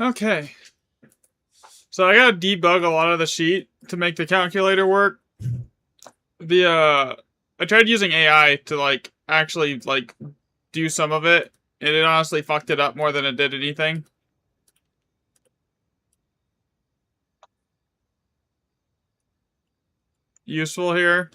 Okay. So I gotta debug a lot of the sheet to make the calculator work. I tried using AI to actually do some of it, and it honestly fucked it up more than it did anything. Useful here.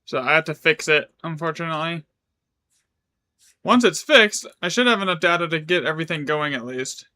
So I have to fix it, unfortunately. Once it's fixed, I should have enough data to get everything going at least.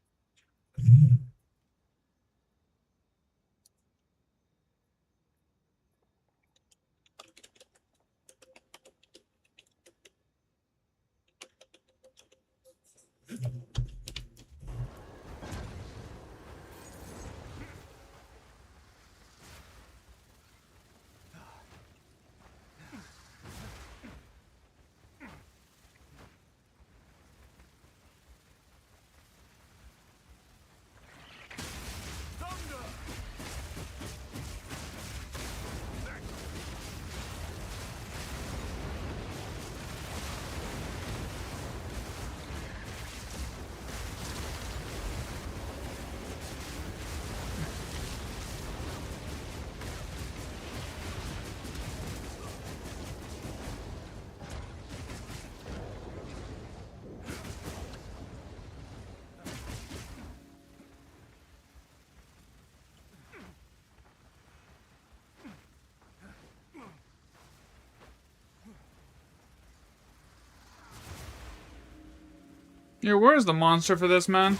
Yeah, where's the monster for this, man?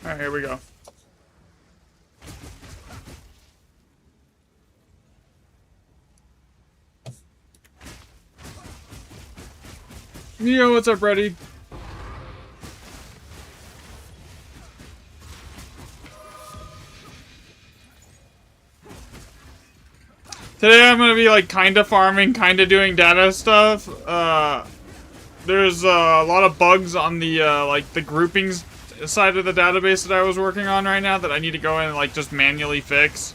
Alright, here we go. Yo, what's up, Reddy? Today I'm gonna be kinda farming, kinda doing data stuff. There's a lot of bugs on the the groupings side of the database that I was working on right now that I need to go in and just manually fix.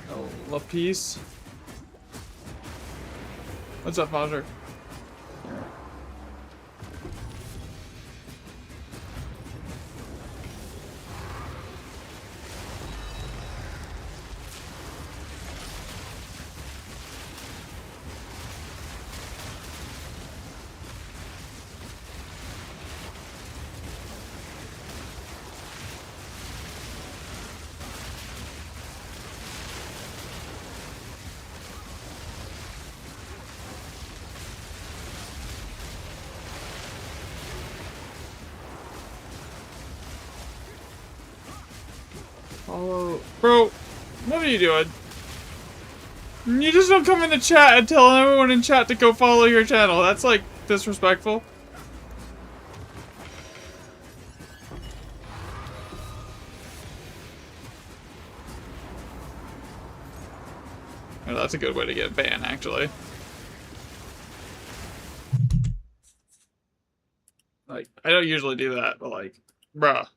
Oh, Lapis. What's up, Foster? Oh, bro, what are you doing? You just don't come in the chat and tell everyone in chat to go follow your channel. That's disrespectful. Oh, that's a good way to get banned, actually. I don't usually do that, but bruh.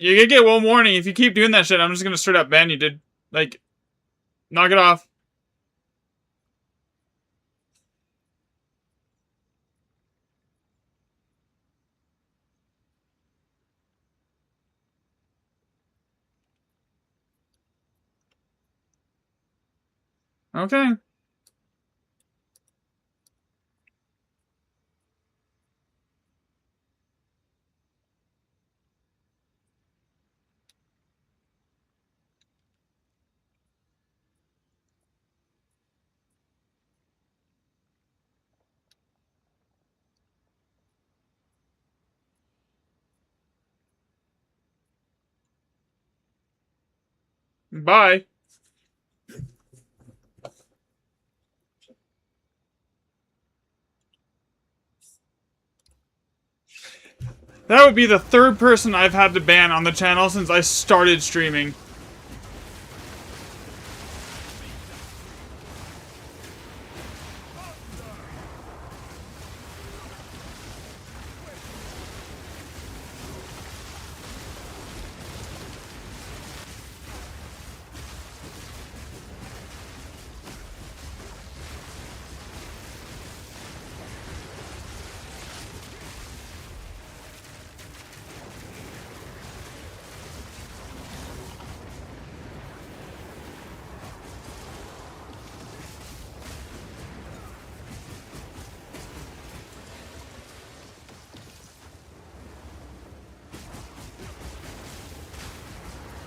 You can get one warning. If you keep doing that shit, I'm just gonna straight up ban you, dude. Like, knock it off. Okay. Bye. That would be the third person I've had to ban on the channel since I started streaming.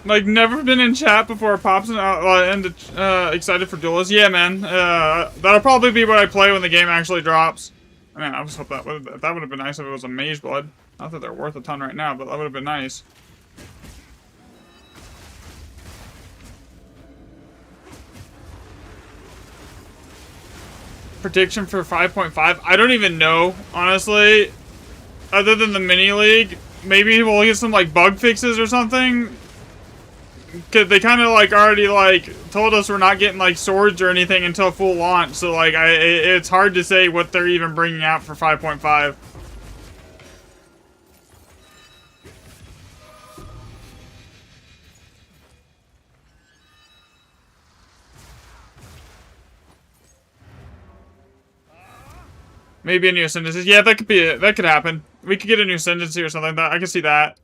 Like, never been in chat before it pops in, and excited for duelists. Yeah, man. That'll probably be what I play when the game actually drops. I mean, I just hope that would have been nice if it was a Mage Blood. Not that they're worth a ton right now, but that would have been nice. Prediction for 5.5? I don't even know, honestly. Other than the mini league, maybe we'll get some like bug fixes or something. Cause they kind of like already like told us we're not getting like swords or anything until full launch. So like it's hard to say what they're even bringing out for 5.5. Maybe a new ascendancy. Yeah, that could be it. That could happen. We could get a new ascendancy or something like that. I can see that.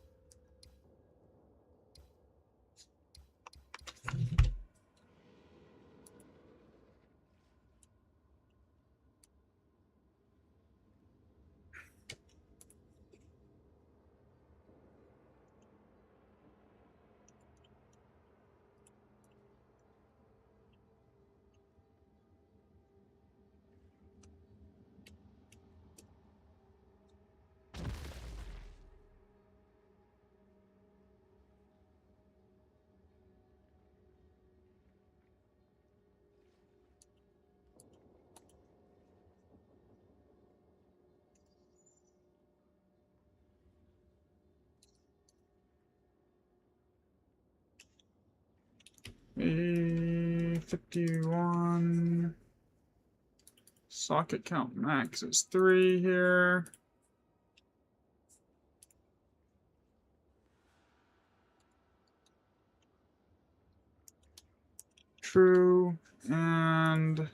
A51. Socket count max is 3 here. True. And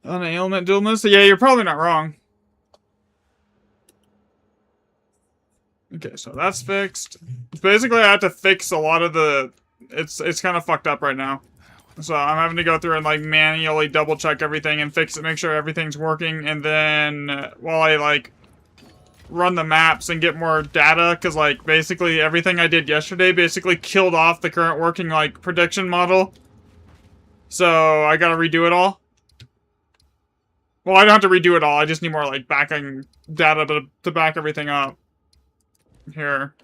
an ailment duelist? Yeah, you're probably not wrong. Okay, so that's fixed. Basically, I have to fix a lot of the... It's kind of fucked up right now. So I'm having to go through and, like, manually double-check everything and fix it, make sure everything's working, and then while I, like, run the maps and get more data, because, like, basically everything I did yesterday basically killed off the current working, like, prediction model. So I gotta redo it all. Well, I don't have to redo it all, I just need more, like, backing data to back everything up. Here.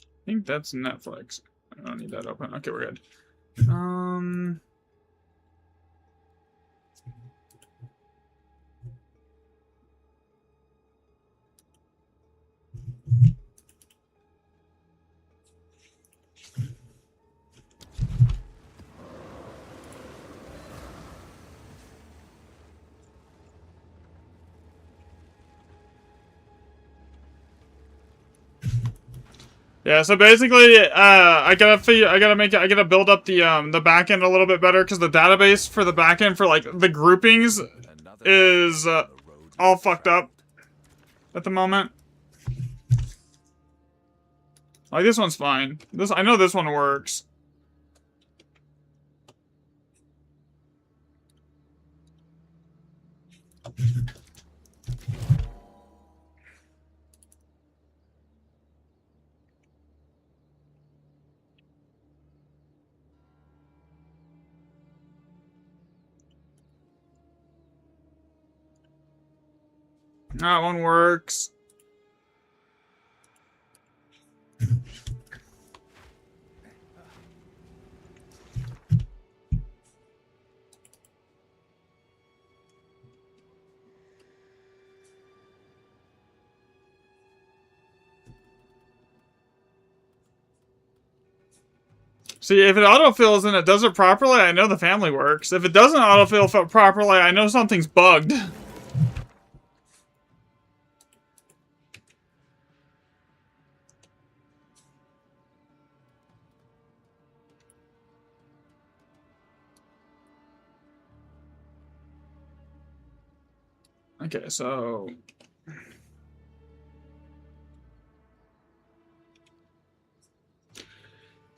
I think that's Netflix. I don't need that open. Okay, we're good. Yeah, so basically, I gotta build up the back end a little bit better because the database for the back end for like the groupings is all fucked up at the moment. Like this one's fine. I know this one works. That one works. See, if it autofills and it does it properly, I know the family works. If it doesn't autofill properly, I know something's bugged. Okay, so...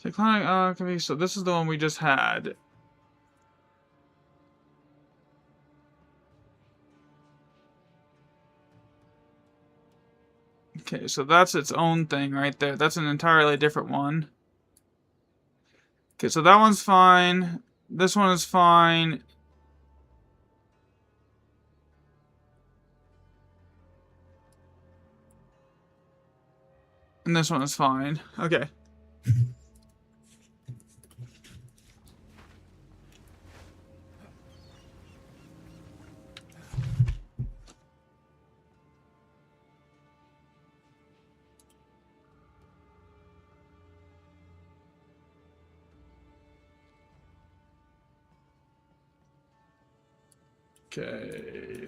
So this is the one we just had. Okay, so that's its own thing right there. That's an entirely different one. Okay, so that one's fine. This one is fine. And this one is fine. Okay. Okay.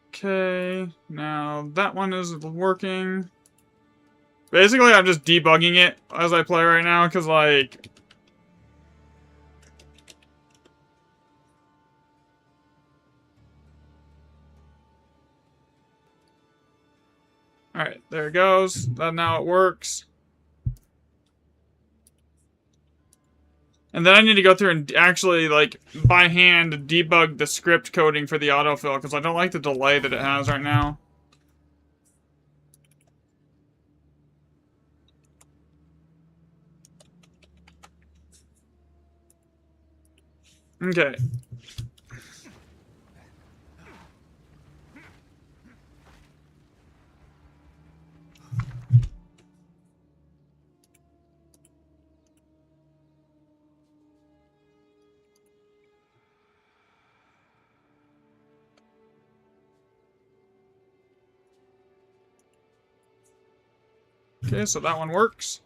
Okay, now that one is working. Basically, I'm just debugging it as I play right now, because, like... Alright, there it goes. Now it works. And then I need to go through and actually, like, by hand, debug the script coding for the autofill, because I don't like the delay that it has right now. Okay. Okay, so that one works.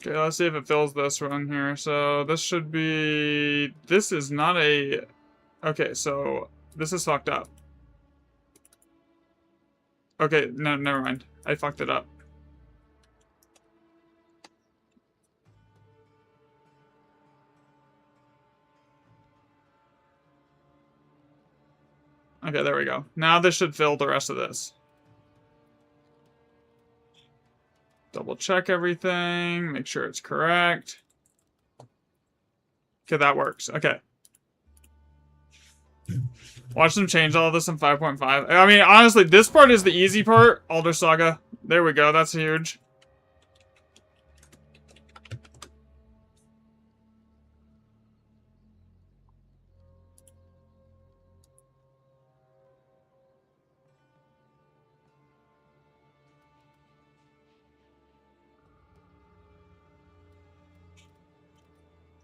Okay, let's see if it fills this one here. So this should be... This is not a... Okay, so this is fucked up. Okay, no, never mind. I fucked it up. Okay, there we go. Now this should fill the rest of this. Double check everything, make sure it's correct. Okay, that works. Okay. Watch them change all this in 5.5. I mean, honestly, this part is the easy part. Alder Saga. There we go, that's huge.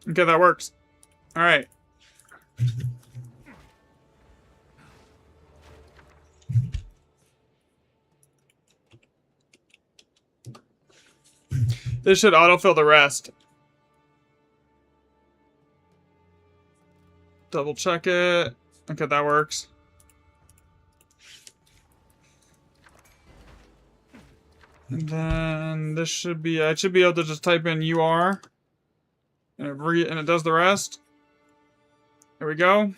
Okay, that works. Alright. This should autofill the rest. Double check it. Okay, that works. And then this should be, I should be able to just type in UR. And it does the rest. There we go.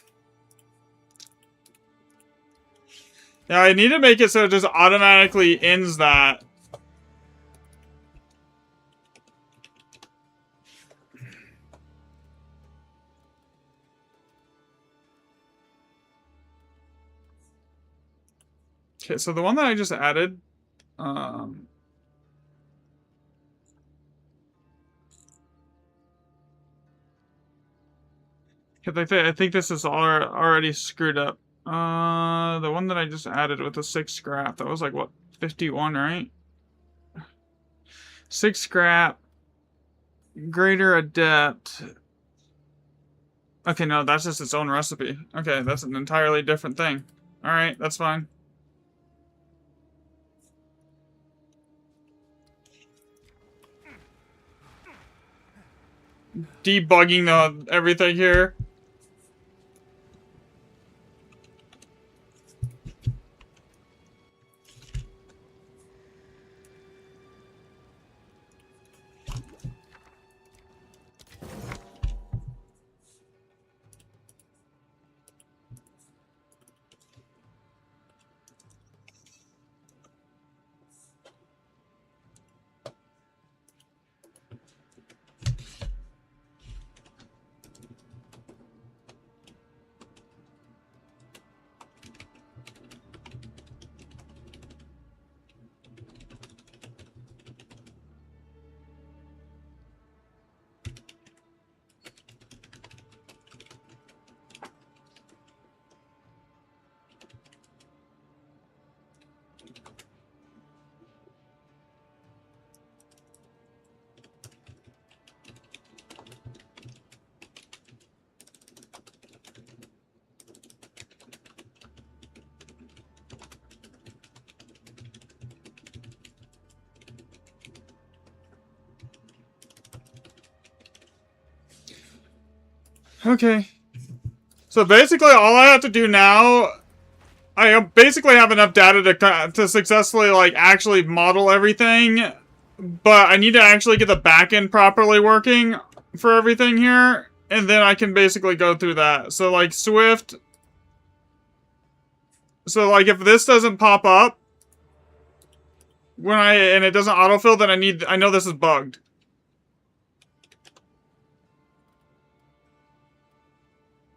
Yeah, I need to make it so it just automatically ends that. Okay, so the one that I just added, I think this is already screwed up. The one that I just added with the 6 scrap, that was like, what, 51, right? 6 scrap, greater adept. Okay, no, that's just its own recipe. Okay, that's an entirely different thing. Alright, that's fine. Debugging everything here. Okay. So basically all I have to do now, I basically have enough data to successfully, like, actually model everything, but I need to actually get the backend properly working for everything here, and then I can basically go through that. So, like, Swift, so, like, if this doesn't pop up, and it doesn't autofill, then I know this is bugged.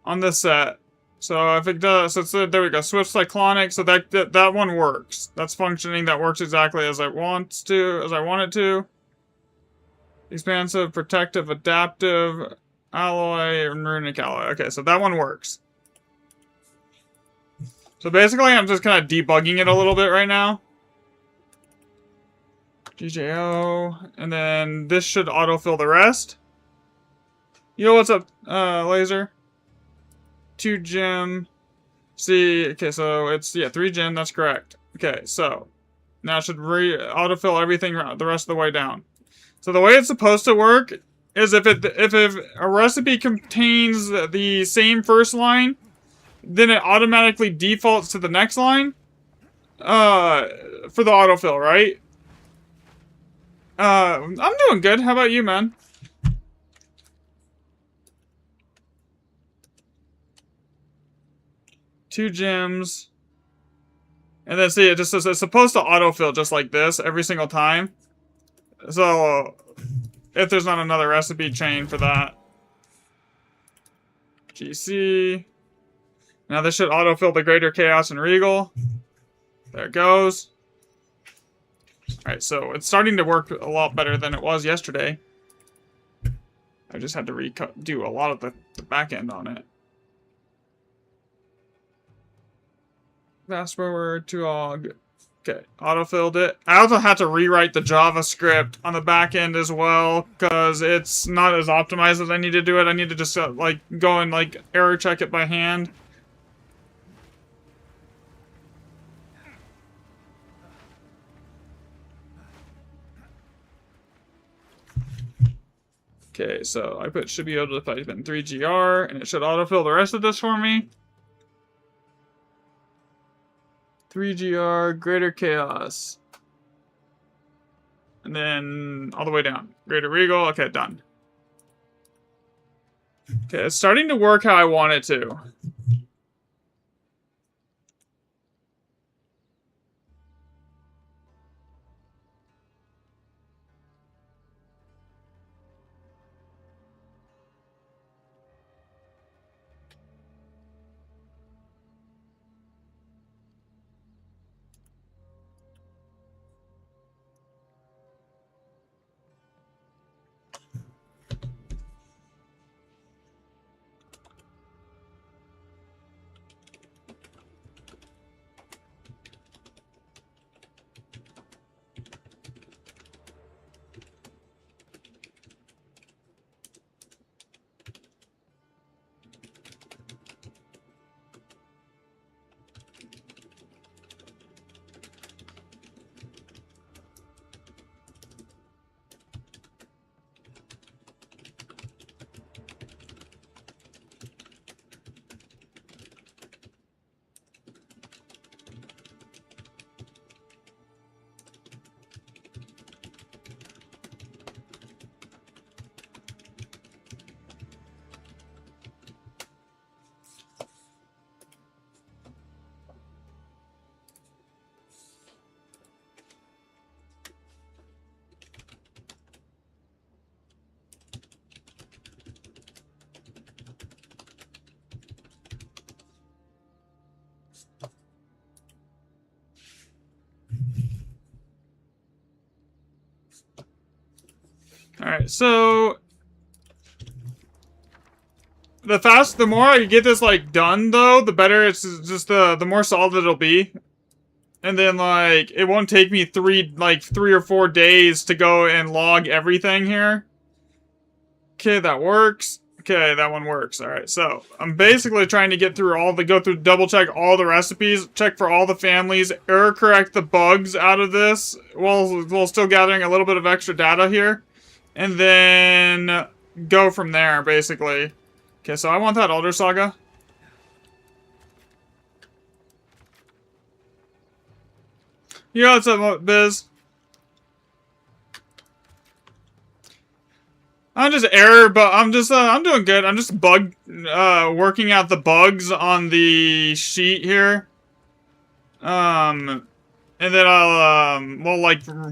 On this set. So if it does, so there we go. Swift Cyclonic, so that one works. That's functioning, that works exactly as I want it to. Expansive, protective, adaptive, alloy, and runic alloy. Okay, so that one works. So basically I'm just kind of debugging it a little bit right now. GJO, and then this should autofill the rest. Yo, what's up, Laser? 2 gem. See, okay, so it's, yeah, 3 gem, that's correct. Okay, so now it should autofill everything the rest of the way down. So the way it's supposed to work is if a recipe contains the same first line, then it automatically defaults to the next line for the autofill, right? I'm doing good. How about you, man? 2 gems. And then see, it just says it's supposed to autofill just like this every single time. So, if there's not another recipe chain for that. GC. Now this should autofill the Greater Chaos and Regal. There it goes. Alright, so it's starting to work a lot better than it was yesterday. I just had to do a lot of the back end on it. Fast forward to all. Okay, autofilled it. I also had to rewrite the JavaScript on the back end as well, because it's not as optimized as I need to do it. I need to just like go and like error check it by hand. Okay, so I should be able to type in 3GR, and it should autofill the rest of this for me. 3GR, Greater Chaos. And then all the way down. Greater Regal, okay, done. Okay, it's starting to work how I want it to. Alright, so the more I get this like done though, the better it's just the more solid it'll be. And then like it won't take me 3 or 4 days to go and log everything here. Okay, that works. Okay, that one works. Alright, so I'm basically trying to get through double check all the recipes, check for all the families, error correct the bugs out of this while still gathering a little bit of extra data here. And then go from there, basically. Okay, so I want that Elder Saga. Yeah, what's up, Biz? I'm doing good. I'm just working out the bugs on the sheet here. And then I'll,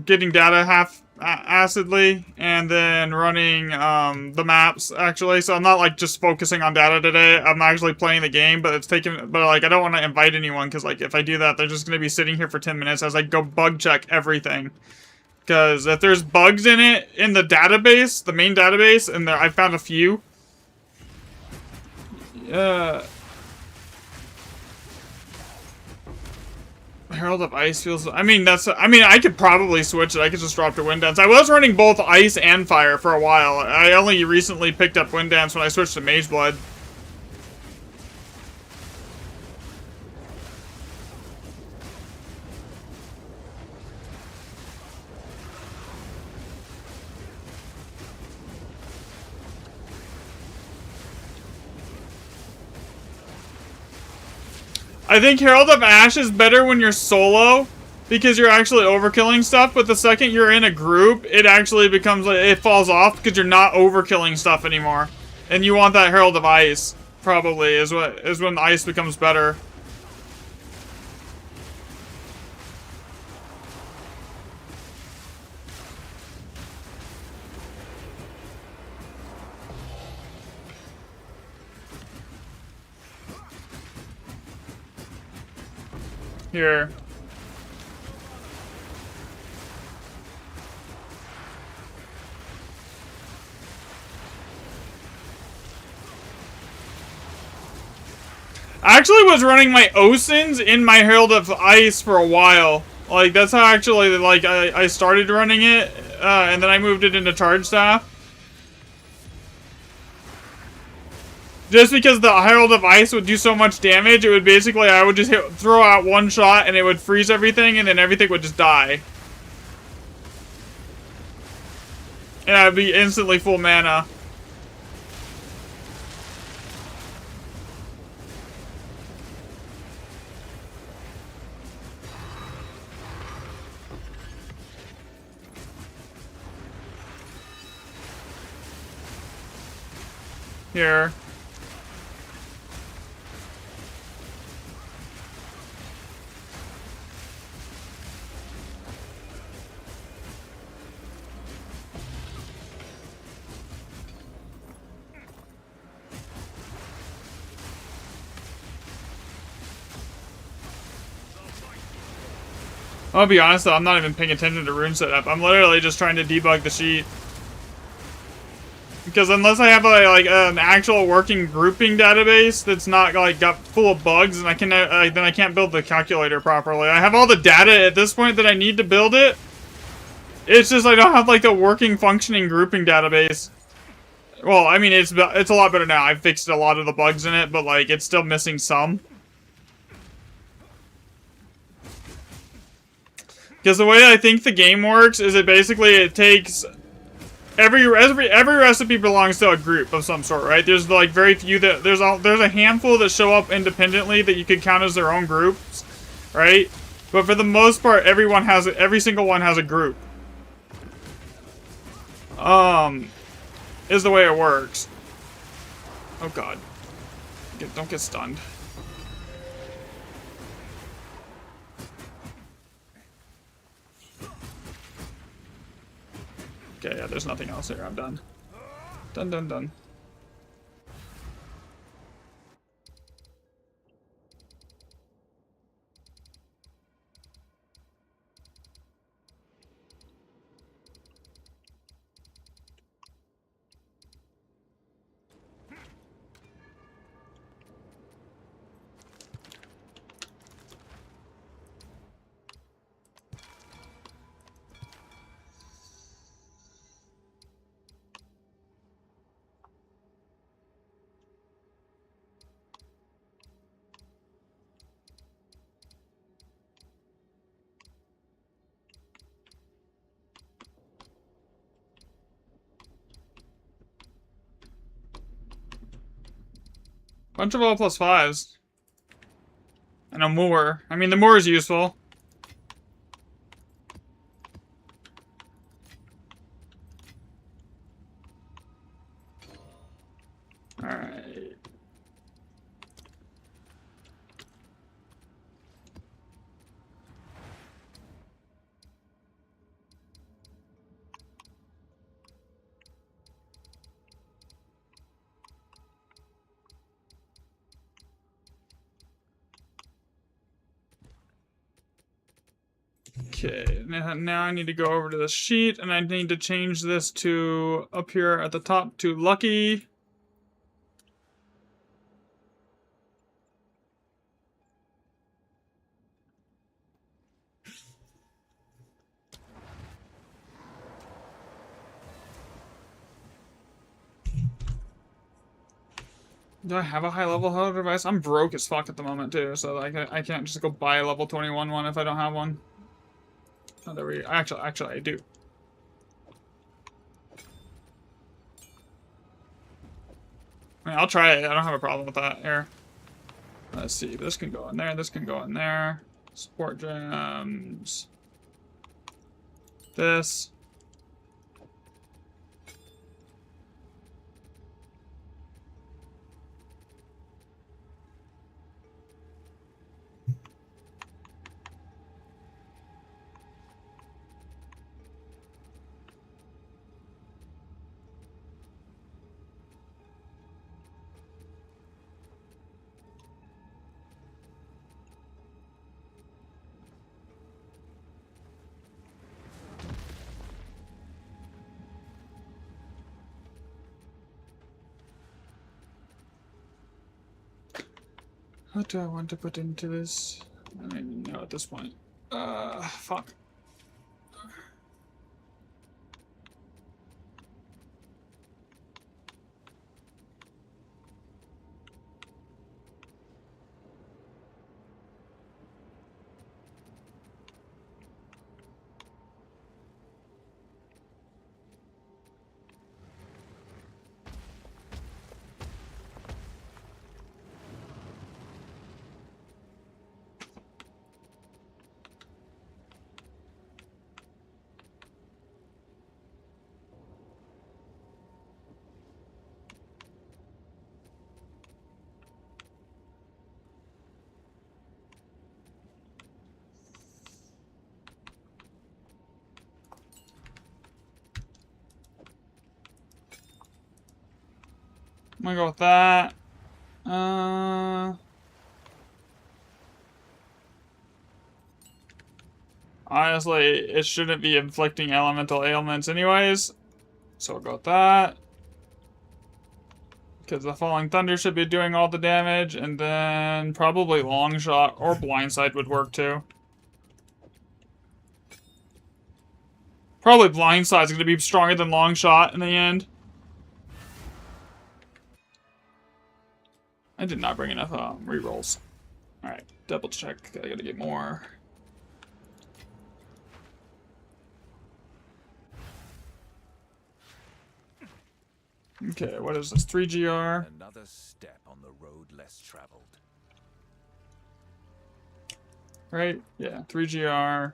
getting data half-acidly, and then running, the maps, actually. So I'm not, just focusing on data today. I'm actually playing the game, but I don't want to invite anyone, because, if I do that, they're just going to be sitting here for 10 minutes as I go bug check everything. Because if there's bugs in it, in the database, the main database, and I found a few. Herald of Ice feels... I could probably switch it. I could just drop to Wind Dance. I was running both Ice and Fire for a while. I only recently picked up Wind Dance when I switched to Mage Blood. I think Herald of Ash is better when you're solo, because you're actually overkilling stuff, but the second you're in a group, it actually becomes, it falls off, because you're not overkilling stuff anymore. And you want that Herald of Ice, probably, is when the Ice becomes better. Here. I actually was running my OSINs in my Herald of Ice for a while. Like, that's how actually, like, I started running it, and then I moved it into Charge Staff. Just because the Herald of Ice would do so much damage, it would basically, I would just throw out one shot, and it would freeze everything, and then everything would just die. And I would be instantly full mana. Here. I'll be honest though, I'm not even paying attention to rune setup. I'm literally just trying to debug the sheet. Because unless I have like an actual working grouping database that's not like got full of bugs, and I can then I can't build the calculator properly. I have all the data at this point that I need to build it. It's just I don't have like a working functioning grouping database. Well, I mean it's a lot better now. I've fixed a lot of the bugs in it, but like it's still missing some. Because the way I think the game works is it takes every recipe belongs to a group of some sort, right? There's like very few that there's a handful that show up independently that you could count as their own groups, right? But for the most part, every single one has a group. Is the way it works. Oh god. Don't get stunned. Okay, yeah, there's nothing else here. I'm done. Done. Bunch of all +5s. And a moor. I mean, the moor is useful. Alright. Okay, now I need to go over to the sheet, and I need to change this to, up here at the top, to lucky. Do I have a high-level HUD device? I'm broke as fuck at the moment, too, so like, I can't just go buy a level 21 one if I don't have one. Oh, there we go. Actually, I do. I mean, I'll try it. I don't have a problem with that. Here. Let's see. This can go in there. This can go in there. Support gems. This. What do I want to put into this? I don't even know at this point. Fuck. I'm gonna go with that. Honestly, it shouldn't be inflicting elemental ailments anyways. So we'll go with that. Because the Falling Thunder should be doing all the damage, and then probably Long Shot or Blindside would work too. Probably Blindside's gonna be stronger than Long Shot in the end. I did not bring enough rerolls. Alright, double check. I gotta get more. Okay, what is this? 3GR. Another step on the road less traveled. Right? Yeah, 3GR.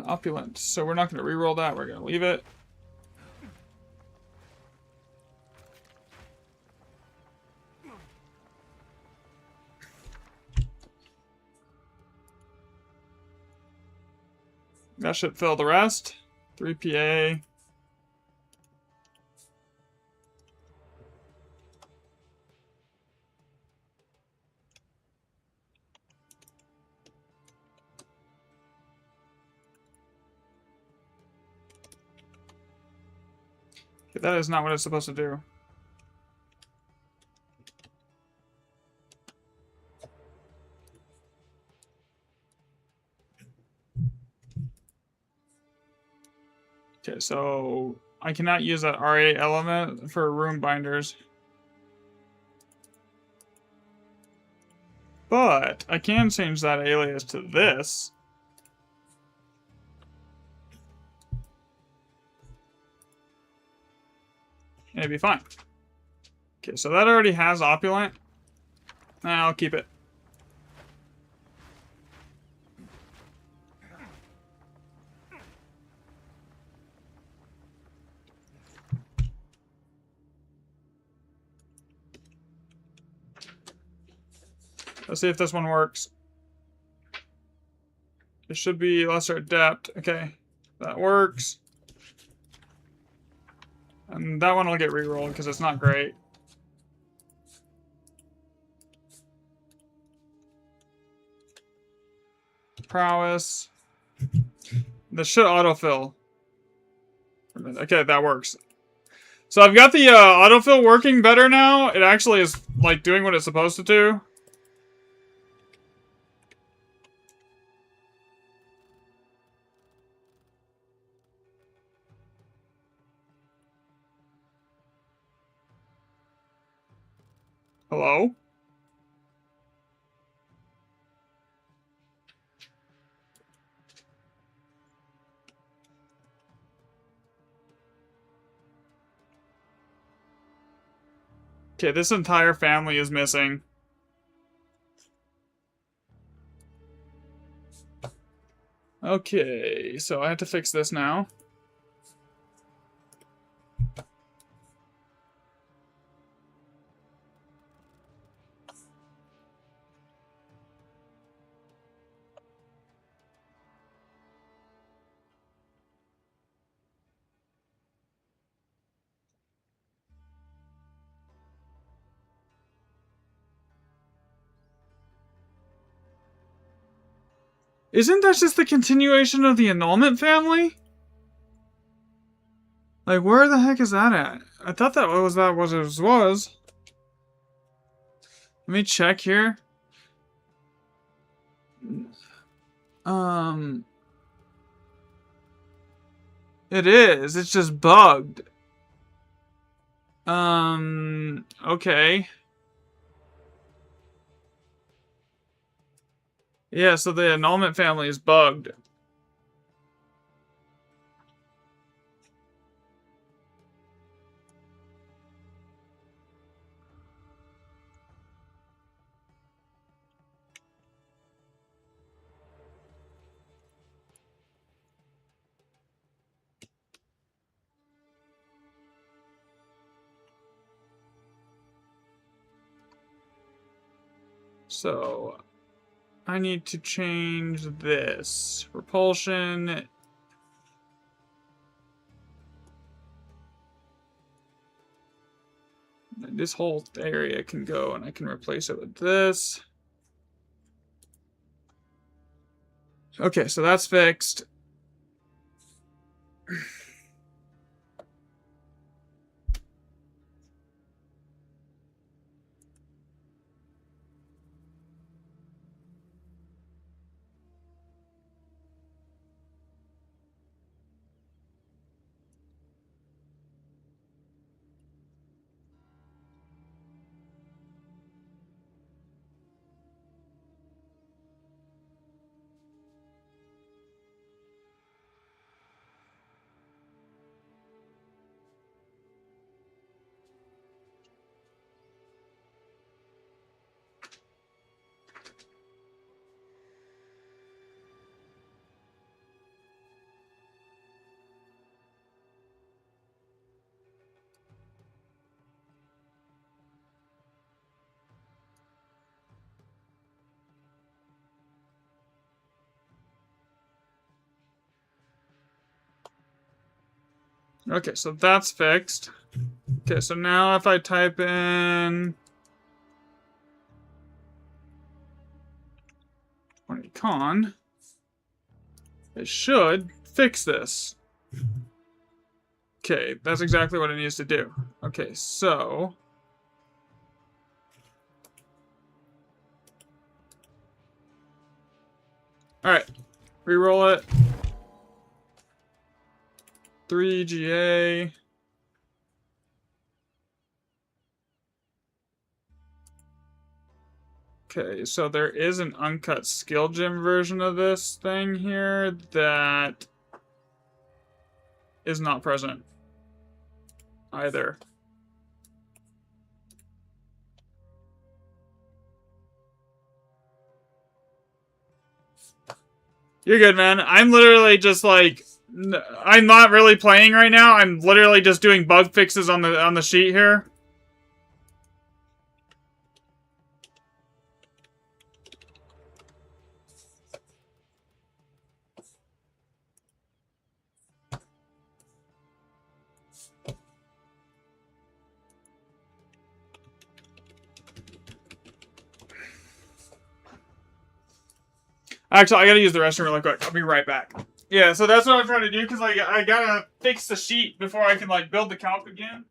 Opulent. So we're not going to reroll that. We're going to leave it. That should fill the rest. 3 PA. Okay, that is not what it's supposed to do. Okay, so I cannot use that RA element for room binders. But I can change that alias to this. And it'd be fine. Okay, so that already has opulent. Nah, I'll keep it. Let's see if this one works. It should be lesser adept. Okay, that works. And that one will get rerolled because it's not great. Prowess. This should autofill. Okay, that works. So I've got the autofill working better now. It actually is like doing what it's supposed to do. Hello? Okay, this entire family is missing. Okay, so I have to fix this now. Isn't that just the continuation of the annulment family? Like, where the heck is that at? I thought that was what it was. Let me check here. It is. It's just bugged. Okay. Yeah, so the annulment family is bugged. So, I need to change this. Repulsion. This whole area can go, and I can replace it with this. Okay, so that's fixed. Okay, so that's fixed. Okay, so now if I type in 20 con, it should fix this. Okay, that's exactly what it needs to do. Okay, so alright. Reroll it. 3GA. Okay, so there is an uncut skill gem version of this thing here that is not present either. You're good, man. I'm literally just like, I'm not really playing right now. I'm literally just doing bug fixes on the sheet here. Actually, I gotta use the restroom really quick. I'll be right back. Yeah, so that's what I'm trying to do, because like, I gotta fix the sheet before I can like build the calc again.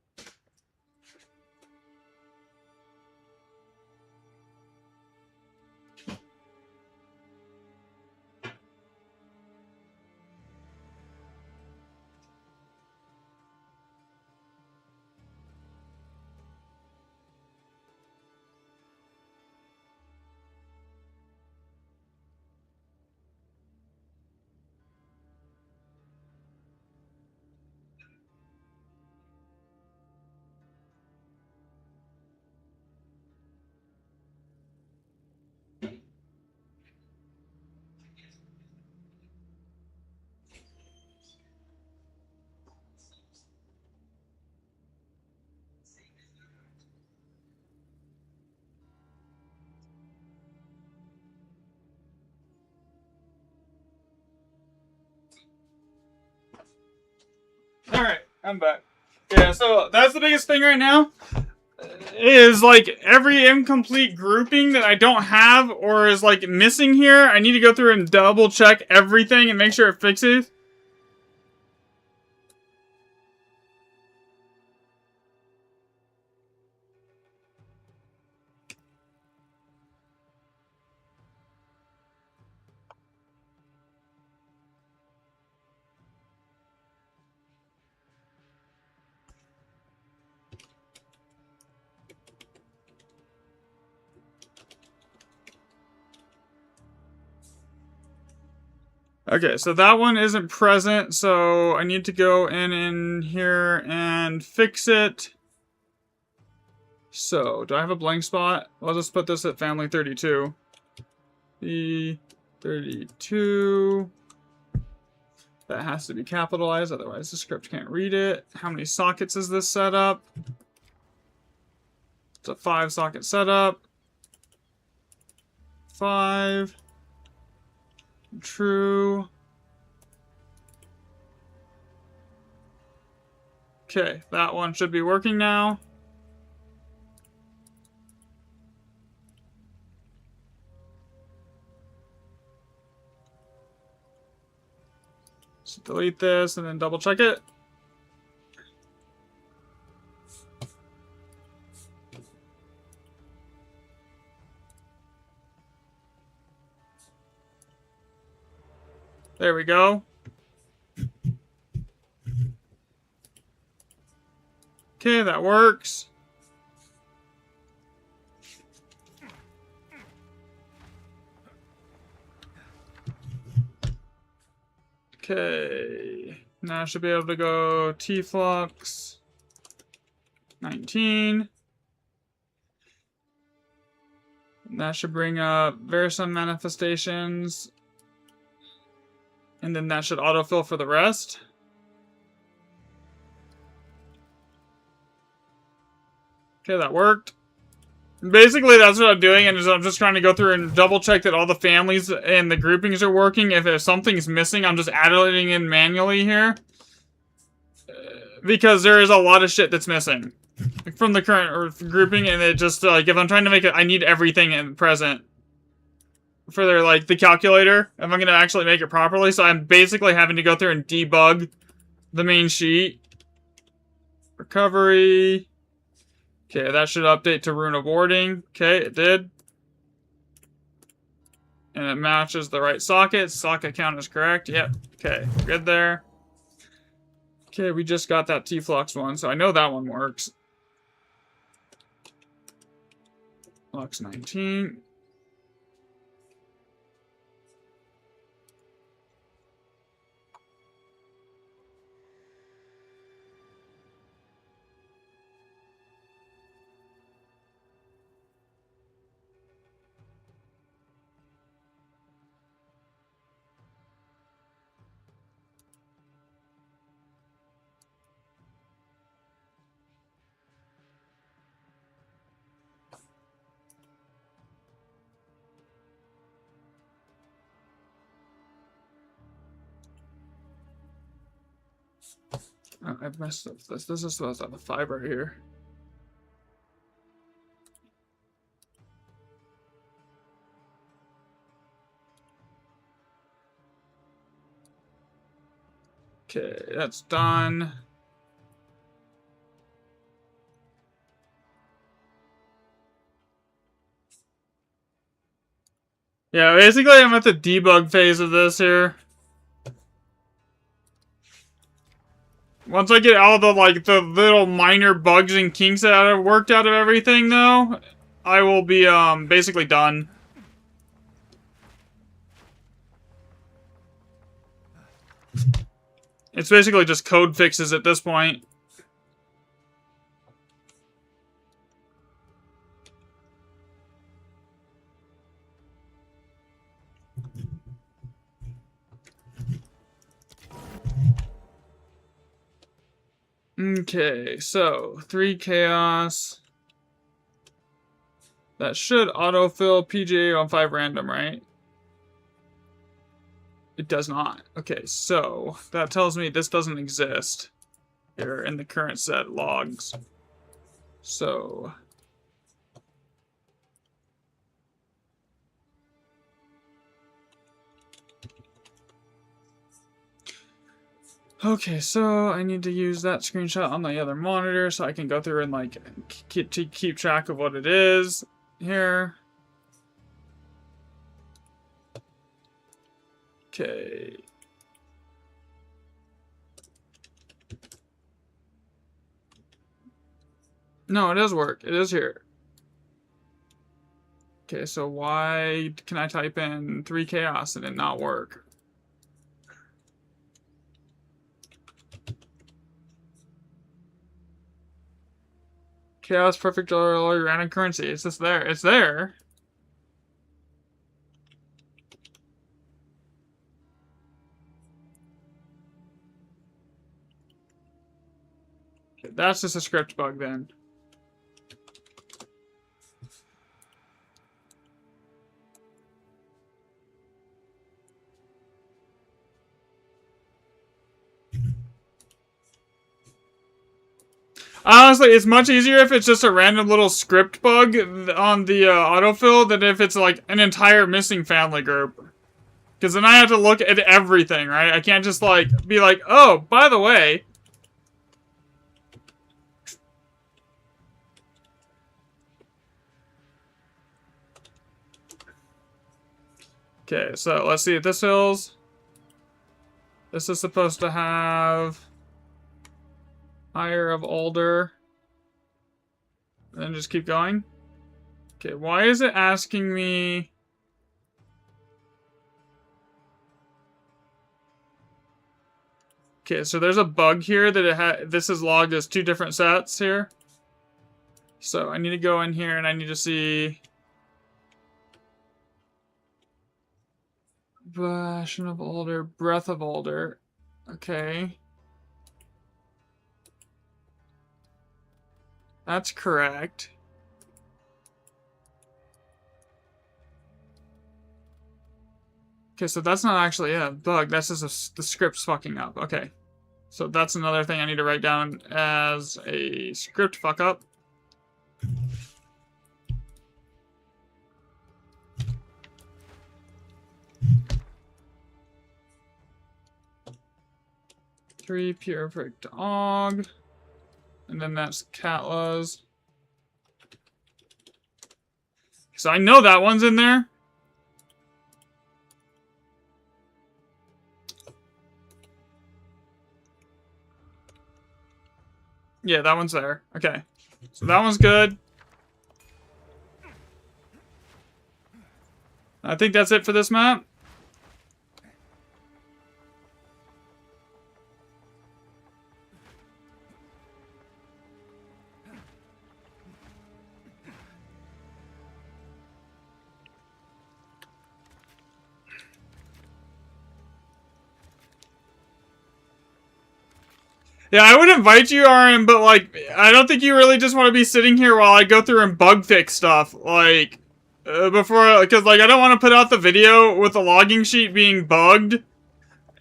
Alright, I'm back. Yeah, so that's the biggest thing right now. Is like every incomplete grouping that I don't have or is like missing here, I need to go through and double check everything and make sure it fixes. Okay, so that one isn't present, so I need to go in here and fix it. So, do I have a blank spot? I'll just put this at family 32. The 32. That has to be capitalized, otherwise the script can't read it. How many sockets is this setup? It's a 5-socket setup. 5. True. Okay, that one should be working now. So delete this and then double check it. There we go. Okay, that works. Okay, now I should be able to go T-flux 19. And that should bring up Verisum manifestations. And then that should autofill for the rest. Okay, that worked. Basically, that's what I'm doing, and I'm just trying to go through and double check that all the families and the groupings are working. If something's missing, I'm just adding in manually here. Because there is a lot of shit that's missing from the current grouping, and it just, like, if I'm trying to make it, I need everything in present for their, like, the calculator, if I'm going to actually make it properly. So I'm basically having to go through and debug the main sheet. Recovery. Okay, that should update to rune of warding. Okay, it did. And it matches the right socket. Socket count is correct. Yep. Okay, good there. Okay, we just got that T-flux one, so I know that one works. Flux 19. Oh, I've messed up this. This is supposed to have a 5 right here. Okay, that's done. Yeah, basically I'm at the debug phase of this here. Once I get all the, like, the little minor bugs and kinks that I've worked out of everything, though, I will be, basically done. It's basically just code fixes at this point. Okay, so 3 chaos. That should autofill PGA on 5 random, right? It does not. Okay, so that tells me this doesn't exist here in the current set logs. So okay, so I need to use that screenshot on the other monitor so I can go through and, like, keep track of what it is here. Okay. No, it does work. It is here. Okay, so why can I type in 3 chaos and it not work? Chaos, perfect, or random currency. It's just there. It's there. Okay, that's just a script bug then. Honestly, it's much easier if it's just a random little script bug on the autofill than if it's like an entire missing family group. Because then I have to look at everything, right? I can't just like be like, oh, by the way. Okay, so let's see if this fills. This is supposed to have Higher of Older. And then just keep going. Okay, why is it asking me... Okay, so there's a bug here that this is logged as 2 different sets here. So I need to go in here and I need to see... Passion of Older, Breath of Older. Okay. That's correct. Okay, so that's not actually a bug. That's just the script's fucking up. Okay. So that's another thing I need to write down as a script fuck up. Three perfect og. And then that's Katla's. So I know that one's in there. Yeah, that one's there. Okay. So that one's good. I think that's it for this map. Yeah, I would invite you, RM, but, like, I don't think you really just want to be sitting here while I go through and bug fix stuff. Like, before, because, like, I don't want to put out the video with the logging sheet being bugged,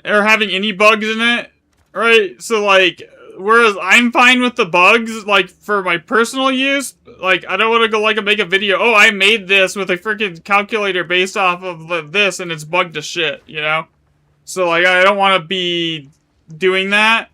or having any bugs in it, right? So, like, whereas I'm fine with the bugs, like, for my personal use, like, I don't want to go, like, make a video, oh, I made this with a freaking calculator based off of this, and it's bugged to shit, you know? So, like, I don't want to be doing that.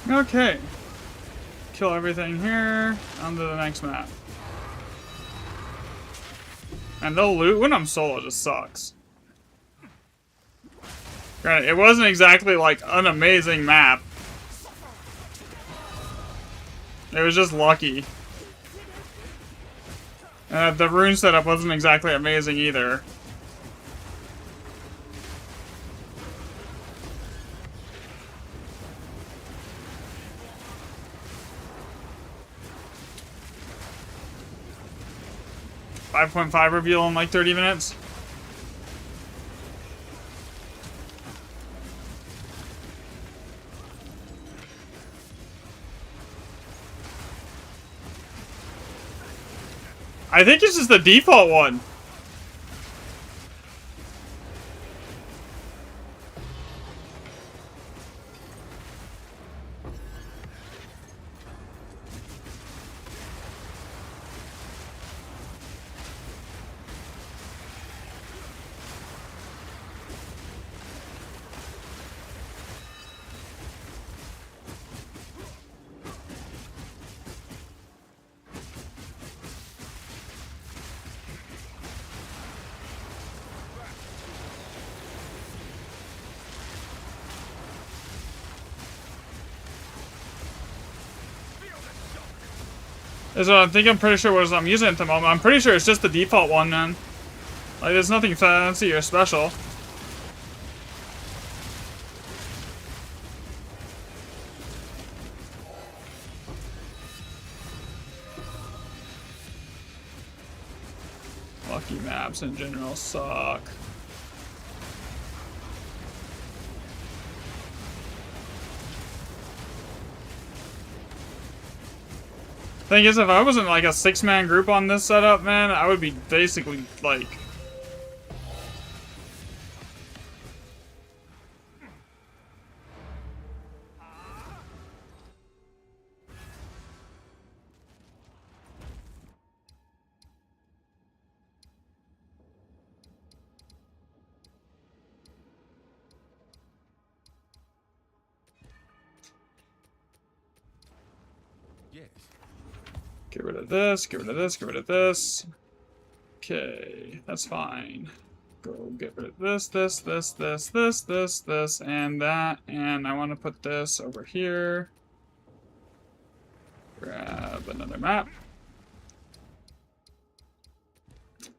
Okay. Kill everything here. On to the next map. And the loot when I'm solo just sucks. Granted, it wasn't exactly like an amazing map. It was just lucky. The rune setup wasn't exactly amazing either. .5 reveal in like 30 minutes. I think it's just the default one. Is what I think. I'm pretty sure what I'm using at the moment. I'm pretty sure it's just the default one, man. Like, there's nothing fancy or special. Lucky maps in general suck. Thing is, if I wasn't like a 6-man group on this setup, man, I would be basically like... Yes. Get rid of this, get rid of this, get rid of this. Okay, that's fine. Go get rid of this, this, and that. And I want to put this over here. Grab another map.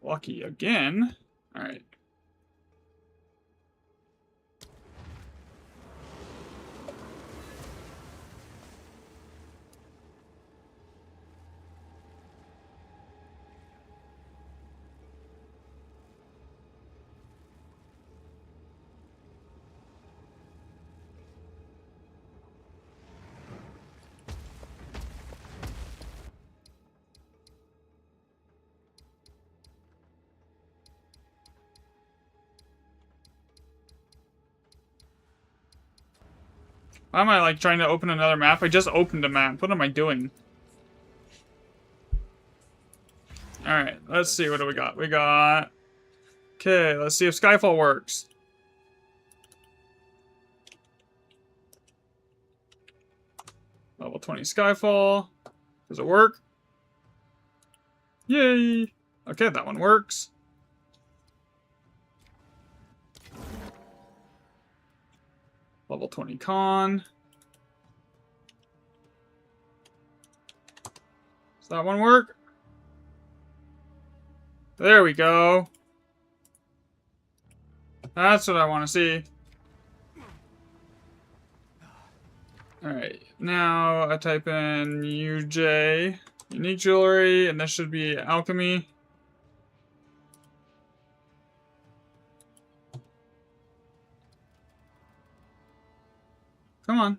Lucky again. Alright. Why am I like trying to open another map? I just opened a map. What am I doing? Alright, let's see. What do we got? We got... Okay, let's see if Skyfall works. Level 20 Skyfall. Does it work? Yay! Okay, that one works. Level 20 Con. Does that one work? There we go. That's what I want to see. Alright, now I type in UJ, unique jewelry, and this should be alchemy. Come on.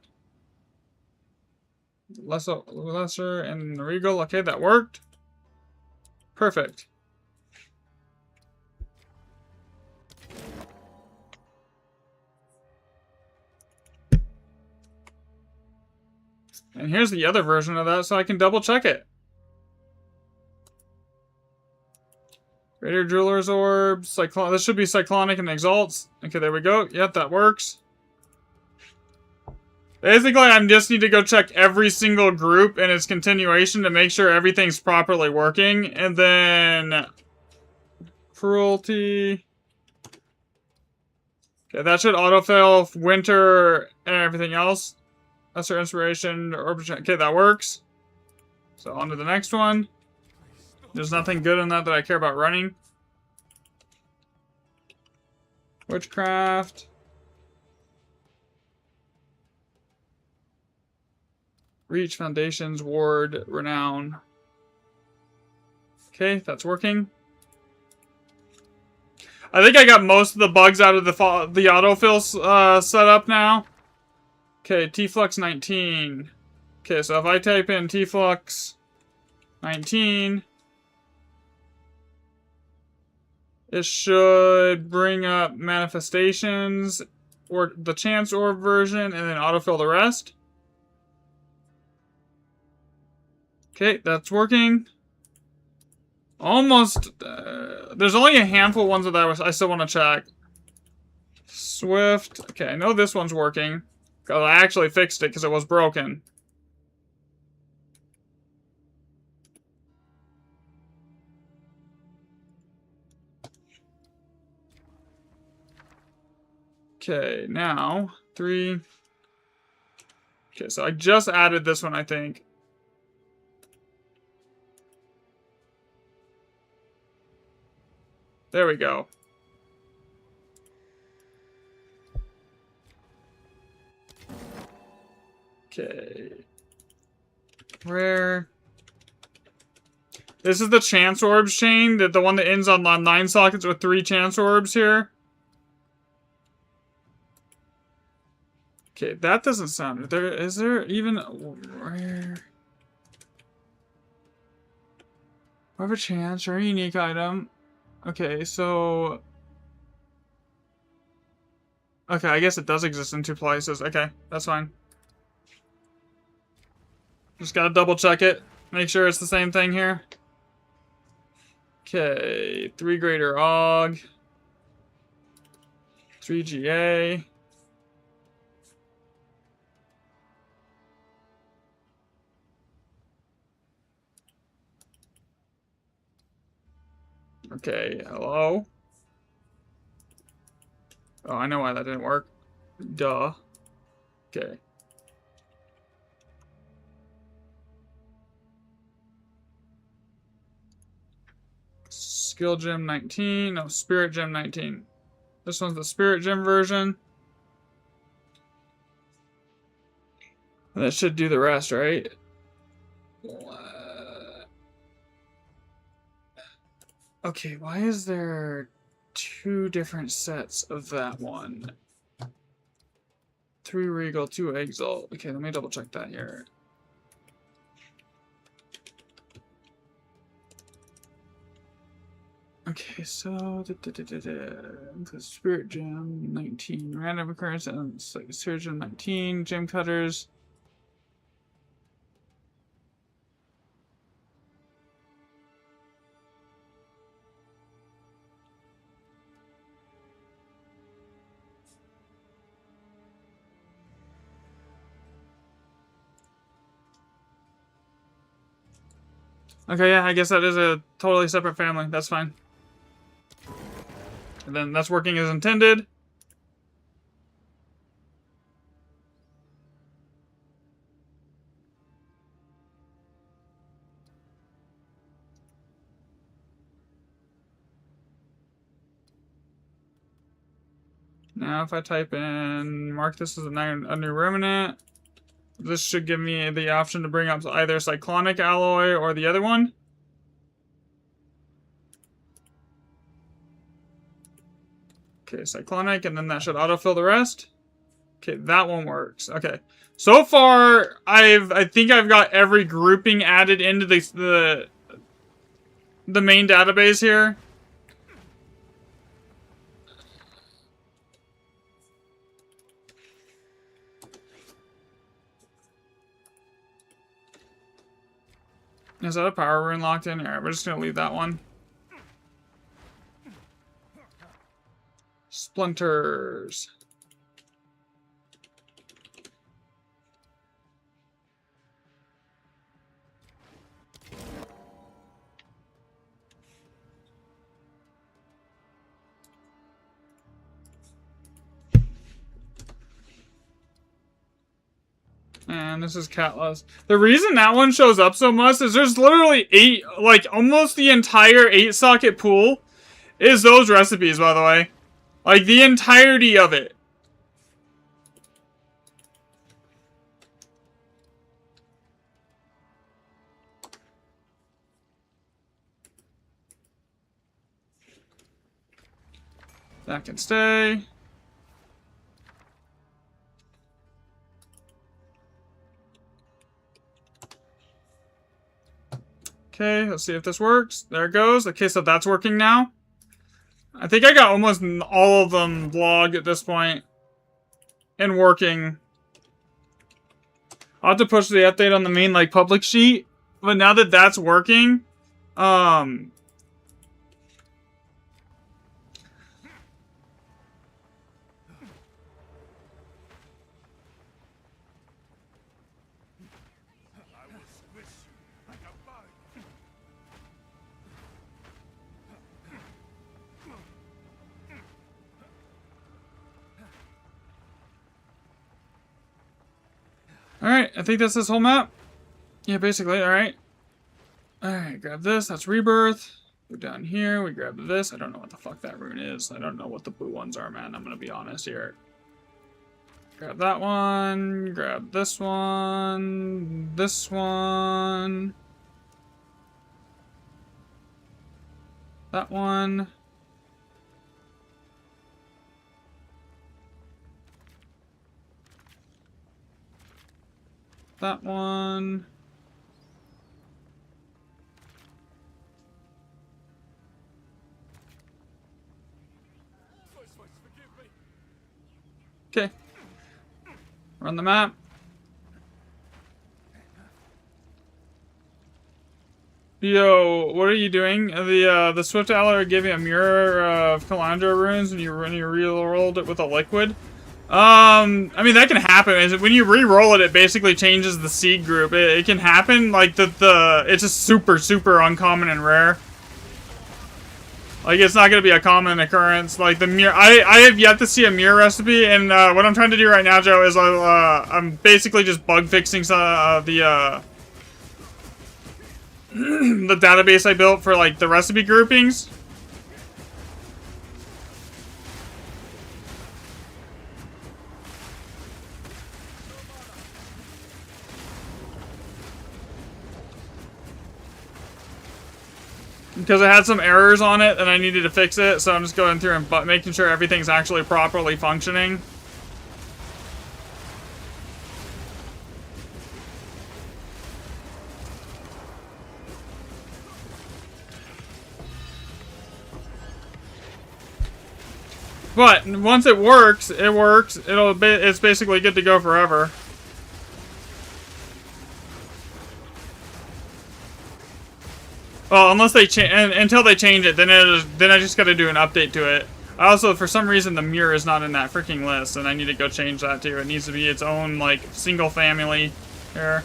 Lesser and regal. Okay, that worked. Perfect. And here's the other version of that so I can double check it. Greater Jeweler's Orb. This should be Cyclonic and Exalts. Okay, there we go. Yep, that works. Basically, I just need to go check every single group and its continuation to make sure everything's properly working. And then... Cruelty... Okay, that should autofill winter and everything else. That's our inspiration. Okay, that works. So on to the next one. There's nothing good in that I care about running. Witchcraft. Reach, Foundations, Ward, Renown. Okay, that's working. I think I got most of the bugs out of the autofill setup now. Okay, T-Flux 19. Okay, so if I type in T-Flux 19, it should bring up manifestations or the chance orb version and then autofill the rest. Okay, that's working. Almost. There's only a handful of ones that I still want to check. Swift. Okay, I know this one's working. Because I actually fixed it because it was broken. Okay, now 3. Okay, so I just added this one, I think. There we go. Okay. Rare. This is the chance orbs chain, the one that ends on 9 sockets with 3 chance orbs here. Okay, that doesn't sound. Is there even rare? Have a chance or a unique item. Okay, so... Okay, I guess it does exist in 2 places. Okay, that's fine. Just gotta double check it. Make sure it's the same thing here. Okay, 3 Greater Og. 3 GA. Okay, hello? Oh, I know why that didn't work. Duh. Okay. Skill Gem 19. No, Spirit Gem 19. This one's the Spirit Gem version. That should do the rest, right? Okay, why is there 2 different sets of that one? 3 Regal, 2 Exalt. Okay, let me double check that here. Okay, so the Spirit Gem 19, random occurrence and Surgeon 19, Gem Cutters. Okay, yeah, I guess that is a totally separate family. That's fine. And then that's working as intended. Now if I type in, mark this as a new remnant, this should give me the option to bring up either Cyclonic Alloy or the other one. Okay, Cyclonic, and then that should autofill the rest. Okay, that one works. Okay. So far, I think I've got every grouping added into the main database here. Is that a power rune locked in? Alright, we're just gonna leave that one. Splinters. And this is catless. The reason that one shows up so much is there's literally 8, like almost the entire 8-socket pool is those recipes, by the way. Like the entirety of it. That can stay. Okay, let's see if this works. There it goes. Okay, so that's working now. I think I got almost all of them logged at this point. And working. I'll have to push the update on the main, like, public sheet. But now that that's working, alright, I think that's this whole map. Yeah, basically, alright. Alright, grab this, that's Rebirth. Go down here, we grab this. I don't know what the fuck that rune is. I don't know what the blue ones are, man. I'm gonna be honest here. Grab that one, grab this one, this one. That one. That one. Okay. Run the map. Yo, what are you doing? The Swift Ally gave you a mirror of Calandra runes when you re-rolled it with a liquid. I mean that can happen. Is it when you re-roll it, it basically changes the seed group. It can happen. Like it's just super uncommon and rare. Like it's not gonna be a common occurrence. Like the mirror, I have yet to see a mirror recipe, and what I'm trying to do right now, Joe, is I'm basically just bug fixing some the database I built for like the recipe groupings. Because I had some errors on it and I needed to fix it, so I'm just going through and making sure everything's actually properly functioning. But once it works, it works. It's basically good to go forever. Well, unless they until they change it, then I just got to do an update to it. Also, for some reason, the mirror is not in that freaking list, and I need to go change that too. It needs to be its own like single family here.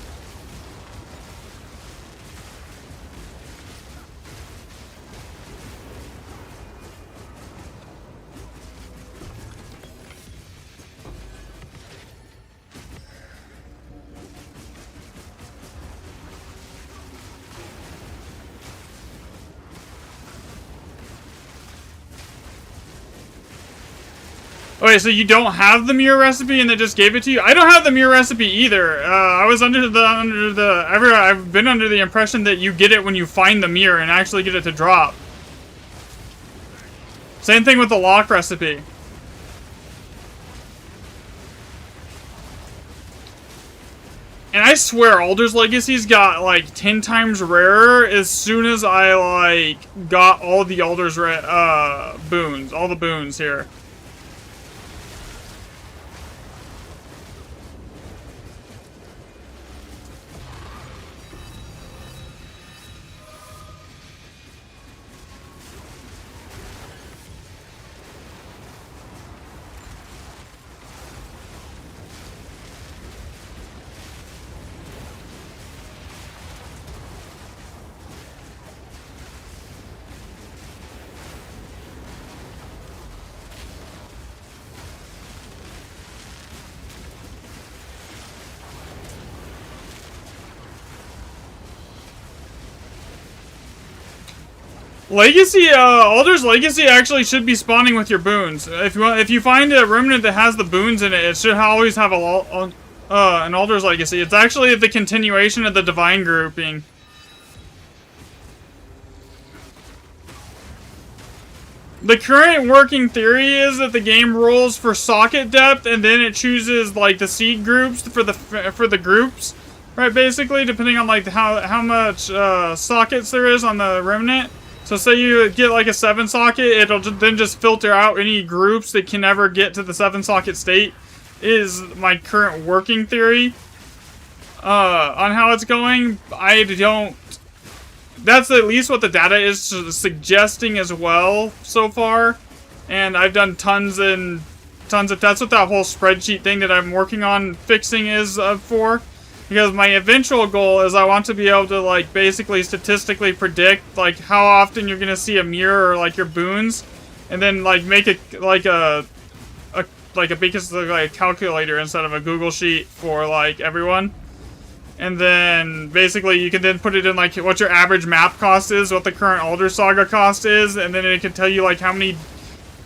Okay, so you don't have the mirror recipe and they just gave it to you? I don't have the mirror recipe either. I was I've been under the impression that you get it when you find the mirror and actually get it to drop. Same thing with the lock recipe. And I swear, Alder's Legacy's got like 10 times rarer as soon as I like got all the Alder's boons, all the boons here. Legacy, Alder's Legacy actually should be spawning with your boons. If you find a remnant that has the boons in it, it should always have an Alder's Legacy. It's actually the continuation of the Divine grouping. The current working theory is that the game rolls for socket depth, and then it chooses like the seed groups for the groups, right? Basically, depending on like how much sockets there is on the remnant. So say you get like a 7 socket, it'll then just filter out any groups that can never get to the 7 socket state, is my current working theory on how it's going. I don't... That's at least what the data is suggesting as well so far. And I've done tons and tons of... That's what that whole spreadsheet thing that I'm working on fixing is for. Because my eventual goal is I want to be able to, like, basically statistically predict, like, how often you're going to see a mirror or, like, your boons. And then, like, make it, like a calculator instead of a Google Sheet for, like, everyone. And then, basically, you can then put it in, like, what your average map cost is, what the current Alder Saga cost is, and then it can tell you, like, how many...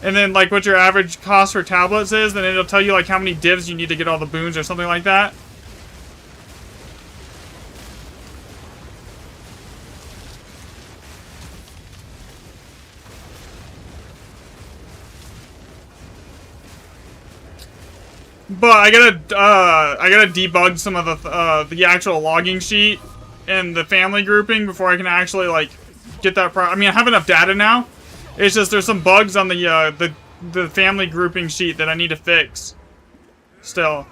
And then, like, what your average cost for tablets is, then it'll tell you, like, how many divs you need to get all the boons or something like that. But I gotta debug some of the actual logging sheet and the family grouping before I can actually like get that. I mean, I have enough data now. It's just there's some bugs on the family grouping sheet that I need to fix. Still.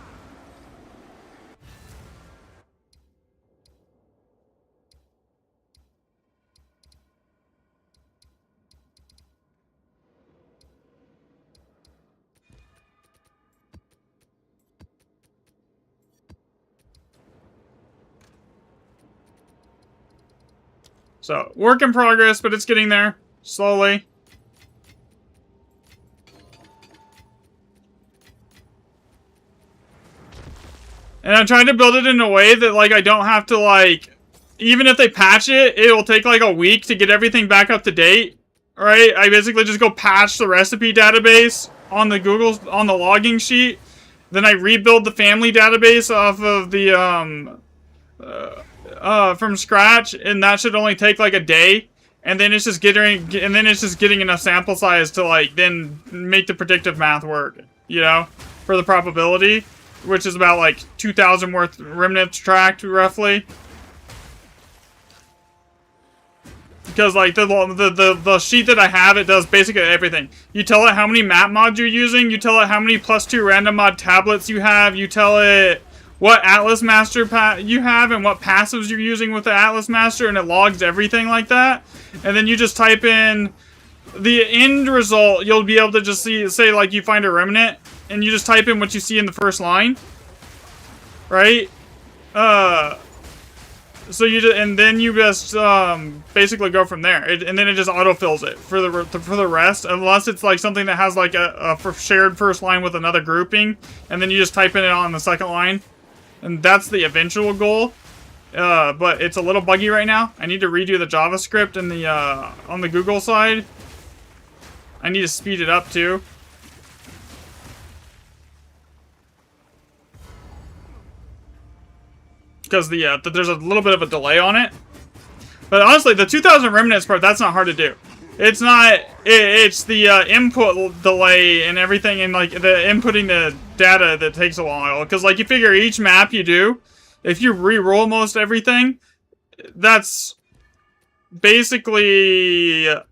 So, work in progress, but it's getting there. Slowly. And I'm trying to build it in a way that, like, I don't have to, like... Even if they patch it, it will take, like, a week to get everything back up to date. Right? I basically just go patch the recipe database on the on the logging sheet. Then I rebuild the family database off of the, from scratch, and that should only take like a day, and then it's just getting enough sample size to like then make the predictive math work, you know, for the probability, which is about like 2,000 worth remnants tracked roughly. Because like the sheet that I have, it does basically everything. You tell it how many map mods you're using, you tell it how many +2 random mod tablets you have, you tell it what Atlas Master you have and what passives you're using with the Atlas Master, and it logs everything like that. And then you just type in the end result. You'll be able to just say like you find a remnant, and you just type in what you see in the first line, right? So you just, and then you just basically go from there, and then it just autofills it for the rest, unless it's like something that has like a shared first line with another grouping, and then you just type in it on the second line. And that's the eventual goal, but it's a little buggy right now. I need to redo the JavaScript in the on the Google side. I need to speed it up too. Because there's a little bit of a delay on it. But honestly, the 2,000 remnants part, that's not hard to do. It's not, it's the input delay and everything, and like the inputting the data that takes a while. Because like you figure each map you do, if you re-roll most everything, that's basically, the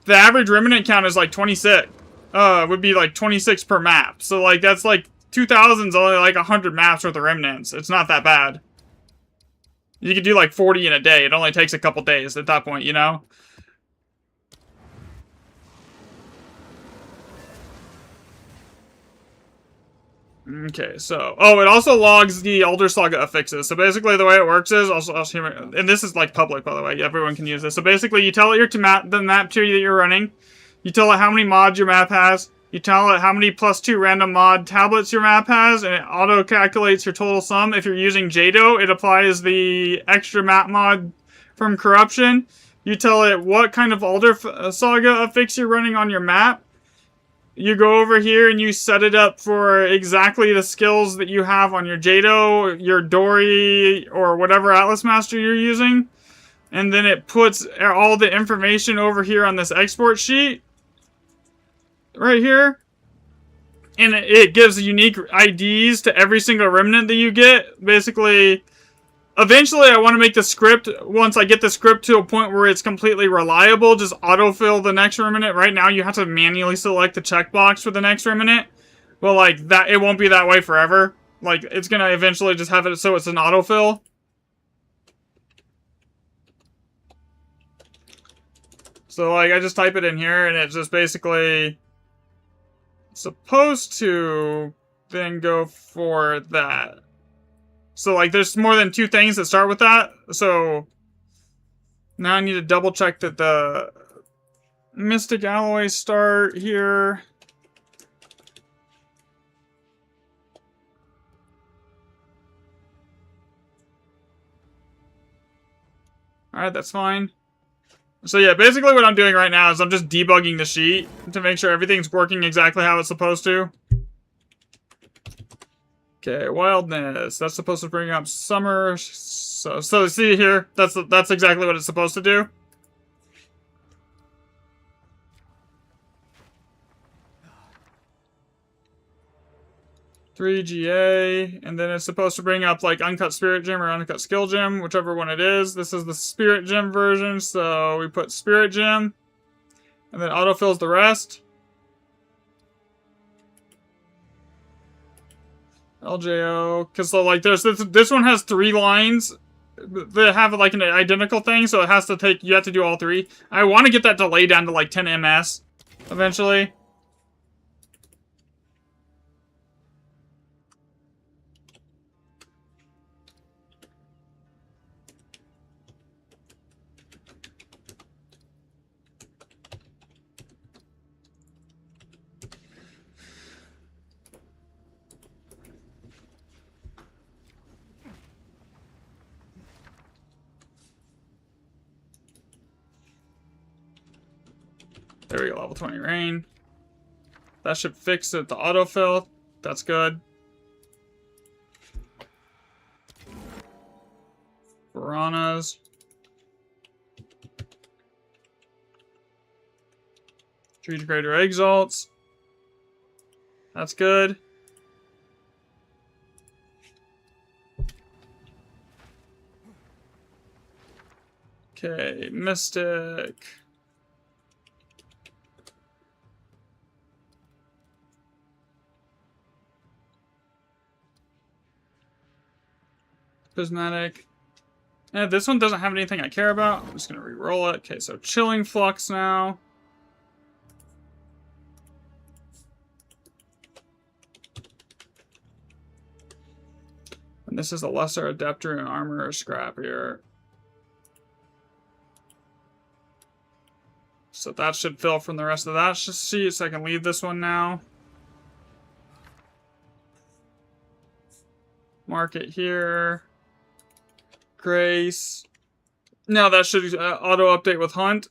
average remnant count is like 26. Would be like 26 per map. So like that's like 2,000's only like 100 maps worth of remnants. It's not that bad. You could do like 40 in a day. It only takes a couple days at that point, you know? Okay, so... Oh, it also logs the Elder Saga affixes. So basically the way it works is... and this is like public, by the way. Everyone can use this. So basically you tell it the map tree that you're running. You tell it how many mods your map has. You tell it how many +2 random mod tablets your map has, and it auto-calculates your total sum. If you're using JDO, it applies the extra map mod from Corruption. You tell it what kind of Alder Saga affix you're running on your map. You go over here and you set it up for exactly the skills that you have on your Jado, your Dory, or whatever Atlas Master you're using. And then it puts all the information over here on this export sheet. Right here. And it gives unique IDs to every single remnant that you get. Basically, eventually I want to make the script, once I get the script to a point where it's completely reliable, just autofill the next remnant. Right now you have to manually select the checkbox for the next remnant. Well, like, that, it won't be that way forever. Like, it's gonna eventually just have it so it's an autofill. So, like, I just type it in here, and it's just basically supposed to then go for that. So, like, there's more than 2 things that start with that. So, now I need to double check that the Mystic Alloys start here. Alright, that's fine. So yeah, basically what I'm doing right now is I'm just debugging the sheet to make sure everything's working exactly how it's supposed to. Okay, wildness. That's supposed to bring up summer. So see here, that's exactly what it's supposed to do. Three GA, and then it's supposed to bring up like Uncut Spirit Gem or Uncut Skill Gem, whichever one it is. This is the Spirit Gem version, so we put Spirit Gem, and then autofills the rest. LJO, because so like there's this one has 3 lines that have like an identical thing, so it has to take, you have to do all 3. I want to get that delay down to like 10 ms eventually. There we go, level 20 rain. That should fix it, the autofill. That's good. Piranhas. Tree Degrader Exalts. That's good. Okay, Mystic. Prismatic. Yeah, this one doesn't have anything I care about. I'm just gonna re-roll it. Okay, so Chilling Flux now. And this is a Lesser Adepter and Armorer scrap here. So that should fill from the rest of that sheet, so I can leave this one now. Mark it here. Grace. Now that should auto-update with Hunt.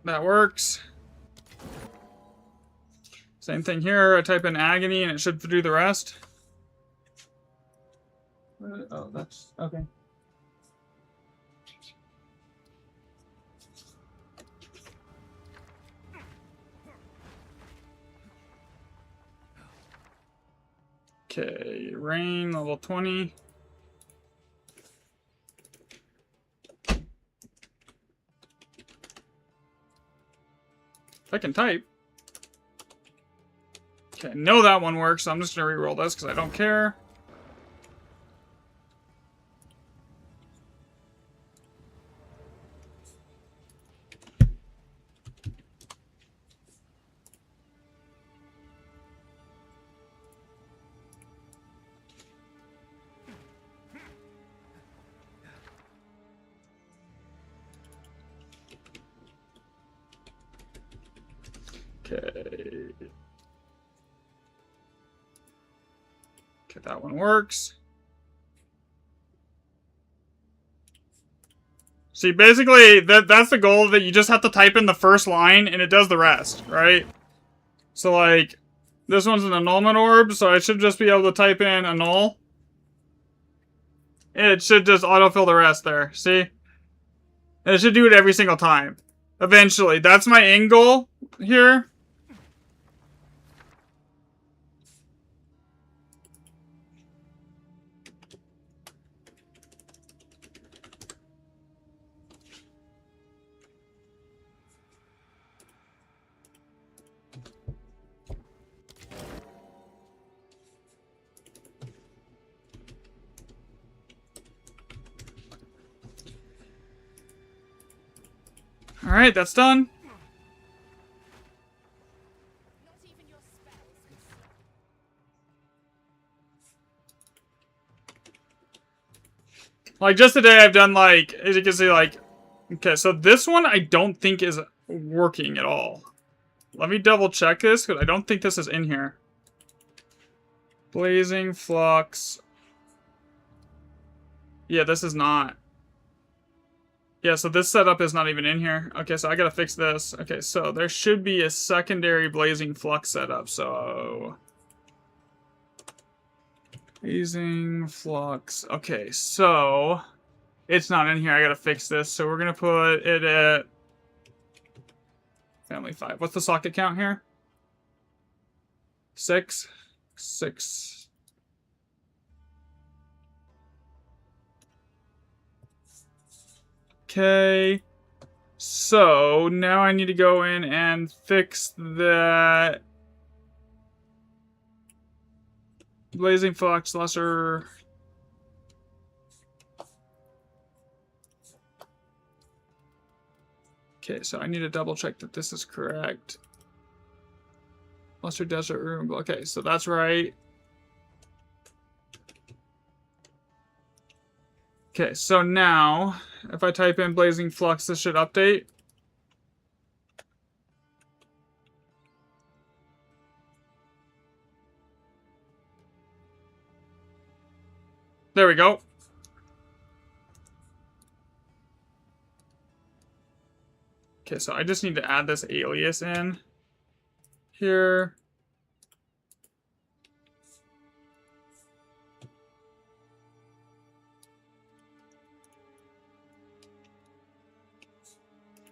That works. Same thing here. I type in Agony and it should do the rest. Oh, that's okay. Okay, Rain, level 20. I can type. Okay, I know that one works, so I'm just gonna reroll this because I don't care. Okay. Okay, that one works. See, basically, that's the goal, that you just have to type in the first line and it does the rest, right? So, like, this one's an annulment orb, so I should just be able to type in annul. It should just autofill the rest there, see? And it should do it every single time. Eventually. That's my end goal here. Alright, that's done. Like, just today I've done, like, as you can see, like... Okay, so this one I don't think is working at all. Let me double check this, because I don't think this is in here. Blazing Flux. Yeah, this is not. Yeah, so this setup is not even in here. Okay, so I gotta fix this. Okay, so there should be a secondary Blazing Flux setup, so... Blazing Flux. Okay, so... It's not in here, I gotta fix this. So we're gonna put it at... Family 5. What's the socket count here? 6? 6. Okay. So, now I need to go in and fix that... Blazing Flux Lesser... Okay, so I need to double check that this is correct. Lesser Desert Room. Okay, so that's right. Okay, so now, if I type in Blazing Flux, this should update. There we go. Okay, so I just need to add this alias in here.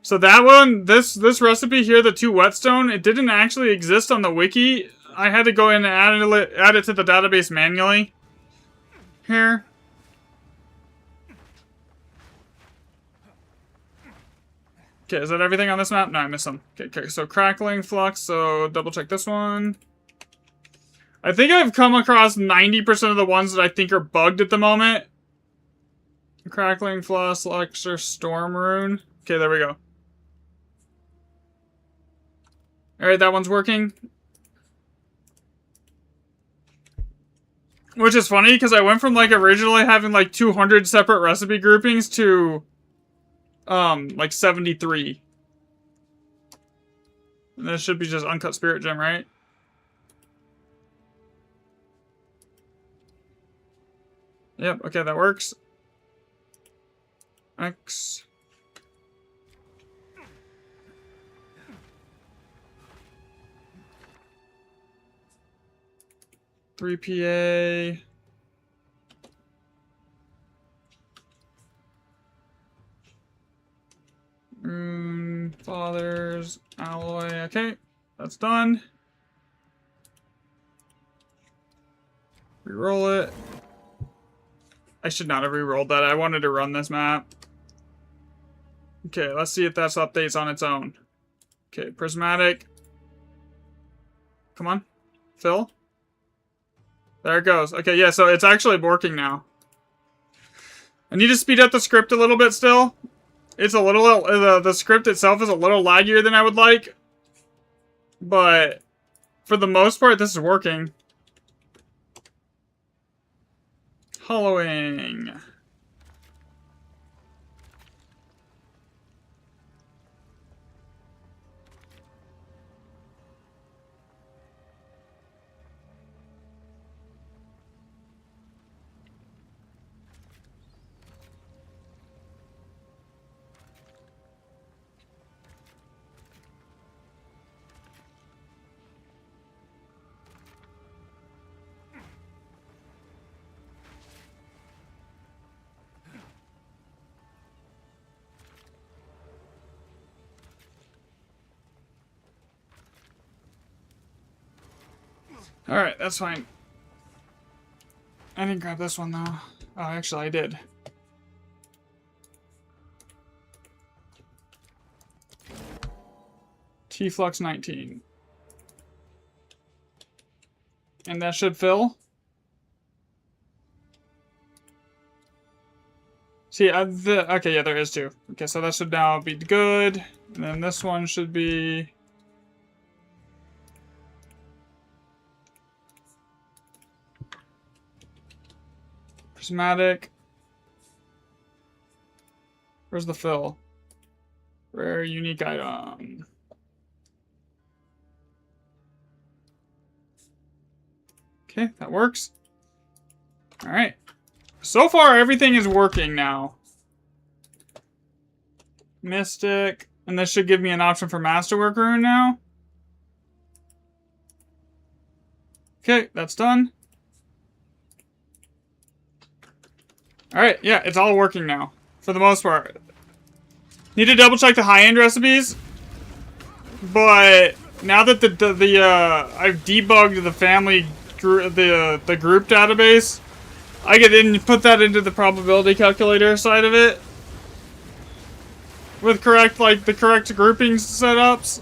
So that one, this recipe here, the 2 whetstone, it didn't actually exist on the wiki. I had to go in and add it to the database manually. Here. Okay, is that everything on this map? No, I missed some. Okay, so Crackling Flux, so double check this one. I think I've come across 90% of the ones that I think are bugged at the moment. Crackling Flux, Lecture, Storm Rune. Okay, there we go. Alright, that one's working. Which is funny, because I went from, like, originally having, like, 200 separate recipe groupings to... like 73. And this should be just Uncut Spirit Gem, right? Yep, okay, that works. X. $3 PA. Fathers, alloy. Okay, that's done. Reroll it. I should not have rerolled that. I wanted to run this map. Okay, let's see if that updates on its own. Okay, prismatic. Come on, fill. There it goes. Okay, yeah, so it's actually working now. I need to speed up the script a little bit still. It's a little, the script itself is a little laggier than I would like. But, for the most part, this is working. Hollowing. Alright, that's fine. I didn't grab this one though. Oh, actually I did. T-Flux 19. And that should fill. See, okay, yeah, there is two. Okay, so that should now be good. And then this one should be... Prismatic. Where's the fill? Rare unique item. Okay, that works. Alright. So far, everything is working now. Mystic. And this should give me an option for Masterwork Rune now. Okay, that's done. Alright, yeah, it's all working now. For the most part. Need to double check the high-end recipes. But now that I've debugged the family the group database, I can then put that into the probability calculator side of it. With the correct groupings setups.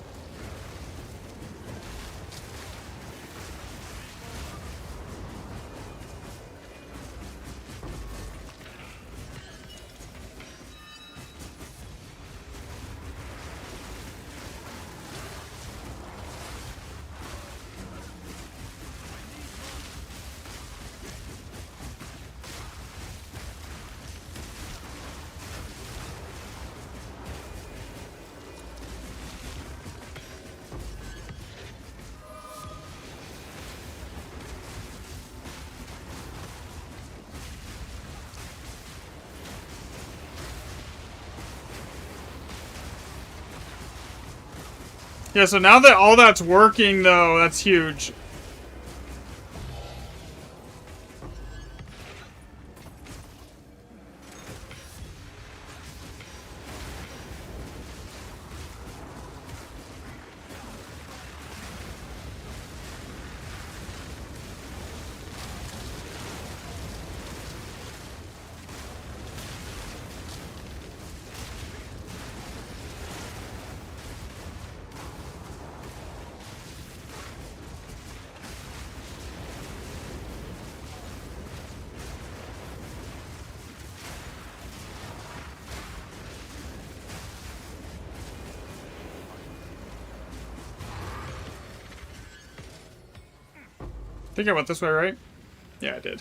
Yeah, so now that all that's working, though, that's huge. I think I went this way, right? Yeah, I did.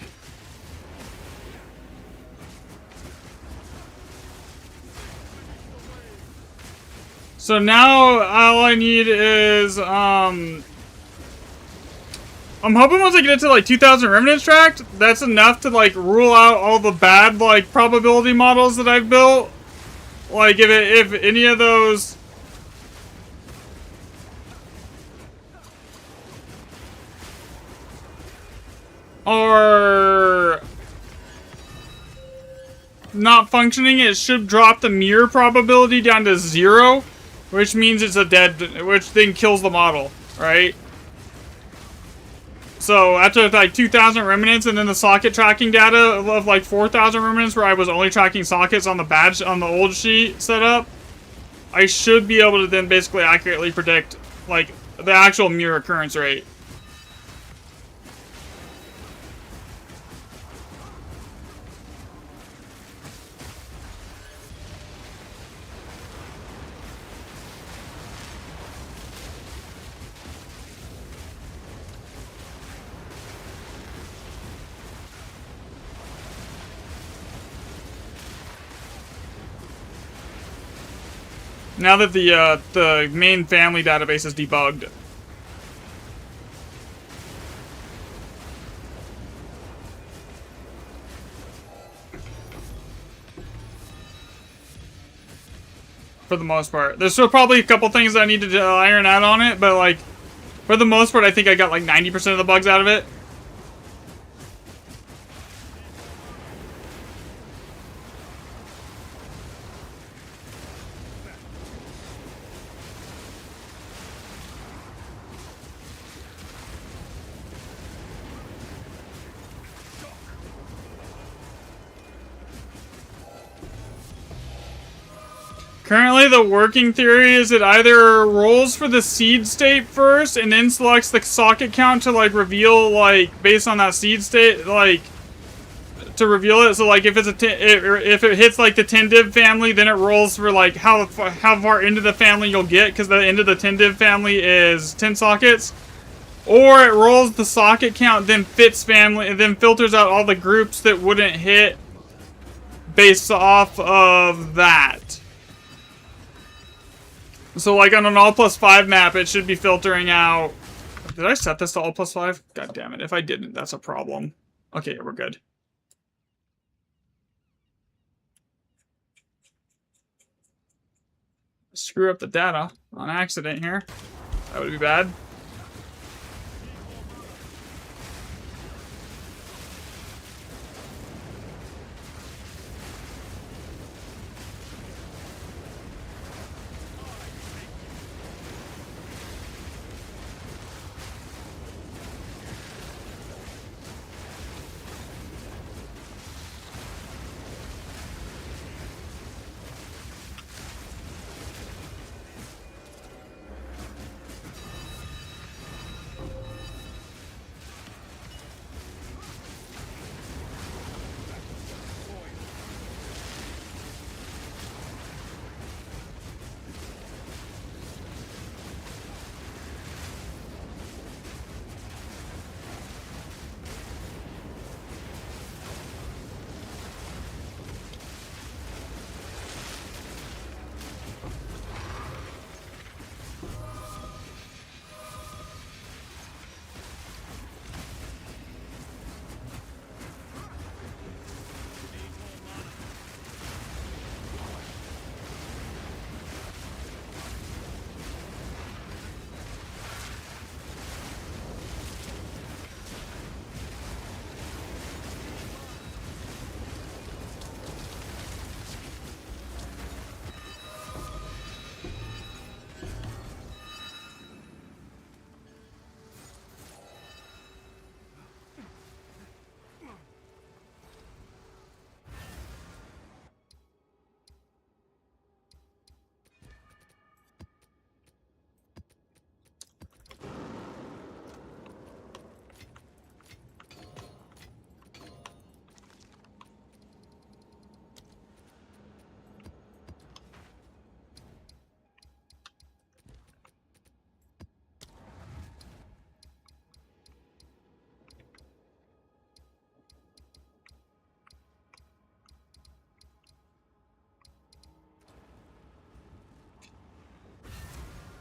So now all I need is I'm hoping once I get to like 2000 Remnants Tract, that's enough to like rule out all the bad like probability models that I've built. Like if any of those are not functioning, it should drop the mirror probability down to 0, which means it's a dead, which then kills the model, right? So after like 2000 remnants and then the socket tracking data of like 4000 remnants where I was only tracking sockets on the badge on the old sheet setup, I should be able to then basically accurately predict like the actual mirror occurrence rate. Now that the main family database is debugged. For the most part. There's still probably a couple things that I need to iron out on it, but like, for the most part, I think I got like 90% of the bugs out of it. Currently, the working theory is it either rolls for the seed state first and then selects the socket count to like reveal like based on that seed state like to reveal it. So like if it's if it hits like the 10 div family, then it rolls for like how far into the family you'll get because the end of the 10 div family is 10 sockets. Or it rolls the socket count, then fits family, and then filters out all the groups that wouldn't hit based off of that. So like on an all plus 5 map, it should be filtering out... Did I set this to all plus 5? God damn it. If I didn't, that's a problem. Okay, we're good. Screw up the data on accident here. That would be bad.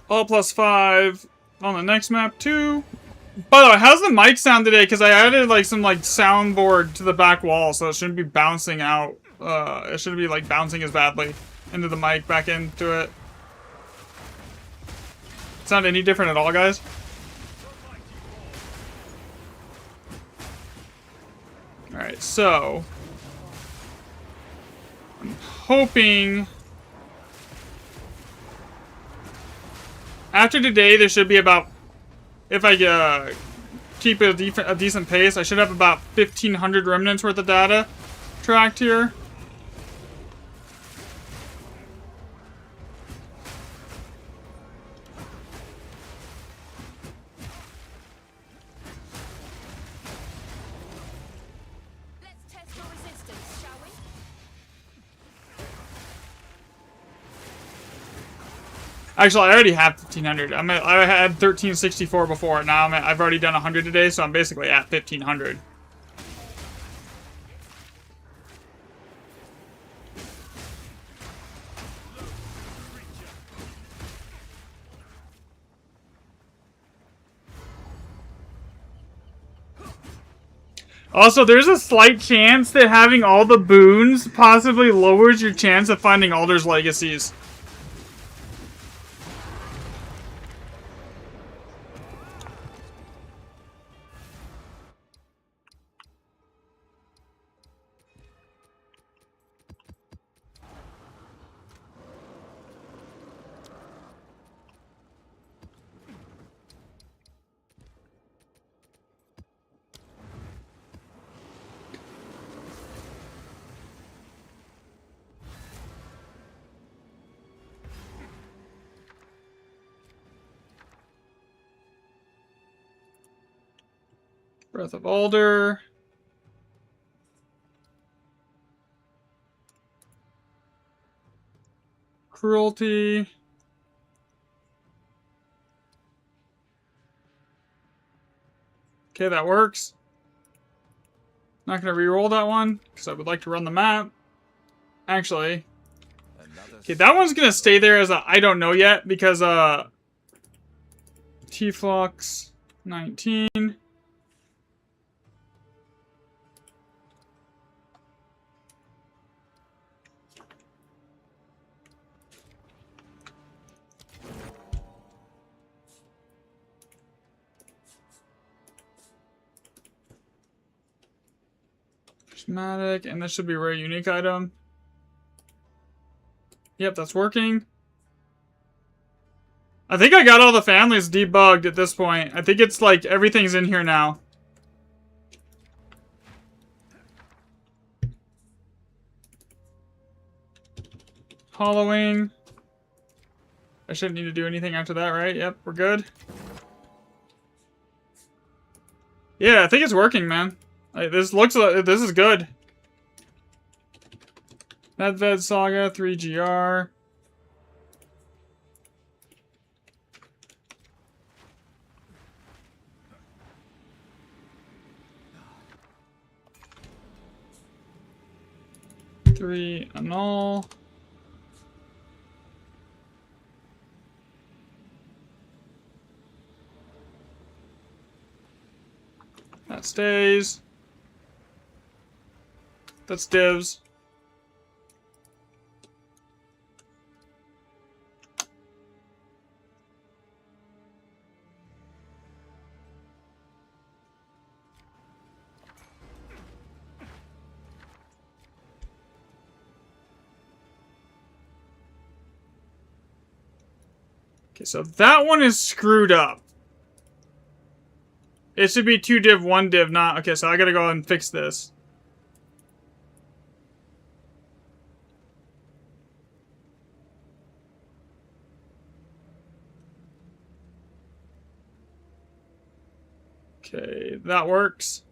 All plus 5 on the next map too. By the way, how's the mic sound today? Because I added like some like soundboard to the back wall, so it shouldn't be bouncing out. It shouldn't be like bouncing as badly into the mic back into it. Sound any different at all, guys? Alright, so I'm hoping after today there should be about, if I keep a decent pace, I should have about 1,500 remnants worth of data tracked here. Actually, I already have 1,500. I had 1,364 before. Now I've already done 100 today, so I'm basically at 1,500. Also, there's a slight chance that having all the boons possibly lowers your chance of finding Alder's legacies. Breath of Alder. Cruelty. Okay, that works. Not gonna re-roll that one, because I would like to run the map. Actually. Okay, that one's gonna stay there as a I don't know yet, because T-Flux 19. Prismatic, and this should be a rare unique item. Yep, that's working. I think I got all the families debugged at this point. I think it's like everything's in here now. Hollowing. I shouldn't need to do anything after that, right? Yep, we're good. Yeah, I think it's working, man. Like, this is good. Medved Saga, 3GR. Three annul. That stays. That's divs. Okay, so that one is screwed up. It should be 2 div, 1 div, not... Okay, so I gotta go and fix this. Okay, that works.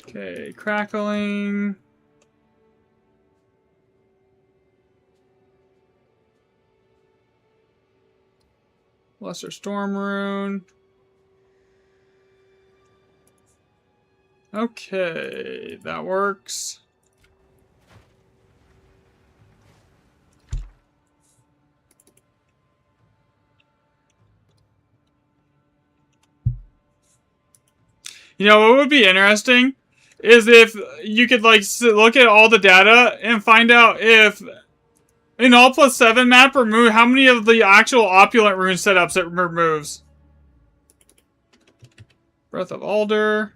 Okay, crackling. Lesser Storm Rune. Okay, that works. You know what would be interesting is if you could like look at all the data and find out if in all +7 map remove how many of the actual opulent rune setups it removes. Breath of Alder.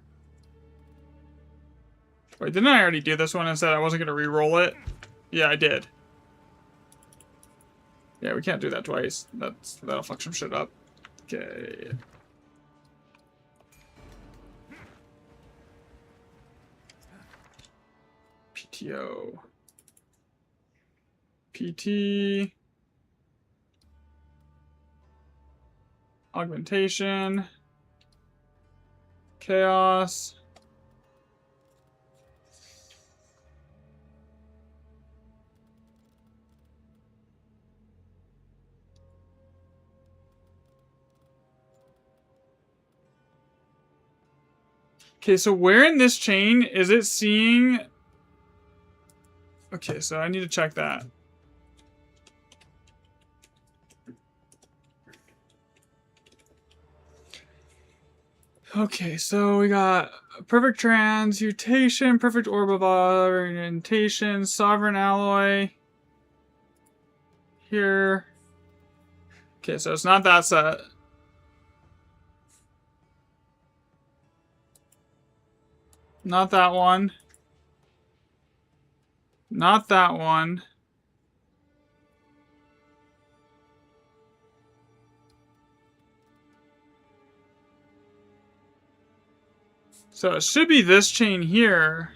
Wait, didn't I already do this one and said I wasn't gonna re-roll it? Yeah, I did. Yeah, we can't do that twice. That'll fuck some shit up. Okay. PTO. PT. Augmentation. Chaos. Okay, so where in this chain is it seeing... Okay, so I need to check that. Okay, so we got perfect transmutation, perfect orb of orientation, sovereign alloy. Here. Okay, so it's not that set. Not that one. Not that one. So it should be this chain here.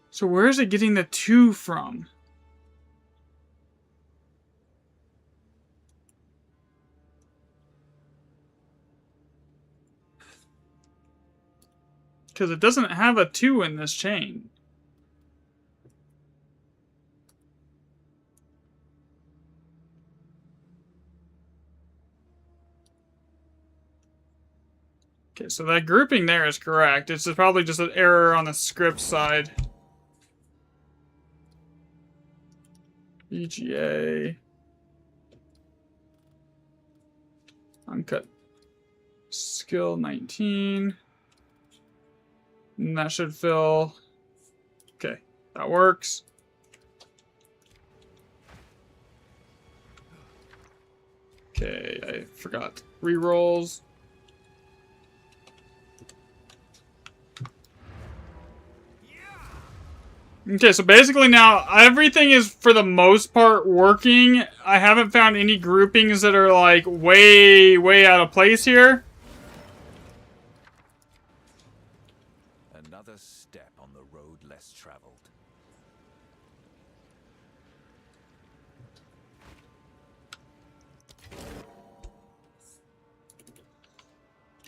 So where is it getting the 2 from? Because it doesn't have a 2 in this chain. Okay, so that grouping there is correct. It's probably just an error on the script side. EGA. Uncut. Skill 19. And that should fill. Okay, that works. Okay, I forgot. Rerolls. Okay, so basically now everything is for the most part working. I haven't found any groupings that are like way out of place here. Another step on the road less traveled.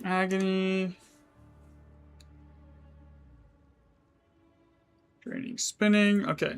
Agony. Draining spinning. Okay.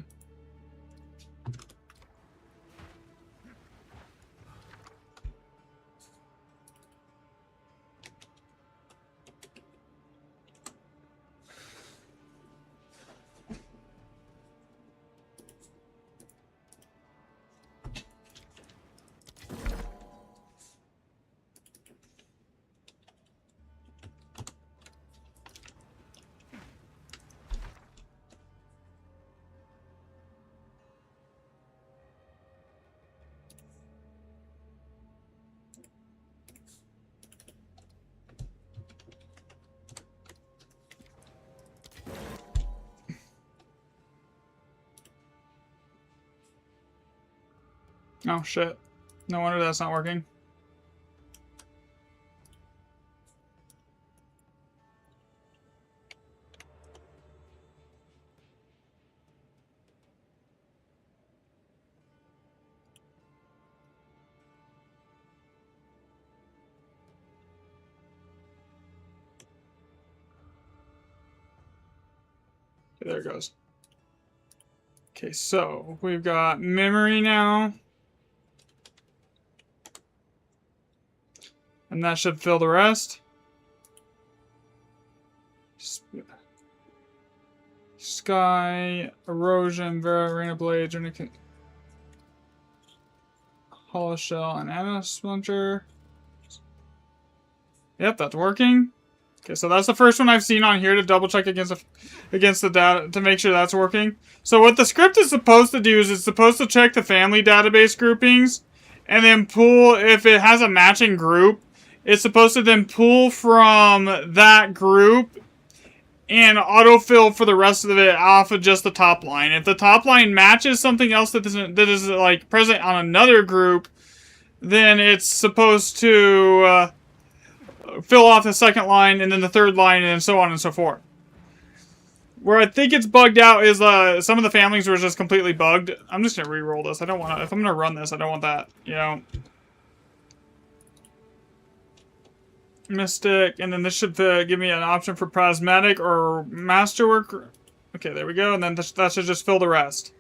Oh shit. No wonder that's not working. Okay, there it goes. Okay, so we've got memory now. And that should fill the rest. Sky, erosion, arena blades, hollow shell, and anna splinter. Yep, that's working. Okay, so that's the first one I've seen on here to double check against the data to make sure that's working. So what the script is supposed to do is it's supposed to check the family database groupings and then pull, if it has a matching group, it's supposed to then pull from that group and autofill for the rest of it off of just the top line. If the top line matches something else that is like present on another group, then it's supposed to fill off the second line and then the third line and so on and so forth. Where I think it's bugged out is some of the families were just completely bugged. I'm just gonna re-roll this. I don't want to. If I'm gonna run this, I don't want that. You know. Mystic, and then this should give me an option for Prismatic or Masterwork. Okay, there we go, and then that should just fill the rest.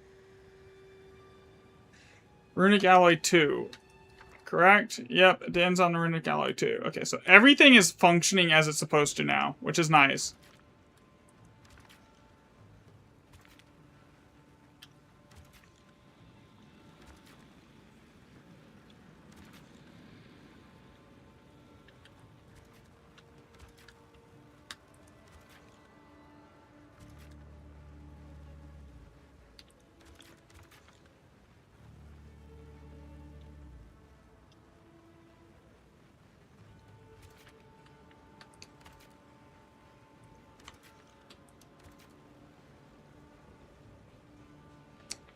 Runic Alloy 2. Correct? Yep, it ends on the Runic Alloy 2. Okay, so everything is functioning as it's supposed to now, which is nice.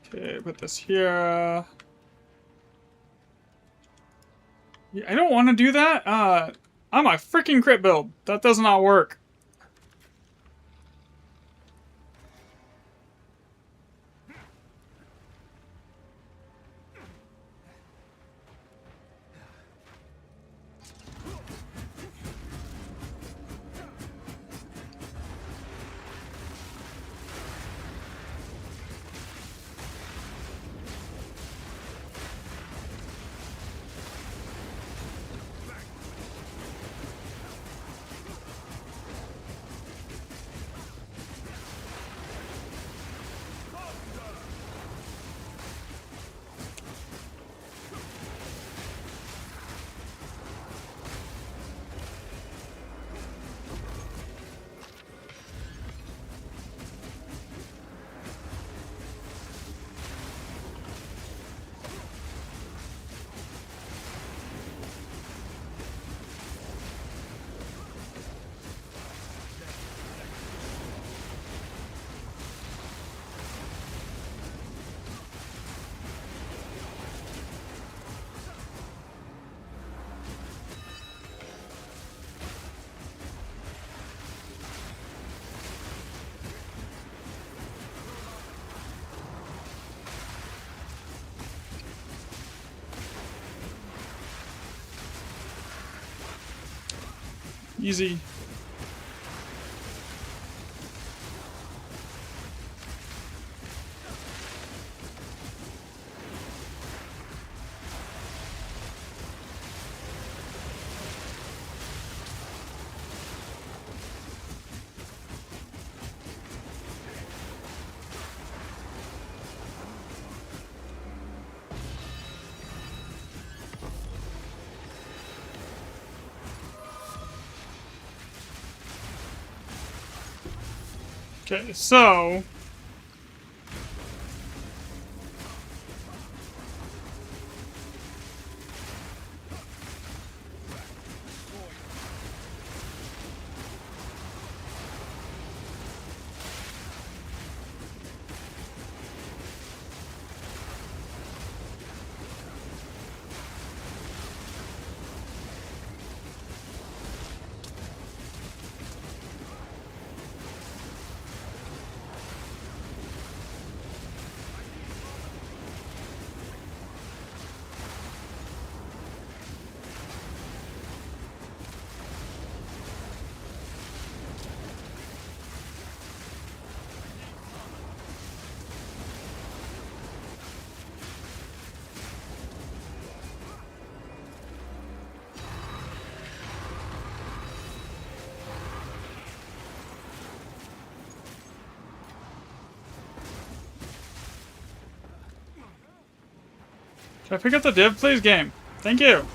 Okay, put this here. I don't want to do that. I'm a freaking crit build. That does not work. Easy. Okay, so can I pick up the div, please, game? Thank you.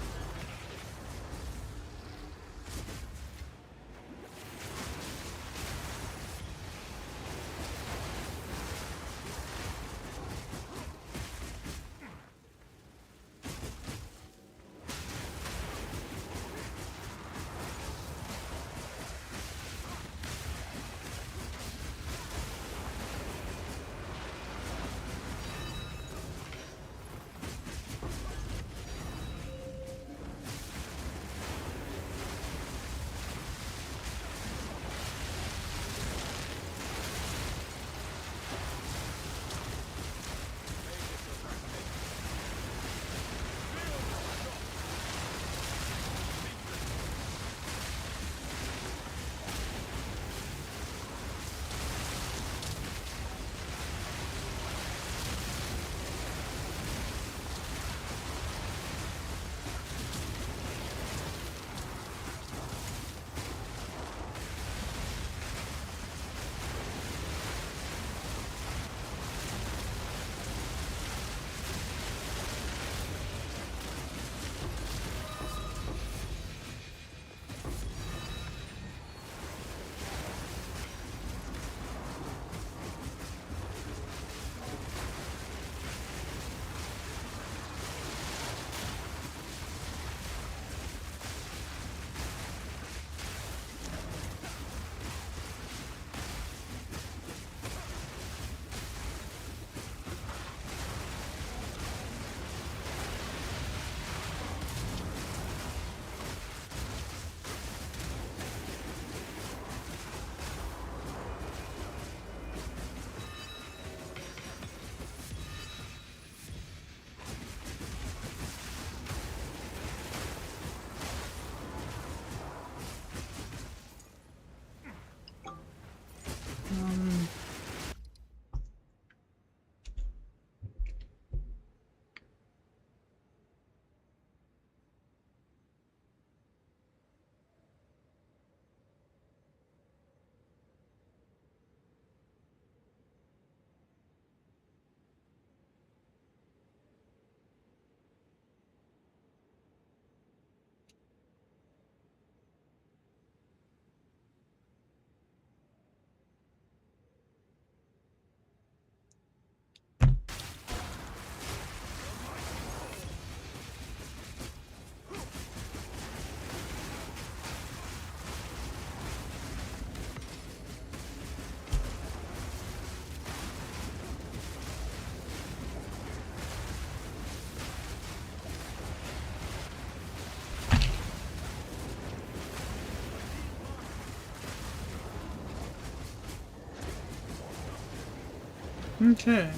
Okay.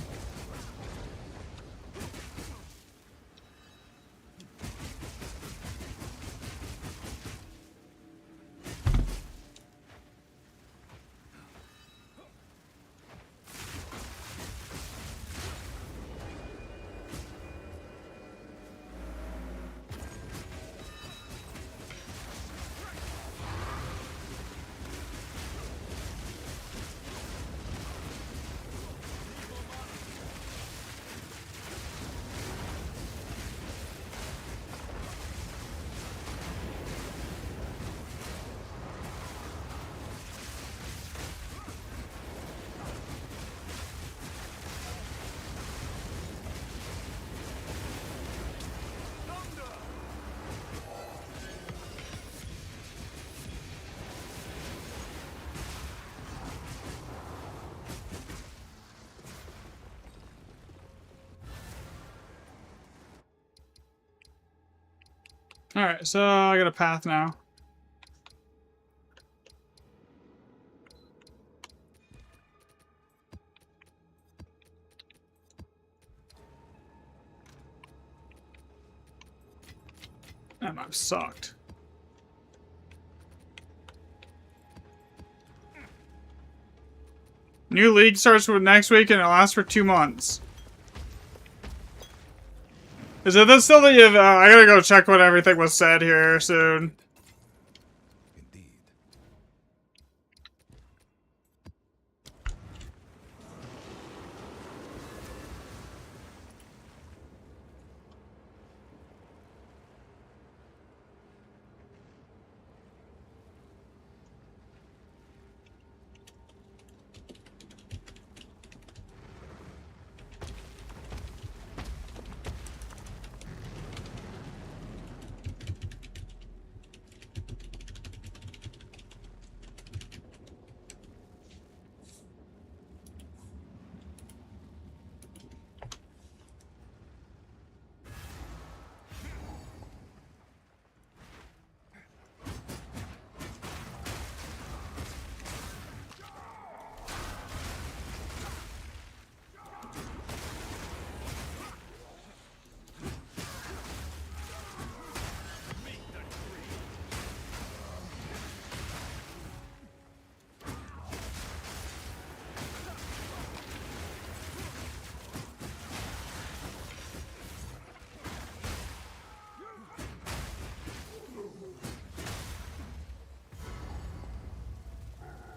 Alright, so I got a path now. That map sucked. New league starts with next week and it lasts for 2 months. Is it this still that you've... I gotta go check what everything was said here soon. Indeed.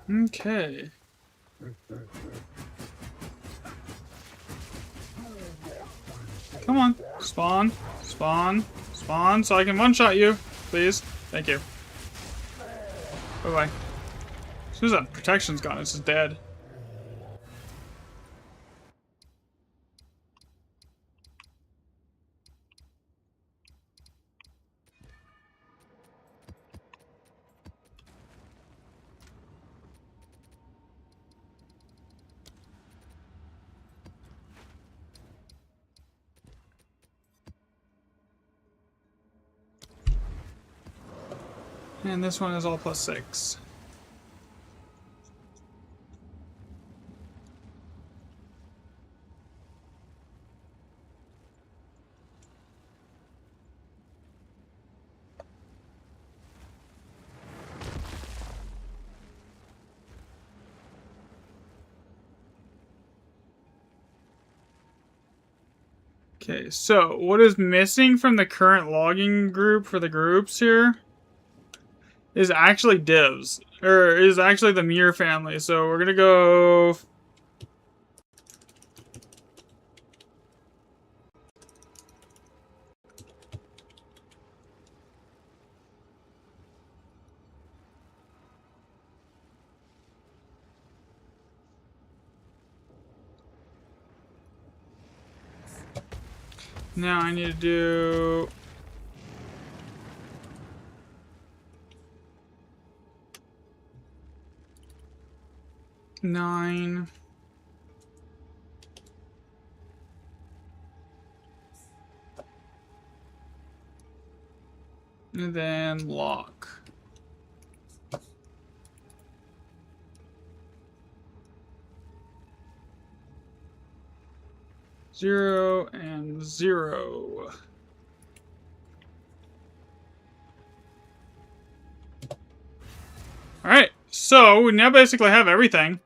Okay. Come on. Spawn. Spawn. Spawn so I can one-shot you. Please. Thank you. Bye-bye. As soon as that protection's gone, it's just dead. And this one is all +6. Okay, so what is missing from the current logging group for the groups here is actually divs, or is actually the Muir family. So we're gonna go. Now I need to do. Nine. And then lock. 0 and 0. Alright, so we now basically have everything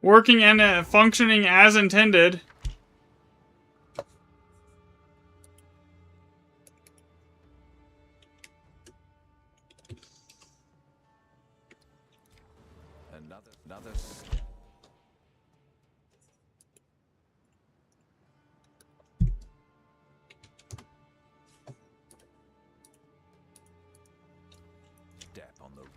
working and functioning as intended. Another step on the road.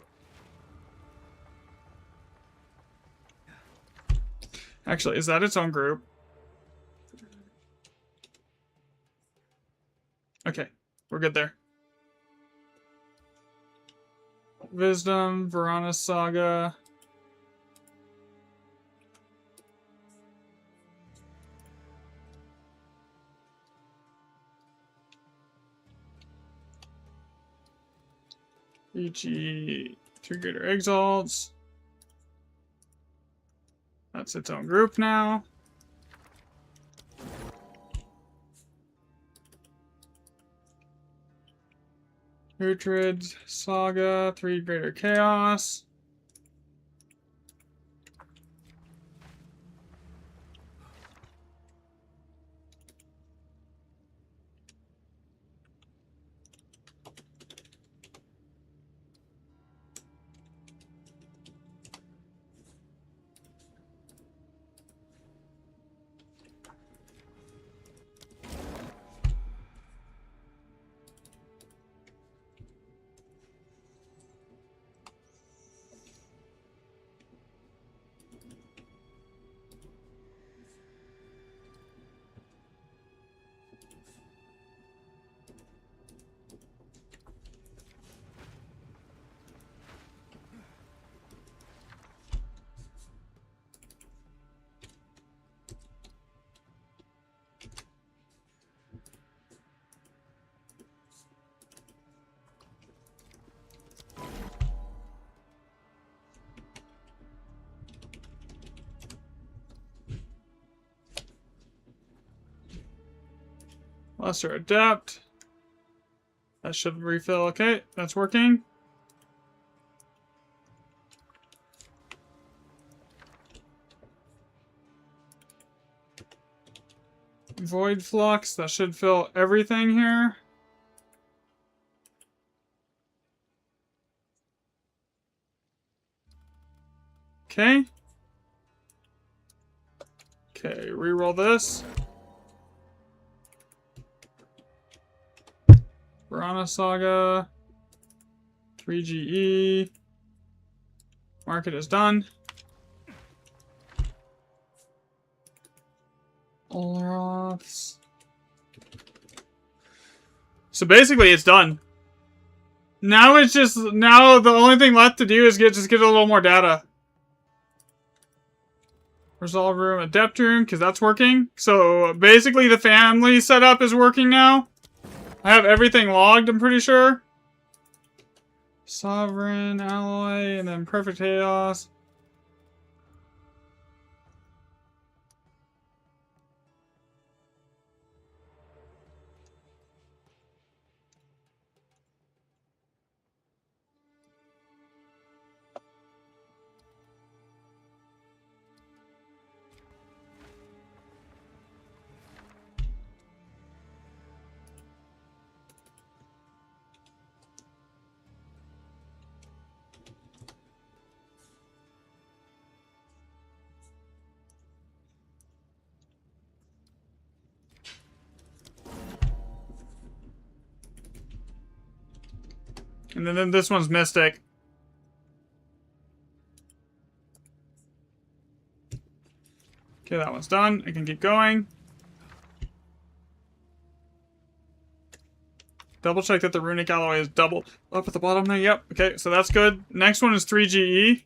Actually, is that its own group? Okay, we're good there. Wisdom, Varana Saga. EG, 2 greater exalts. That's its own group now. Hatred, Saga, 3 greater chaos. Lesser Adept. That should refill. Okay, that's working. Void Flux. That should fill everything here. Okay. Okay, reroll this. Piranha Saga. 3GE. Market is done. Olroths. So basically it's done. Now it's just, now the only thing left to do is get a little more data. Resolve room, adept room, because that's working. So basically the family setup is working now. I have everything logged, I'm pretty sure. Sovereign, alloy, and then perfect chaos. And then this one's Mystic. Okay, that one's done. I can keep going. Double check that the runic alloy is double up at the bottom there. Yep. Okay, so that's good. Next one is 3GE.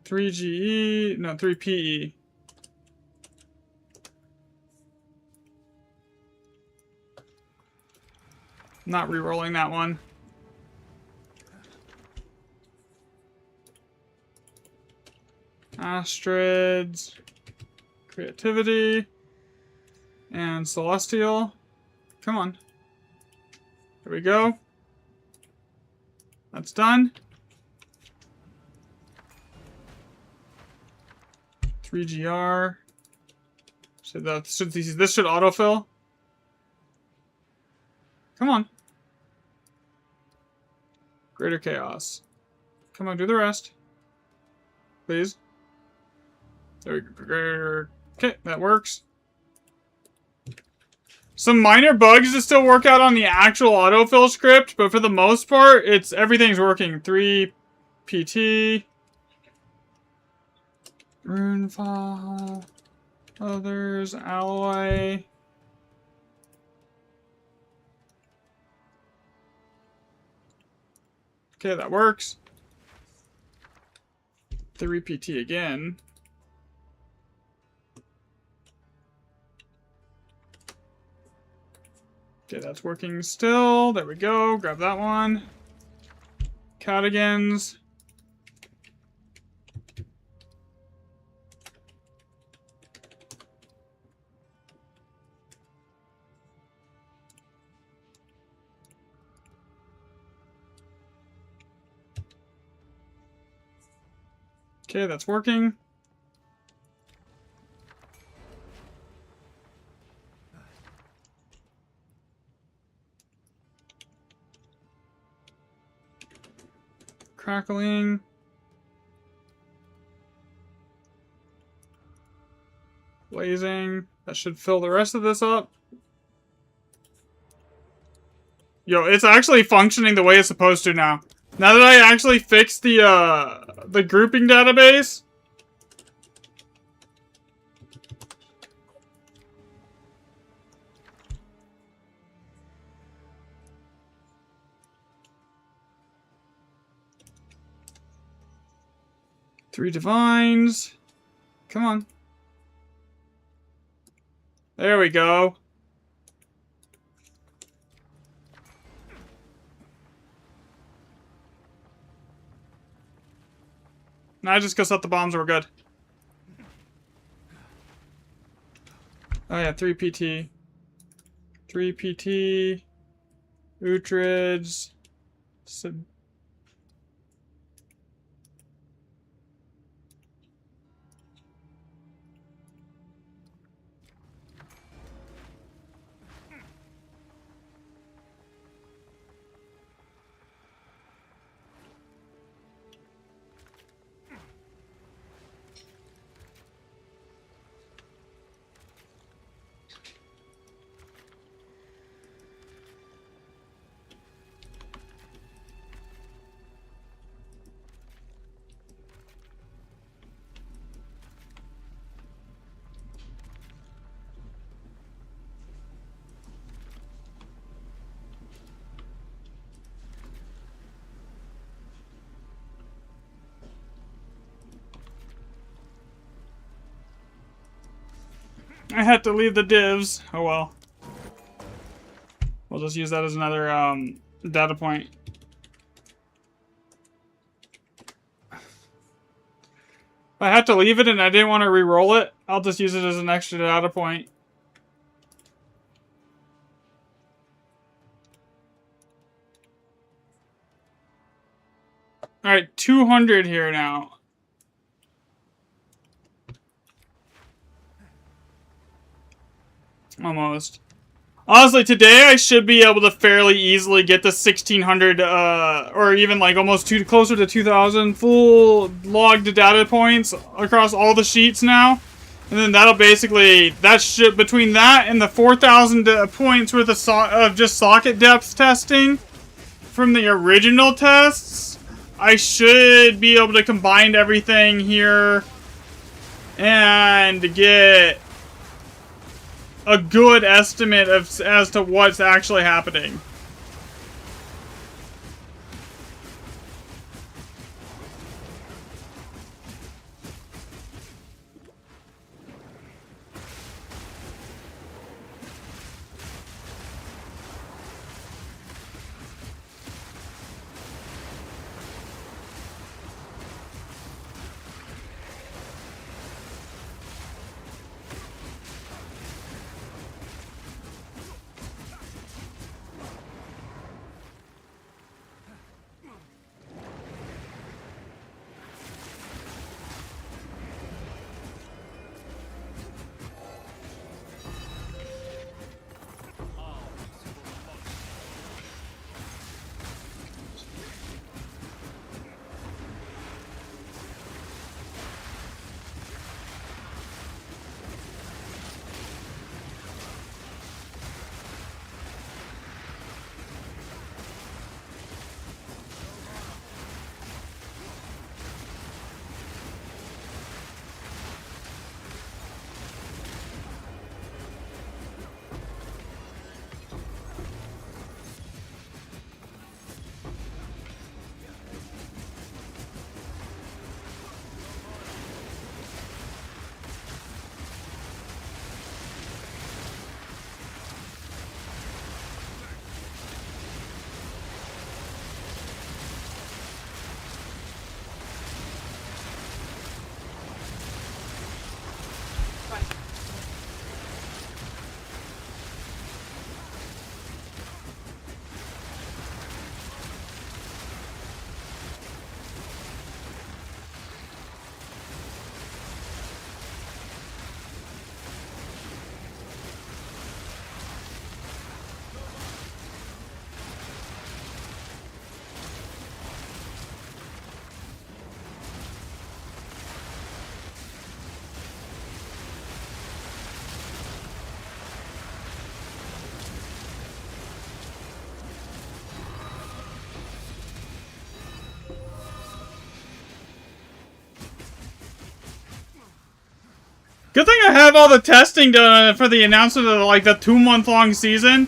3GE. No, 3PE. Not re-rolling that one. Astrids. Creativity. And Celestial. Come on. There we go. That's done. 3GR. So this should autofill. Come on. Greater Chaos. Come on, do the rest. Please. There we go. Okay, that works. Some minor bugs to still work out on the actual autofill script, but for the most part, everything's working. 3 PT. Rune file. Others. Alloy. Okay, that works. 3 PT again. Okay, that's working still. There we go. Grab that one. Cadigans. Okay, that's working. Crackling. Blazing. That should fill the rest of this up. Yo, it's actually functioning the way it's supposed to now. Now that I actually fixed the grouping database. Three divines. Come on. There we go. Now just go set the bombs, we're good. Oh yeah, 3 PT. 3 PT. Utrids. I had to leave the divs. Oh well. We'll just use that as another data point. If I had to leave it and I didn't want to re-roll it, I'll just use it as an extra data point. Alright, 200 here now. Almost. Honestly, today I should be able to fairly easily get the 1600, or even like almost closer to 2000 full logged data points across all the sheets now. And then that'll basically, between that and the 4,000 points worth of just socket depth testing from the original tests, I should be able to combine everything here and get a good estimate as to what's actually happening. Good thing I have all the testing done for the announcement of like the 2-month-long season.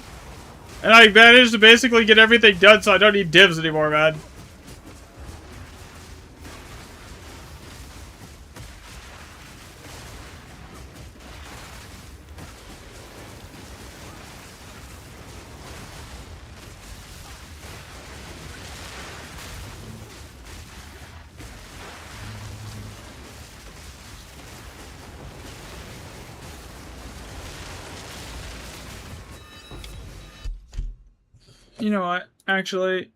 And I managed to basically get everything done so I don't need divs anymore, man. You know what? Actually,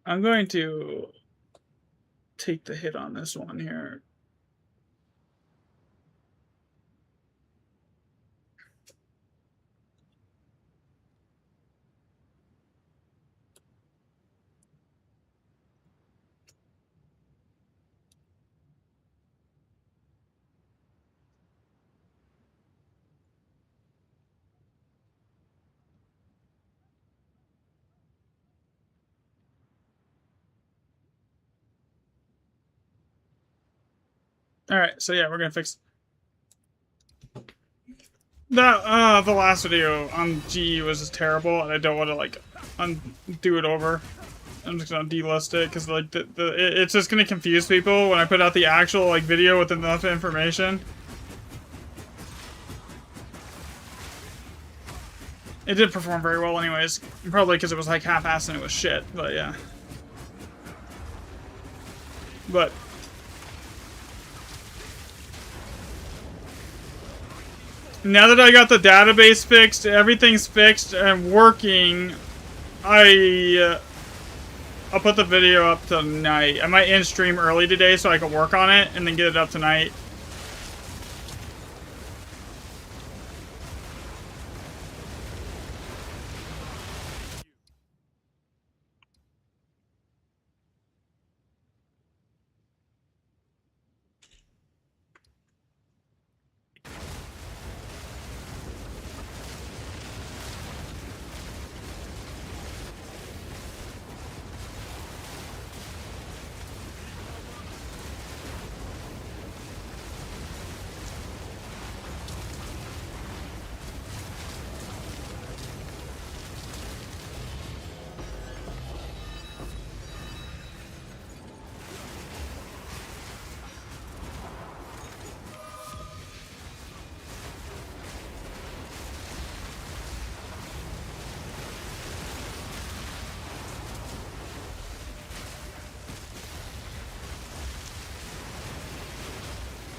I'm going to take the hit on this one here. Alright, so yeah, we're gonna fix that. The last video on GE was just terrible, and I don't want to, like, undo it over. I'm just gonna delist it, because, like, it's just gonna confuse people when I put out the actual, like, video with enough information. It did perform very well anyways. Probably because it was, like, half-assed and it was shit, but yeah. But now that I got the database fixed, everything's fixed and working, I'll put the video up tonight. I might end stream early today so I can work on it and then get it up tonight.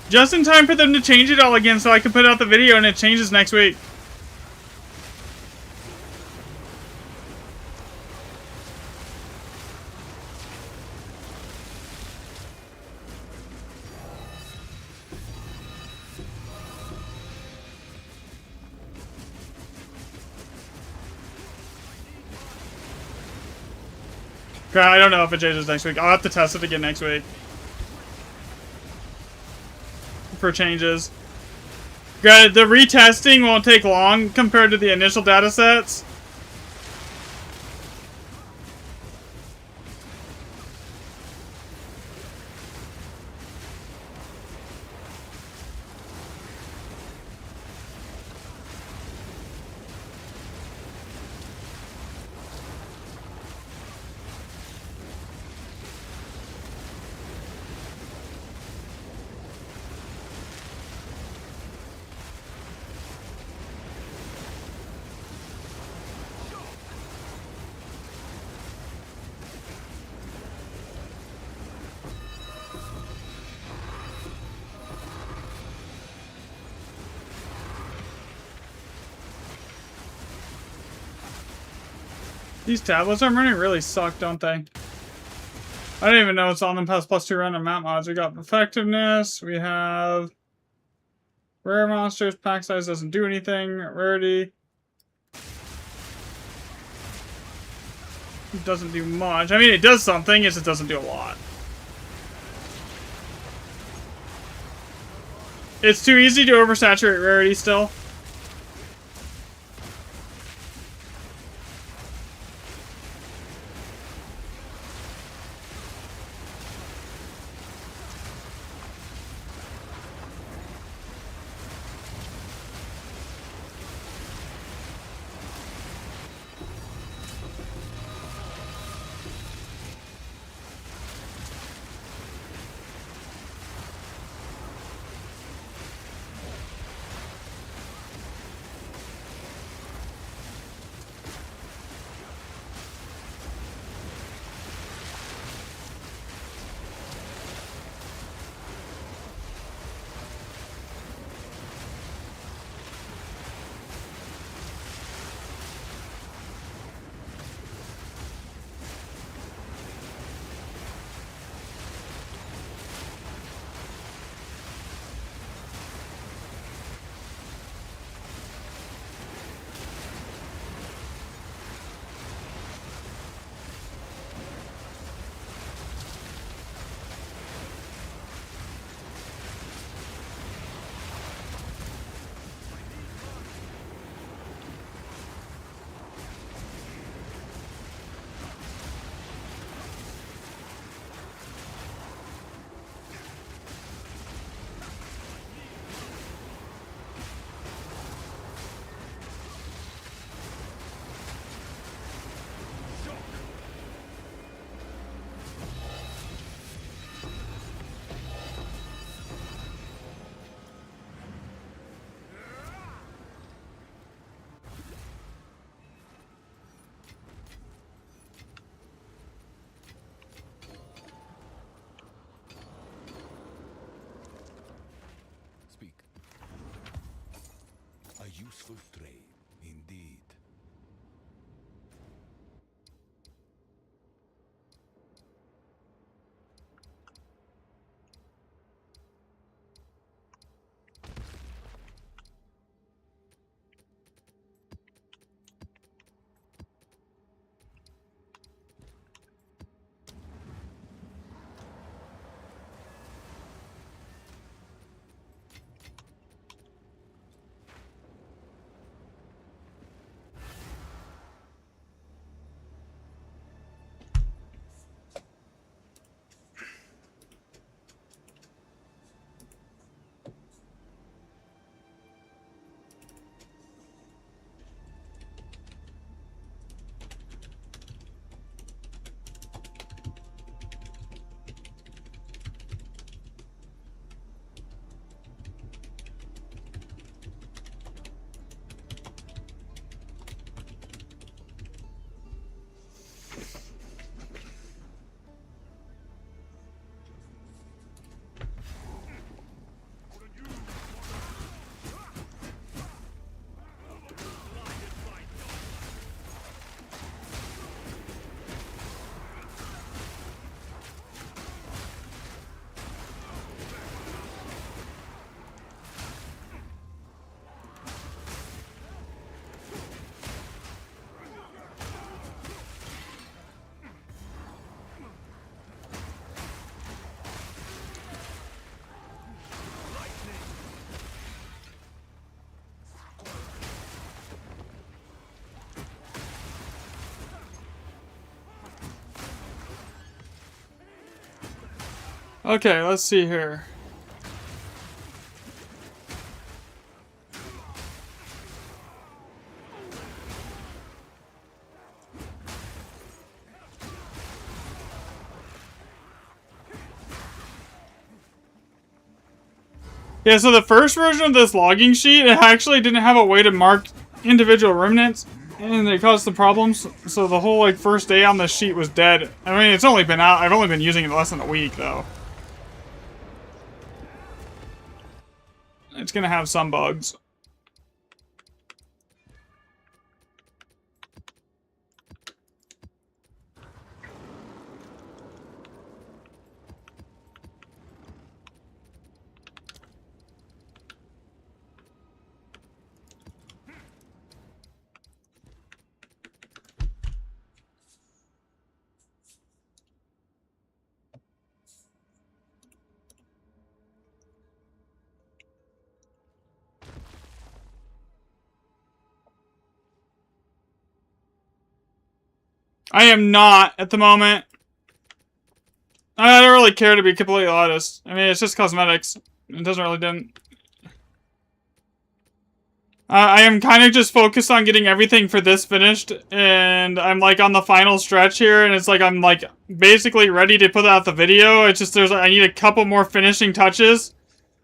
Just in time for them to change it all again so I can put out the video and it changes next week. Okay, I don't know if it changes next week. I'll have to test it again next week. For changes. Granted, the retesting won't take long compared to the initial data sets. These tablets I'm running really suck, don't they? I don't even know what's on them past +2 random map mods. We got effectiveness, we have rare monsters, pack size doesn't do anything, rarity. It doesn't do much. I mean, it does something, it just doesn't do a lot. It's too easy to oversaturate rarity still. Good trade, indeed. Okay, let's see here. Yeah, so the first version of this logging sheet, it actually didn't have a way to mark individual remnants, and it caused some problems. So the whole like first day on the sheet was dead. I mean, it's only been out. I've only been using it less than a week though. It's gonna have some bugs. I am not at the moment. I don't really care, to be completely honest. I mean, it's just cosmetics. It doesn't really didn't. I am kind of just focused on getting everything for this finished, and I'm like on the final stretch here, and it's like I'm like basically ready to put out the video. It's just I need a couple more finishing touches.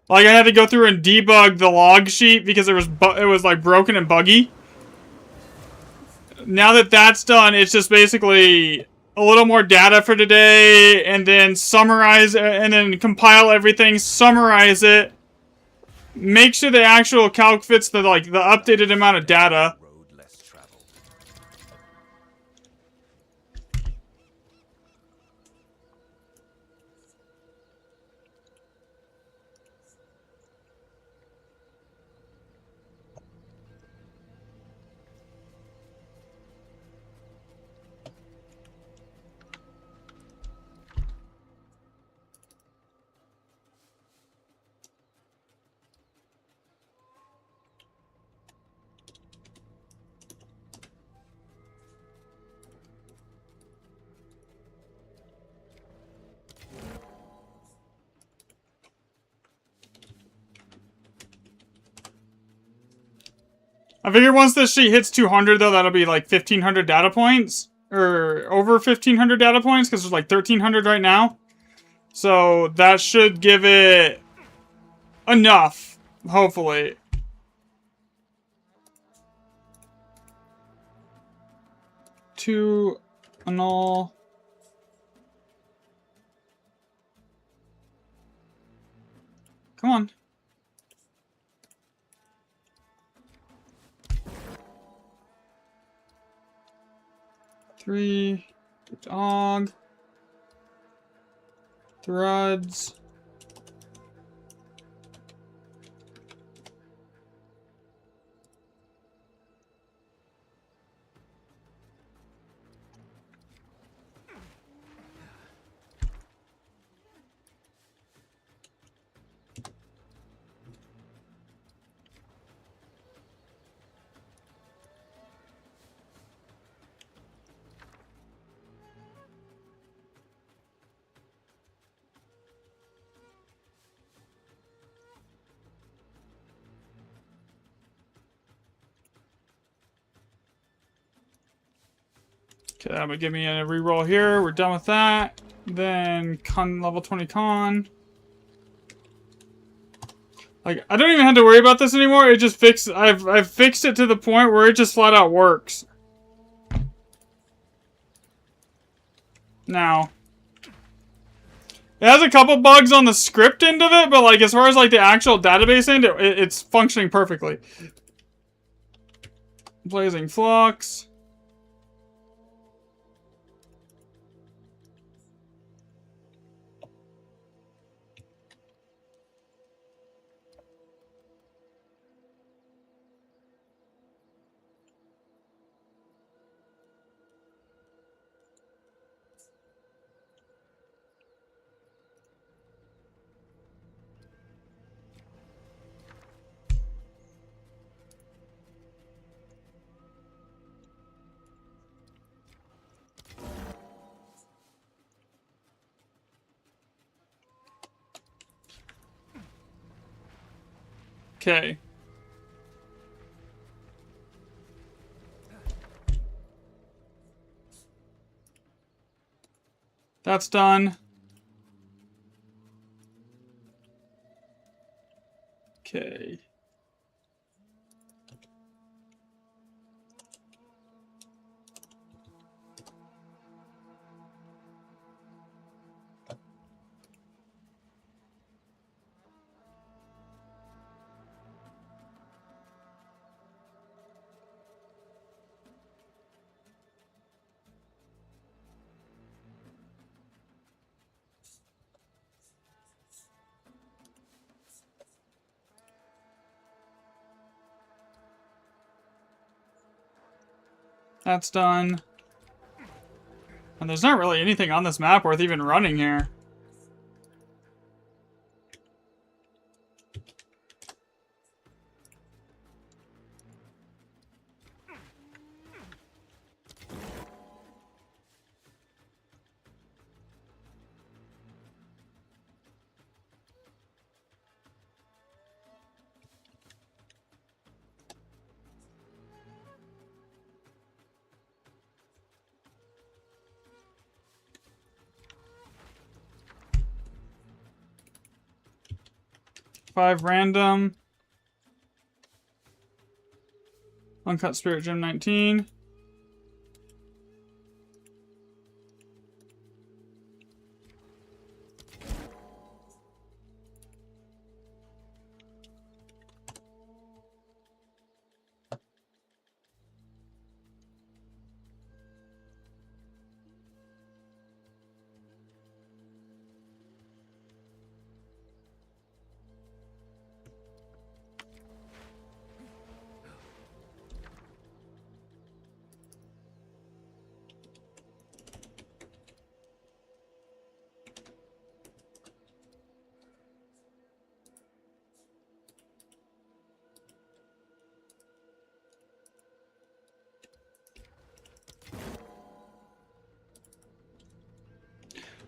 Like I had to go through and debug the log sheet because it was like broken and buggy. Now that that's done, it's just basically a little more data for today, and then summarize and then compile everything, summarize it. Make sure the actual calc fits the updated amount of data. Road less traveled. I figure once this sheet hits 200, though, that'll be like 1,500 data points. Or over 1,500 data points, because there's like 1,300 right now. So that should give it enough, hopefully. To annul. Come on. 3. Dog. Threads. Okay, that would give me a reroll here. We're done with that. Then level 20 con. Like, I don't even have to worry about this anymore. It just fixed. I've fixed it to the point where it just flat out works. Now, it has a couple bugs on the script end of it, but like as far as like the actual database end, it's functioning perfectly. Blazing Flux. Okay. That's done. Okay. That's done. And there's not really anything on this map worth even running here. Five random. Uncut Spirit Gem 19.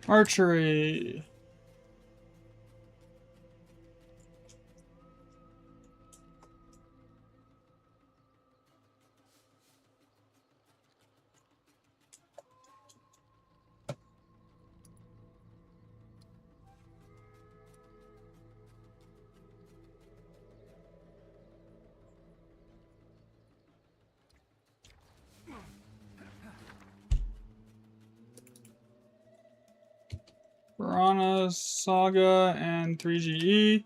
Archery. Piranha, Saga, and 3GE.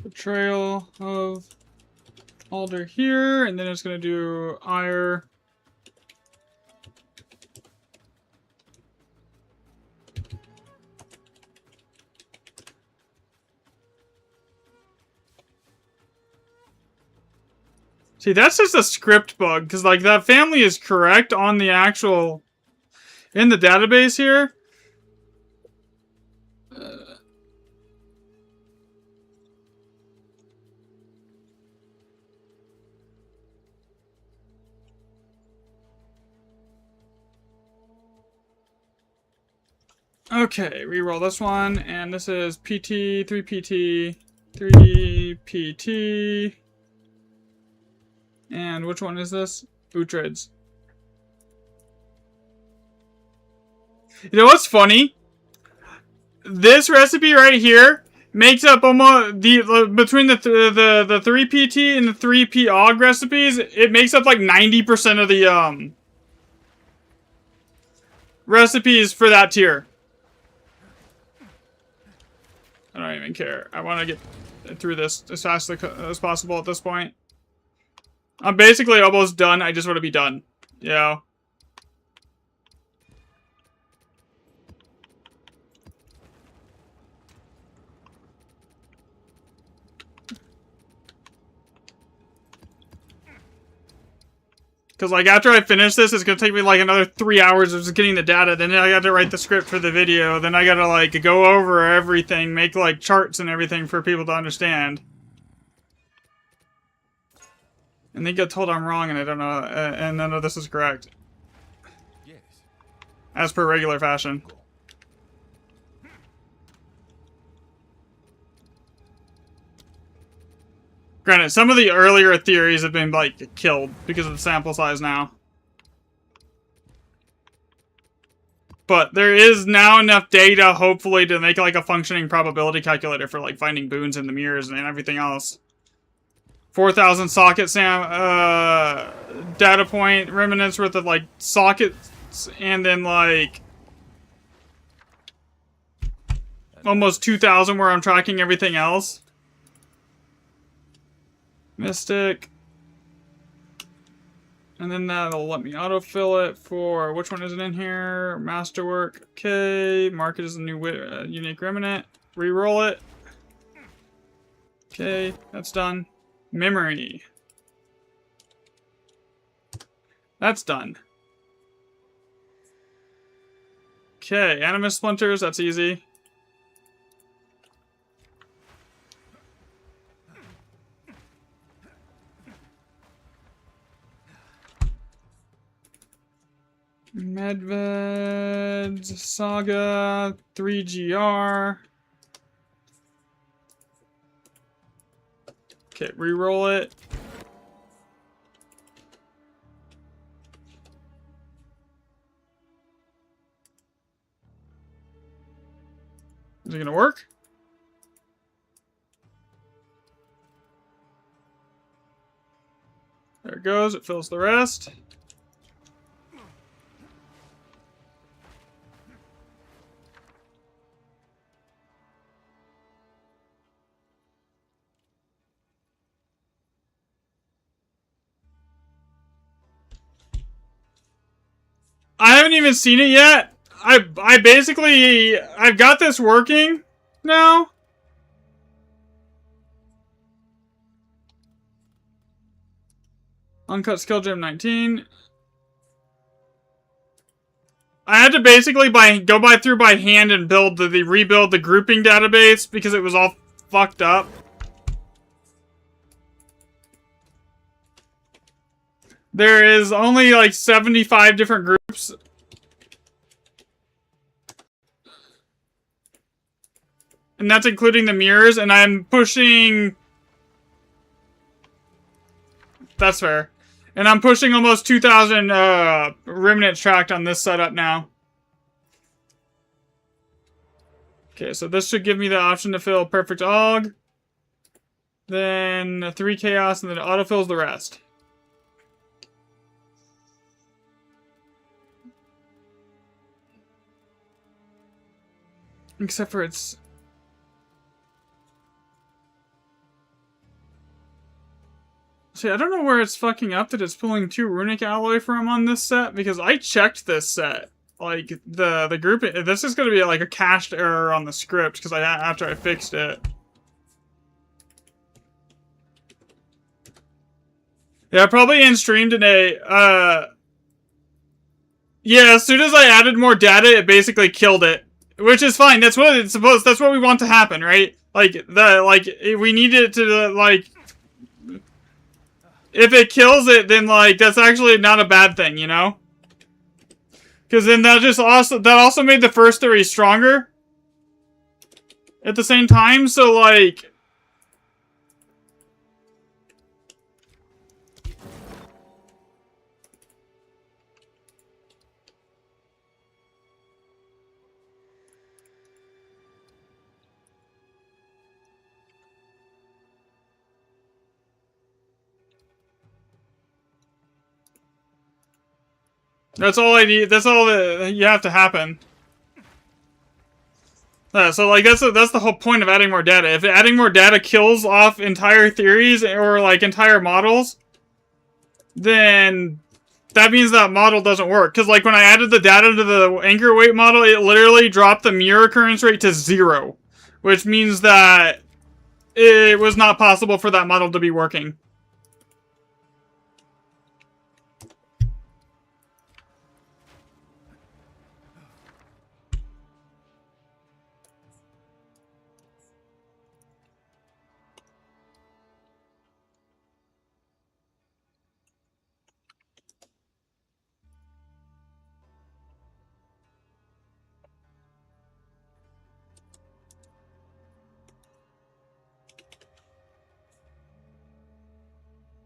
Betrayal of Alder here, and then it's gonna do ire. See, that's just a script bug, because, like, that family is correct on the actual... in the database here. Okay, reroll this one, and this is PT, 3PT, 3PT. And which one is this? Uhtred's. You know what's funny? This recipe right here makes up almost the between the 3PT and the 3P Og recipes. It makes up like 90% of the recipes for that tier. I don't even care. I want to get through this as fast as possible at this point. I'm basically almost done. I just want to be done. Yeah. Because, like, after I finish this, it's going to take me, like, another 3 hours of just getting the data. Then I got to write the script for the video. Then I got to, like, go over everything, make, like, charts and everything for people to understand. And they get told I'm wrong, and I don't know, and none of this is correct. Yes. As per regular fashion. Granted, some of the earlier theories have been, like, killed because of the sample size now. But there is now enough data, hopefully, to make, like, a functioning probability calculator for, like, finding boons in the mirrors and everything else. 4,000 socket data point remnants worth of, like, sockets, and then, like, almost 2,000 where I'm tracking everything else. Mystic. And then that'll let me autofill it for, which one is it in here? Masterwork. Okay. Mark it as a new unique remnant. Reroll it. Okay, that's done. Memory. That's done. Okay, animus splinters, that's easy. Medved Saga 3GR. Okay, reroll it. Is it gonna work? There it goes, it fills the rest. I haven't even seen it yet. I've got this working now. Uncut skill gem 19. I had to basically go through by hand and rebuild the grouping database because it was all fucked up. There is only like 75 different groups. And that's including the mirrors, and I'm pushing... That's fair. And I'm pushing almost 2,000 remnants tracked on this setup now. Okay, so this should give me the option to fill perfect Og. Then 3 chaos, and then it autofills the rest. Except for it's... See, I don't know where it's fucking up that it's pulling 2 runic alloy from on this set, because I checked this set. Like, the group, this is gonna be like a cached error on the script, because after I fixed it. Yeah, probably in stream today. Yeah, as soon as I added more data, it basically killed it. Which is fine, that's what it's supposed, that's what we want to happen, right? We need it to, like... If it kills it, then, like, that's actually not a bad thing, you know? Because then that also made the first 3 stronger. At the same time, so, like... That's all I need. That's all that you have to happen. So like that's the whole point of adding more data. If adding more data kills off entire theories or like entire models, then that means that model doesn't work. Because like when I added the data to the anchor weight model, it literally dropped the mirror occurrence rate to 0, which means that it was not possible for that model to be working.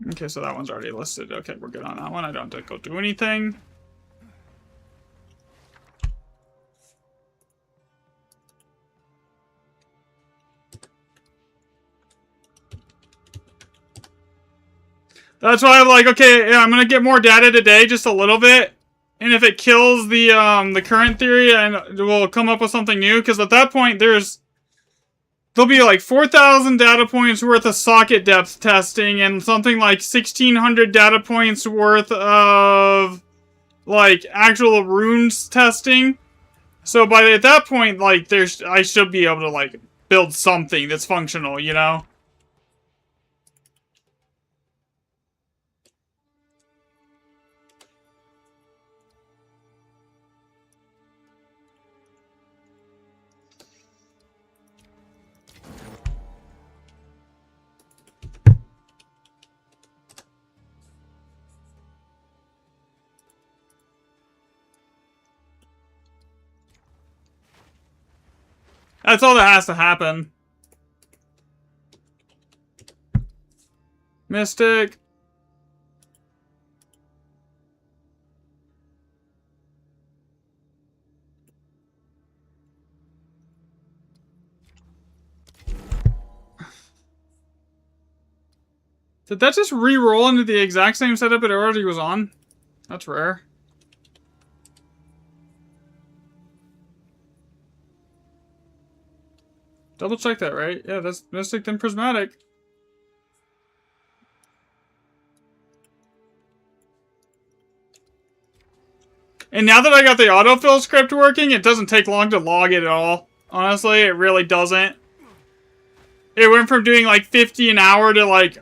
Okay, so that one's already listed. Okay, we're good on that one. I don't have to go do anything. That's why I'm like, okay, yeah, I'm gonna get more data today, just a little bit. And if it kills the current theory, and we'll come up with something new, because at that point there'll be like 4,000 data points worth of socket depth testing and something like 1,600 data points worth of like actual runes testing. So at that point, like I should be able to like build something that's functional, you know? That's all that has to happen. Mystic. Did that just re-roll into the exact same setup it already was on? That's rare. Double check that, right? Yeah, that's Mystic then Prismatic. And now that I got the autofill script working, it doesn't take long to log it at all. Honestly, it really doesn't. It went from doing like 50 an hour to like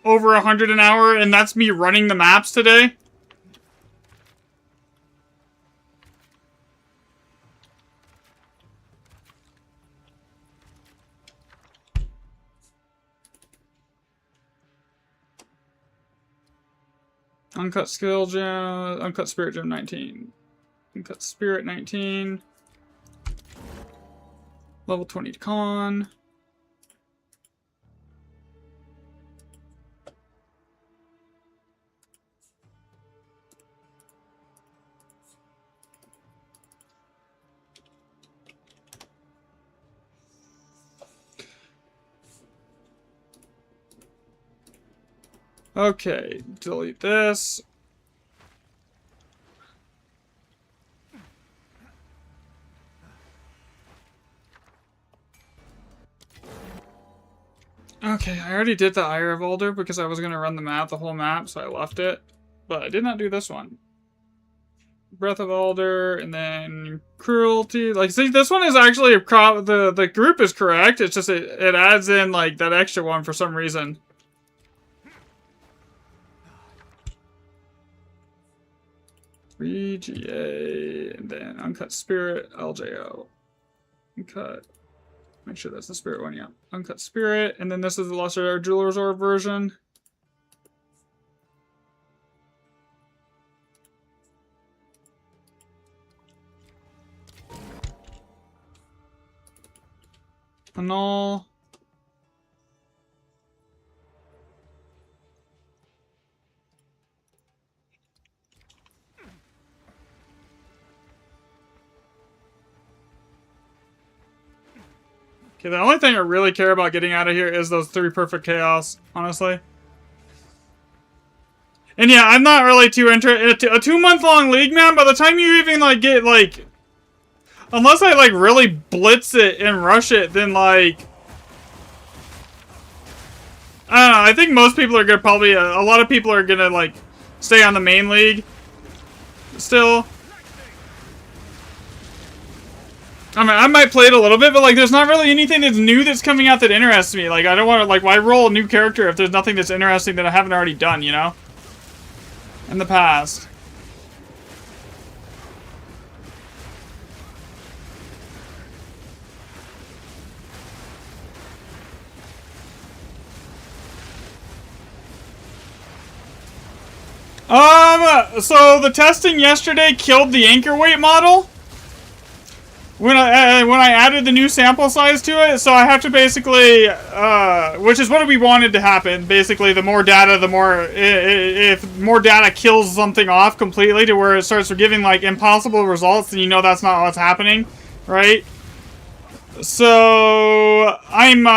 over 100 an hour, and that's me running the maps today. Uncut skill gem, uncut spirit gem 19. Uncut spirit 19. Level 20 con. Okay, delete this. Okay, I already did the Ire of Alder because I was going to run the map, the whole map, so I left it. But I did not do this one. Breath of Alder, and then Cruelty. Like, see, this one is actually, the group is correct, it's just it adds in, like, that extra one for some reason. VGA, and then Uncut Spirit, LJO. Uncut. Make sure that's the Spirit one, yeah. Uncut Spirit, and then this is the Lesser Jeweler's Orb version. Annul. Okay, the only thing I really care about getting out of here is those 3 perfect chaos, honestly. And yeah, I'm not really too interested. A 2-month-long league, man, by the time you even, like, get, like... Unless I, like, really blitz it and rush it, then, like... I don't know, I think most people are gonna probably... a lot of people are gonna, like, stay on the main league. Still. I mean, I might play it a little bit, but, like, there's not really anything that's new that's coming out that interests me. Like, I don't want to, like, why roll a new character if there's nothing that's interesting that I haven't already done, you know? In the past. So the testing yesterday killed the anchor weight model when I added the new sample size to it, so I have to basically, which is what we wanted to happen. Basically, the more data, the more, if more data kills something off completely to where it starts giving like impossible results, then you know that's not what's happening, right? So I'm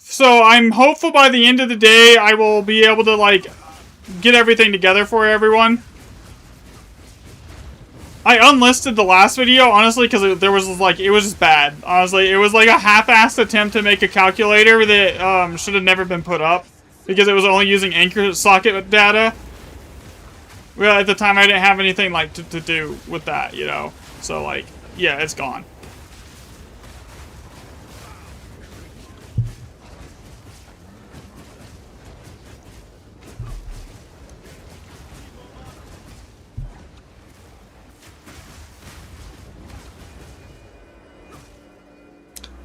So I'm hopeful by the end of the day I will be able to, like, get everything together for everyone. I unlisted the last video, honestly, because there was, like, it was just bad. Honestly, it was, like, a half-assed attempt to make a calculator that should have never been put up. Because it was only using anchor socket data. Well, at the time, I didn't have anything, like, to do with that, you know? So, like, yeah, it's gone.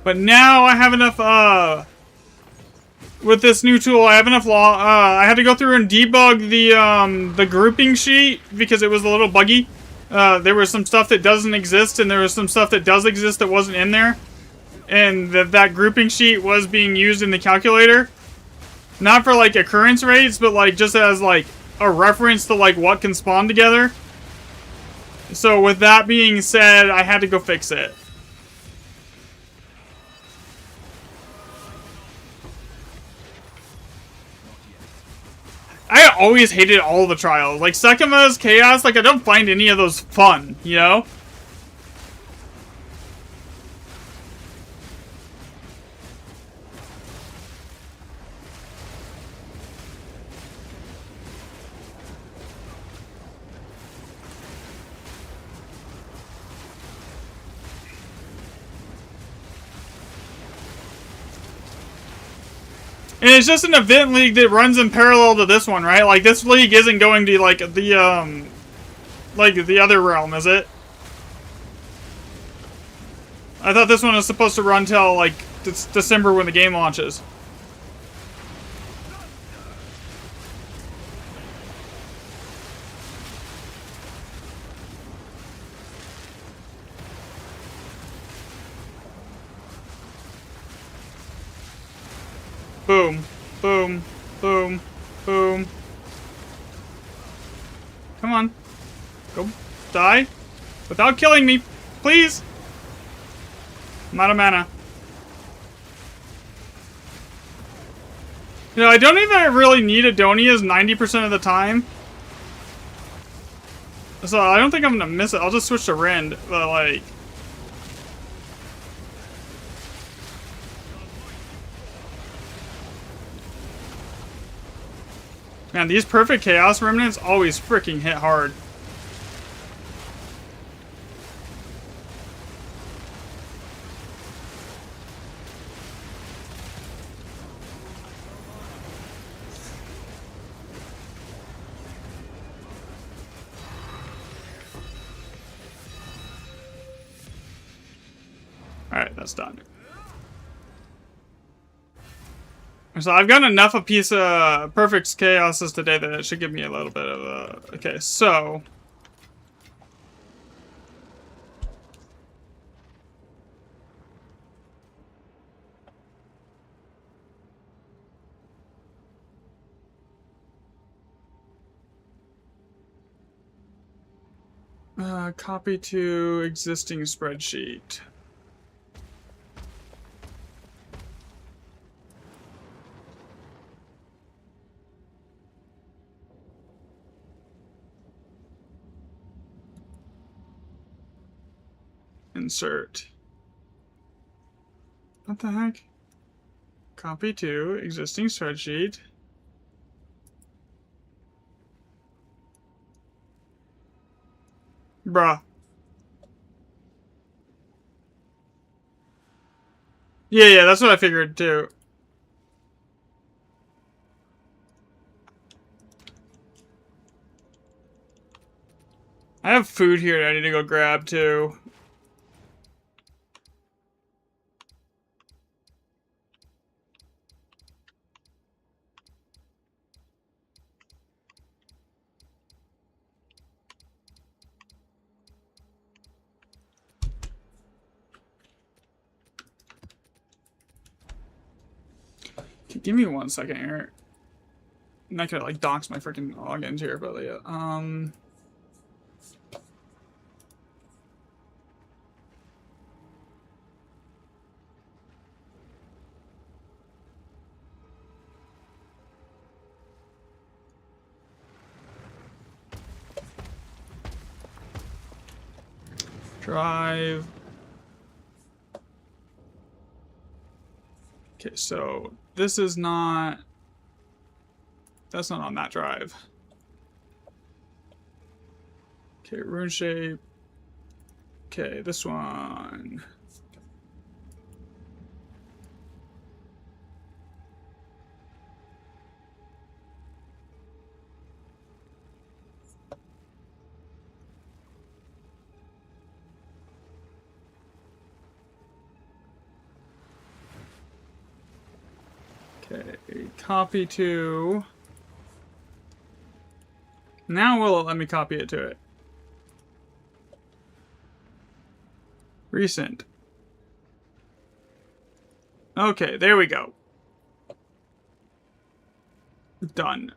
But now I have enough, with this new tool, I have enough I had to go through and debug the grouping sheet because it was a little buggy. There was some stuff that doesn't exist and there was some stuff that does exist that wasn't in there. And that grouping sheet was being used in the calculator. Not for, like, occurrence rates, but, like, just as, like, a reference to, like, what can spawn together. So with that being said, I had to go fix it. I always hated all the trials. Like, Sekima's Chaos, like, I don't find any of those fun, you know? And it's just an event league that runs in parallel to this one, right? Like, this league isn't going to, like, the other realm, is it? I thought this one was supposed to run till, like, December when the game launches. Boom. Boom. Boom. Boom. Come on. Go. Die. Without killing me. Please. I'm out of mana. You know, I don't even really need Adonias 90% of the time. So I don't think I'm gonna miss it. I'll just switch to Rend. But, like... Man, these perfect chaos remnants always freaking hit hard. Alright, that's done. So I've got enough of piece of perfect chaoses today that it should give me a little bit of a... Okay, so... copy to existing spreadsheet. Insert. What the heck? Copy to existing spreadsheet. Bruh. Yeah, that's what I figured too. I have food here that I need to go grab too. Okay, give me 1 second here. I'm not gonna like dox my freaking logins here, but yeah. Drive. Okay, so this is not... That's not on that drive. Okay, rune shape. Okay, this one. Okay, copy to... Now will it let me copy it to it? Recent. Okay, there we go. Done.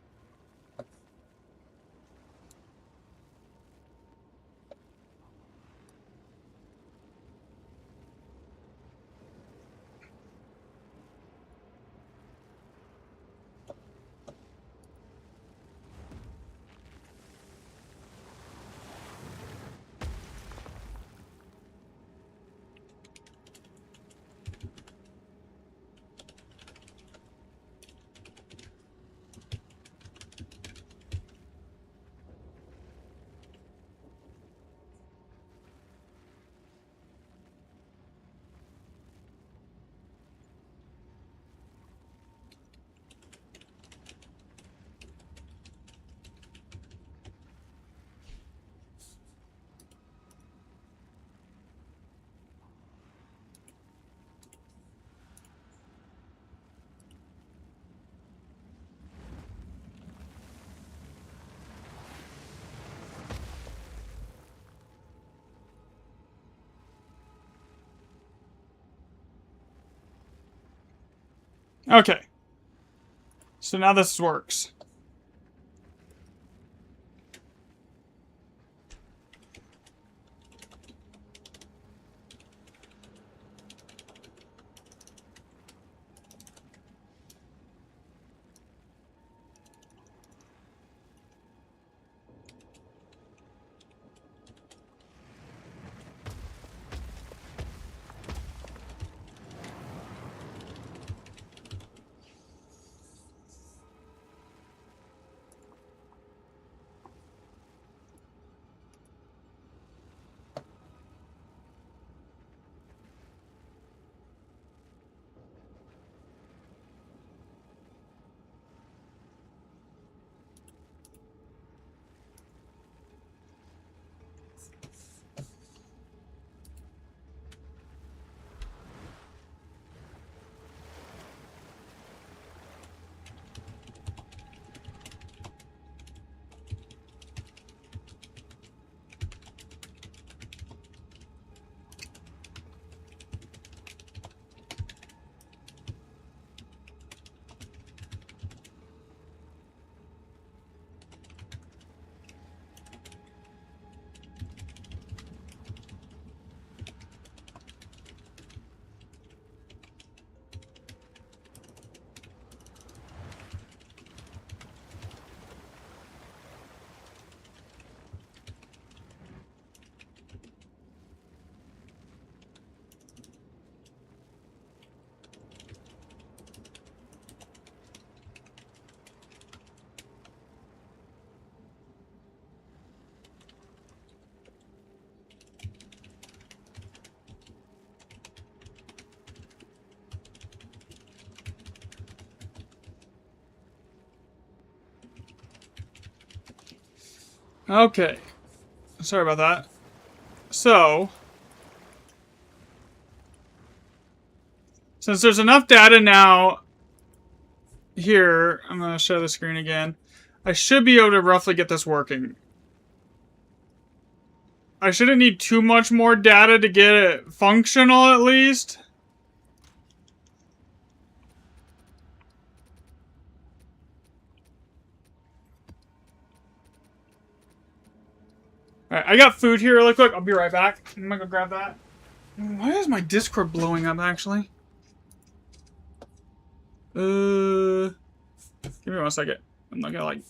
Okay. So now this works. Okay. Sorry about that. So, since there's enough data now here, I'm going to show the screen again. I should be able to roughly get this working. I shouldn't need too much more data to get it functional, at least. Alright, I got food here really quick. I'll be right back. I'm gonna go grab that. Why is my Discord blowing up, actually? Give me 1 second. I'm not gonna, like,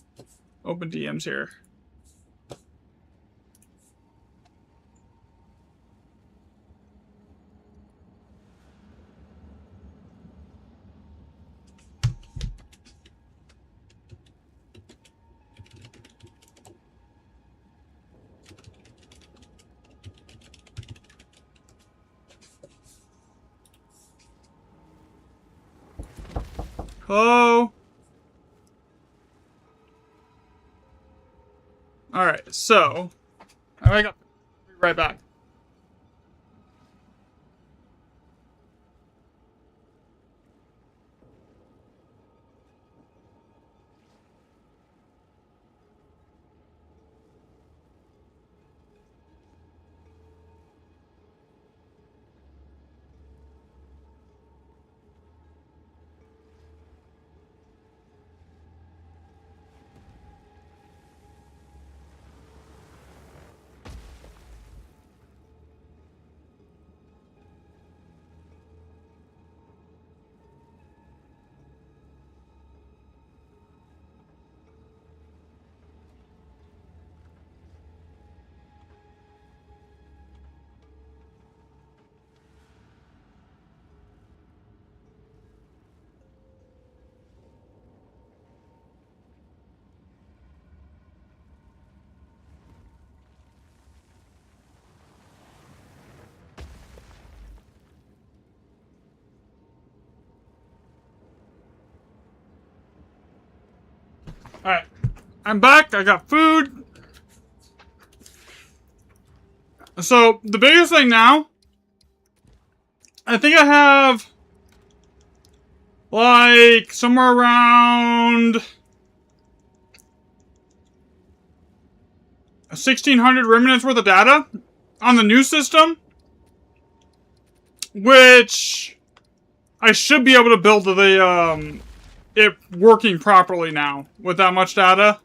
open DMs here. Hello? Alright, so... I got... Be right back. Alright. I'm back. I got food. So, the biggest thing now... I think I have... like, somewhere around... 1,600 remnants worth of data on the new system. Which... I should be able to build the, it working properly now with that much data.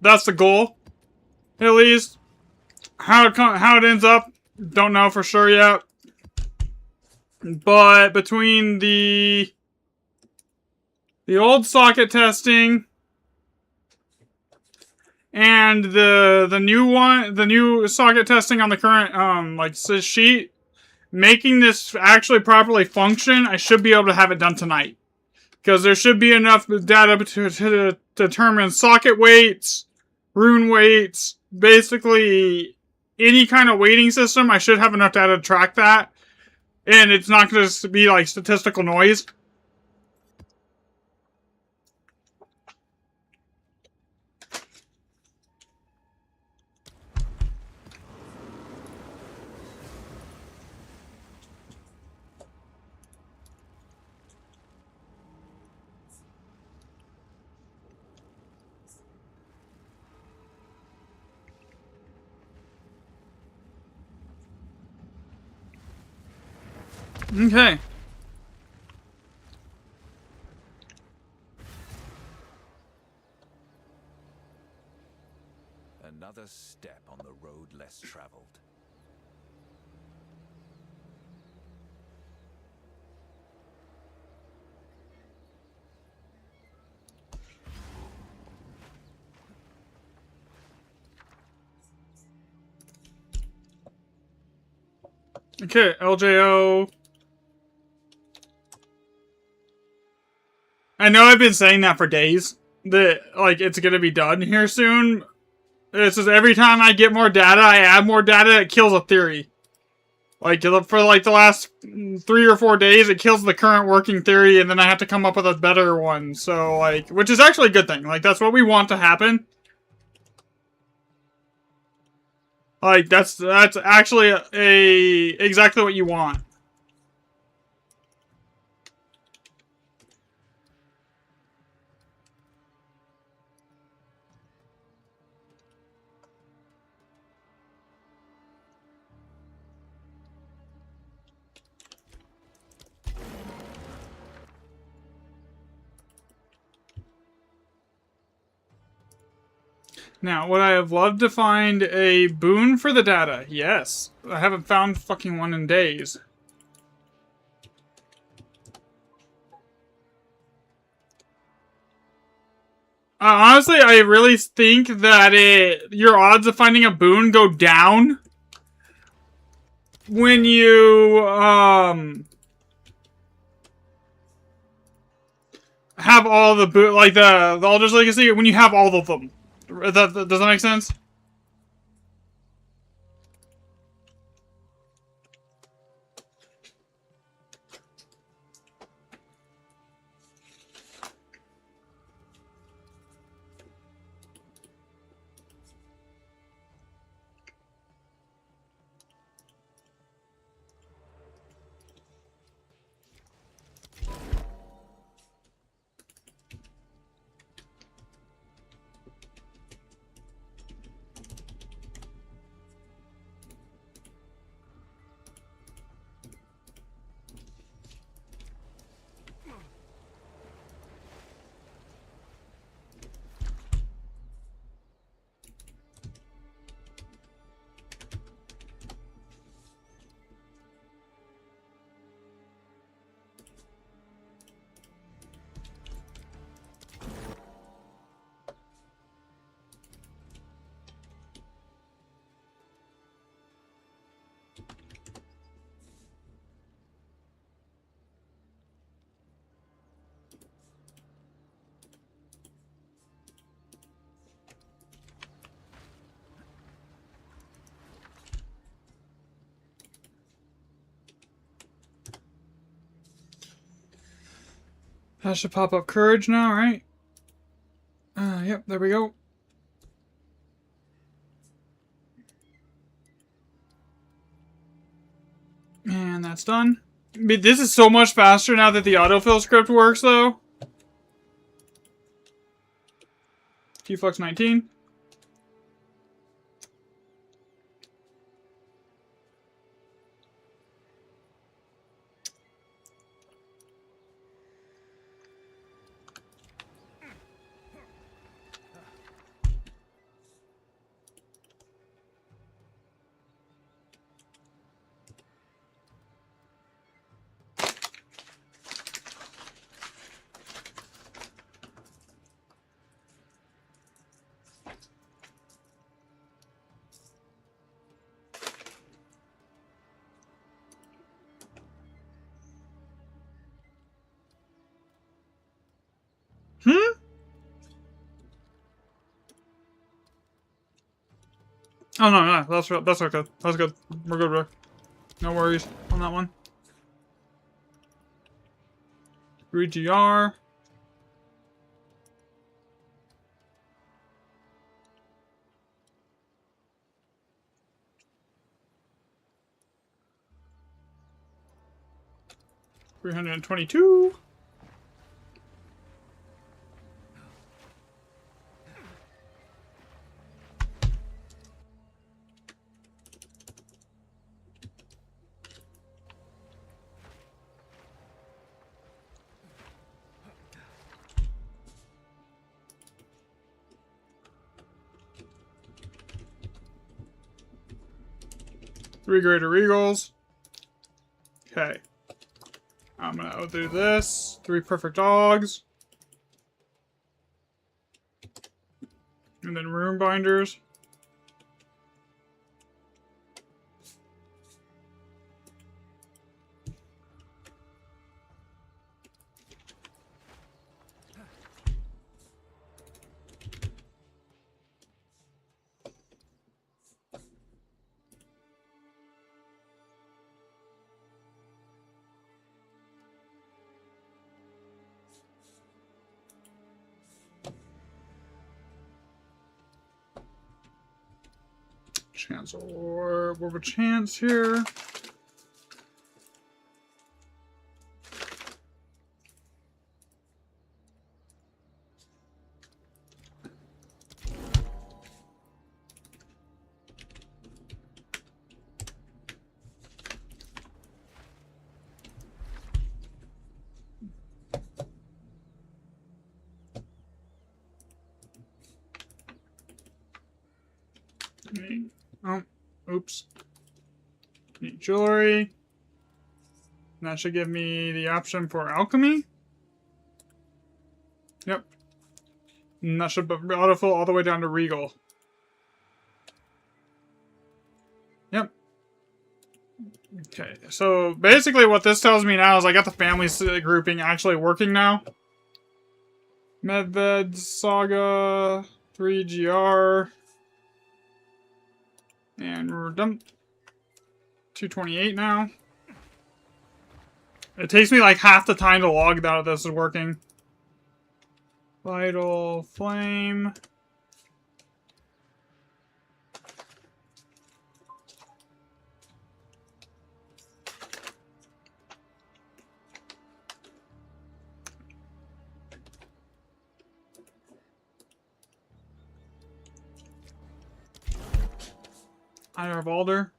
That's the goal, at least. How it ends up, don't know for sure yet. But between the old socket testing and the new socket testing on the current like sheet, making this actually properly function, I should be able to have it done tonight. Because there should be enough data to determine socket weights, rune weights, basically any kind of weighting system. I should have enough data to track that. And it's not going to be like statistical noise. Okay. Another step on the road less traveled. Okay, LJO. I know I've been saying that for days. That, like, it's gonna be done here soon. It's just every time I get more data, I add more data, it kills a theory. Like, for like the last 3 or 4 days, it kills the current working theory, and then I have to come up with a better one. So, like, which is actually a good thing. Like, that's what we want to happen. Like, that's actually exactly what you want. Now, would I have loved to find a boon for the data? Yes. I haven't found fucking one in days. Honestly, I really think that your odds of finding a boon go down when you have all the boon, like the Alder's Legacy, when you have all of them. Does that make sense? That should pop up courage now, right? Yep, there we go. And that's done. This is so much faster now that the autofill script works, though. T-Flux 19. Hmm? Oh, no, that's okay. That's good. We're good, bro. No worries on that one. 3GR. $322. Three Greater Eagles. Okay. I'm gonna do this. 3 Perfect Dogs. And then Rune Binders. Chance or more of a chance here. Oh, oops. Need jewelry. And that should give me the option for alchemy. Yep. And that should autofill all the way down to Regal. Yep. Okay, so basically what this tells me now is I got the family grouping actually working now. Medved, Saga, 3GR. And we're done. 228 now. It takes me like half the time to log that this is working. Vital Flame. Eye of Alder.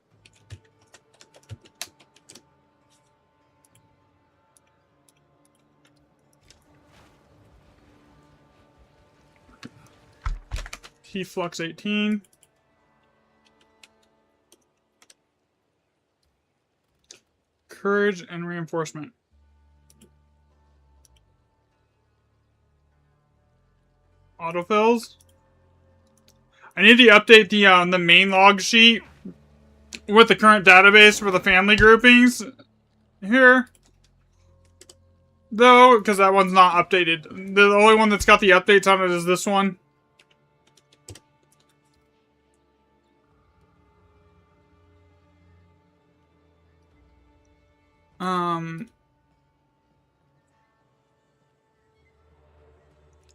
Heat Flux 18. Courage and Reinforcement. Autofills. I need to update the main log sheet with the current database for the family groupings here. Though, because that one's not updated. The only one that's got the updates on it is this one.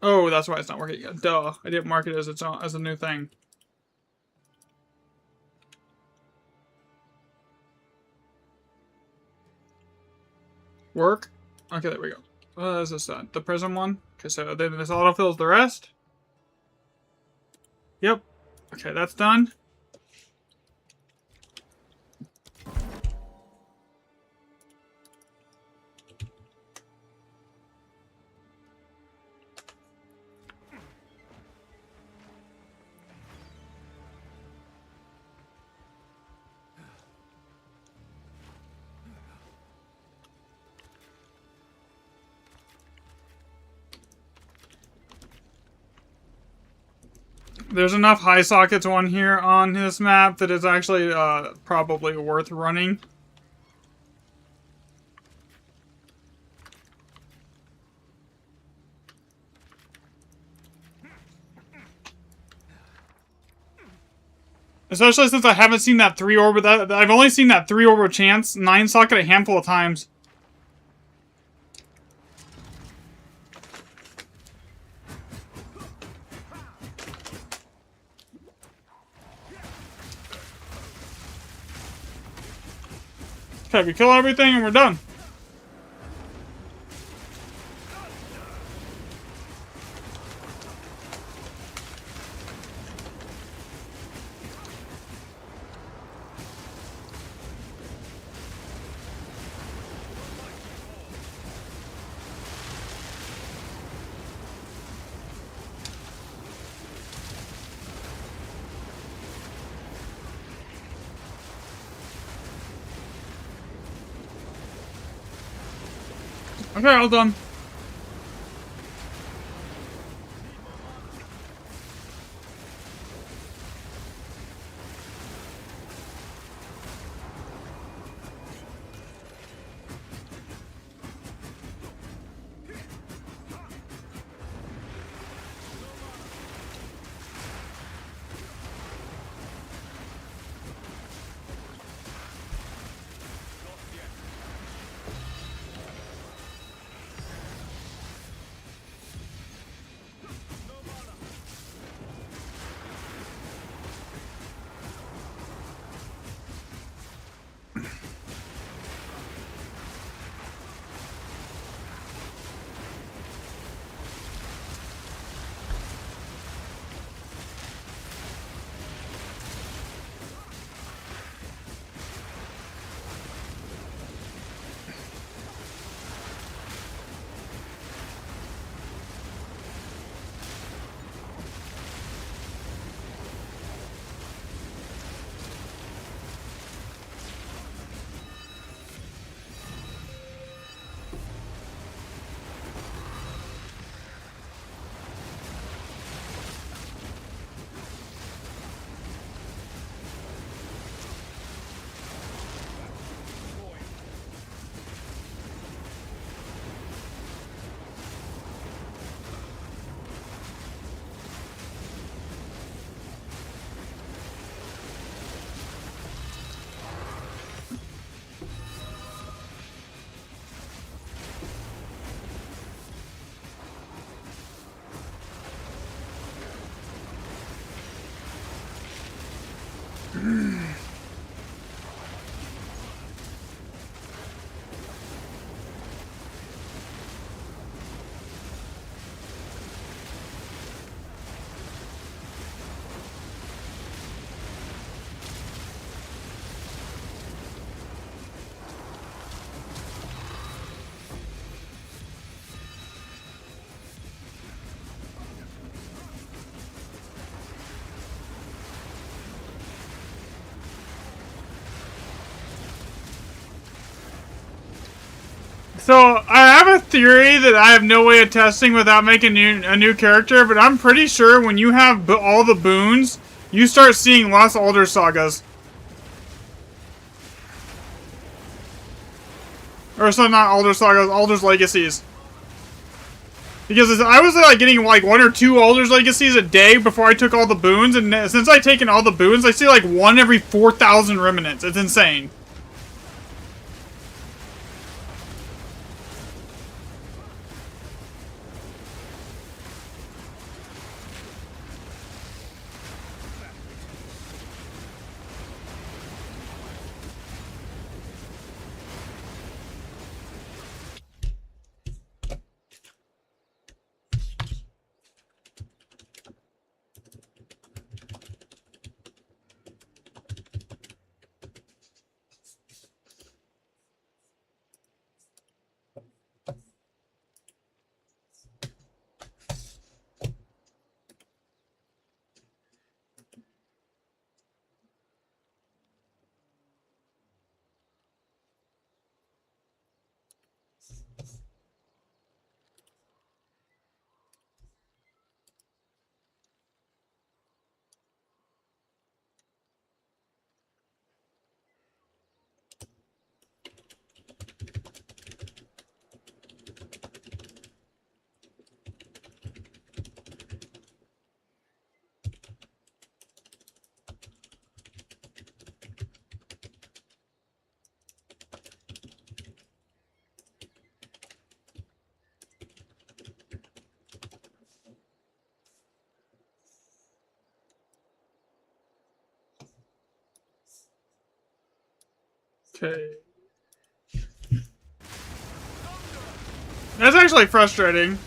Oh, that's why it's not working yet. Duh. I didn't mark it as its own, as a new thing. Work? Okay, there we go. What is this? The prism one? Okay, so then this autofills the rest. Yep. Okay, that's done. There's enough high sockets on here on this map that it's actually probably worth running. Especially since I haven't seen that 3 orb. I've only seen that 3 orb chance 9 socket a handful of times. Okay, we kill everything and we're done. Okay, all done. So, I have a theory that I have no way of testing without making a new character, but I'm pretty sure when you have all the boons, you start seeing less Alder Sagas. Or so not Alder Sagas, Alder's Legacies. Because I was like getting like 1 or 2 Alder's Legacies a day before I took all the boons, and since I've taken all the boons, I see like 1 every 4,000 remnants. It's insane. Okay. That's actually frustrating.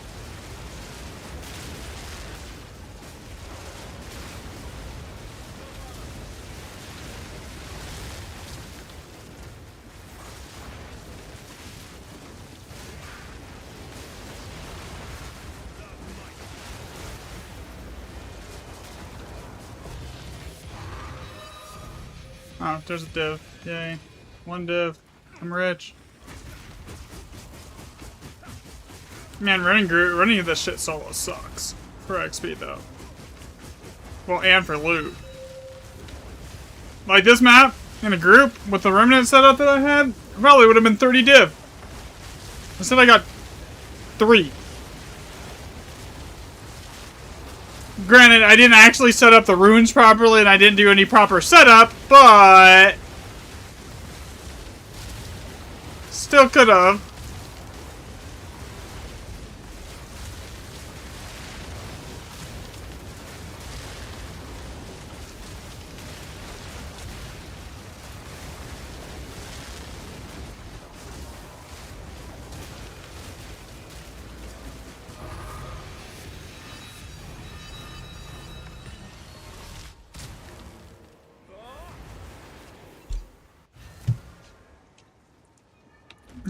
Oh, there's a div. Yay. 1 div. I'm rich. Man, running this shit solo sucks. For XP though. Well, and for loot. Like this map, in a group, with the remnant setup that I had, probably would have been 30 div. Instead I got 3. Granted, I didn't actually set up the runes properly and I didn't do any proper setup, but still could have.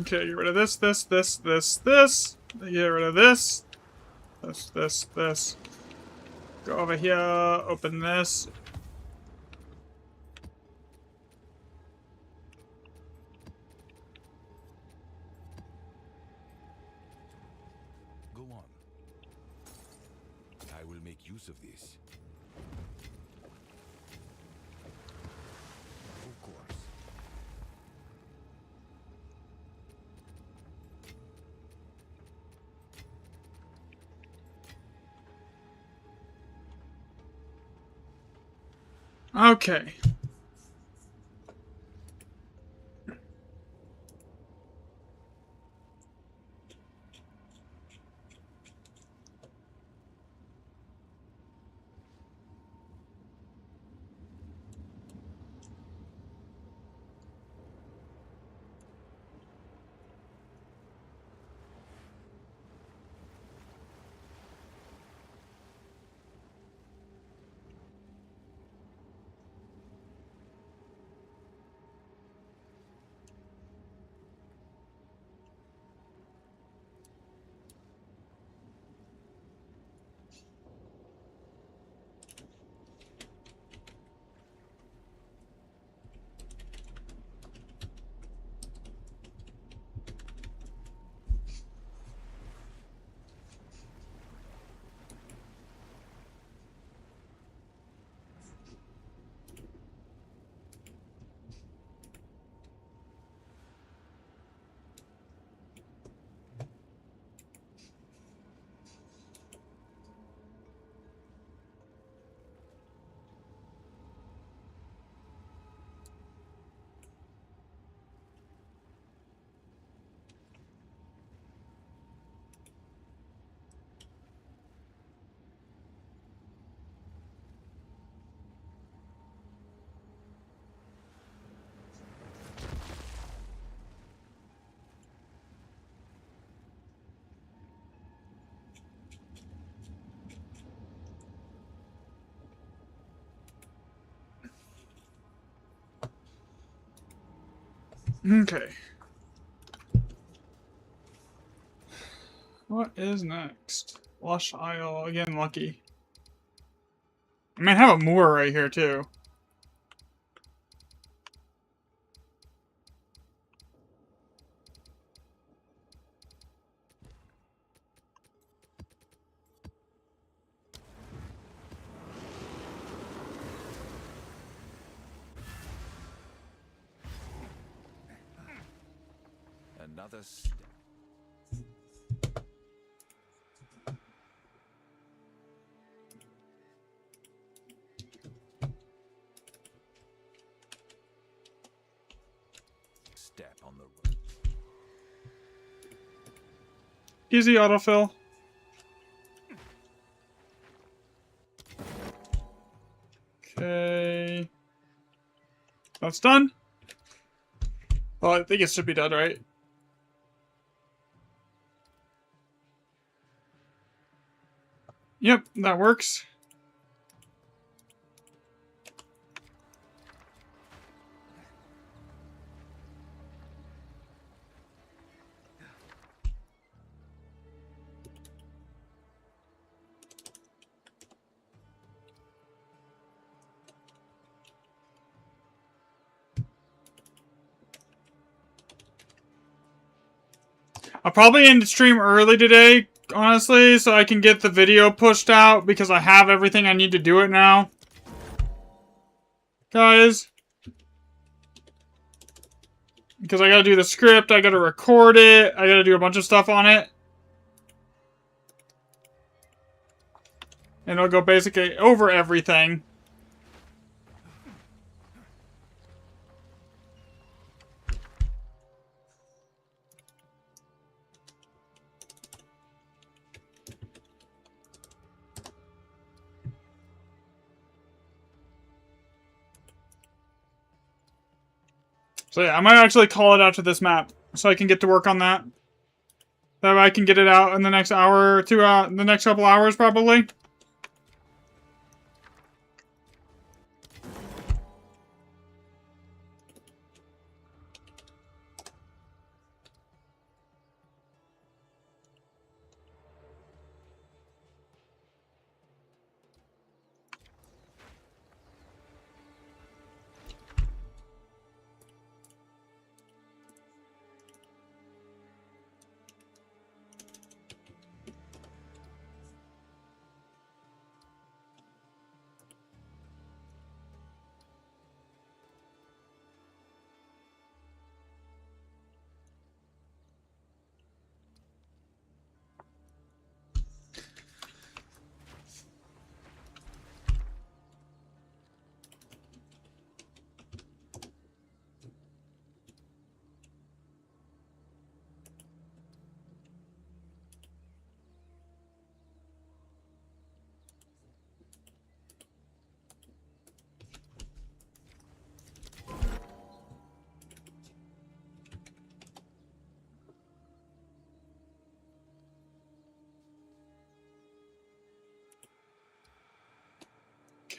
Okay, get rid of this. Get rid of this. This. Go over here, open this. Go on. I will make use of this. Of course. Okay. Okay. What is next? Lush Isle. Again, lucky. I mean, I have a moor right here, too. Another step. Step on the road. Easy autofill. Okay. That's done. Well, I think it should be done, right? Yep, that works. I'll probably end the stream early today, honestly, so I can get the video pushed out because I have everything I need to do it now. Guys. Because I gotta do the script, I gotta record it, I gotta do a bunch of stuff on it. And it'll go basically over everything. So yeah, I might actually call it out to this map so I can get to work on that. That way I can get it out in the next hour or two, the next couple hours probably.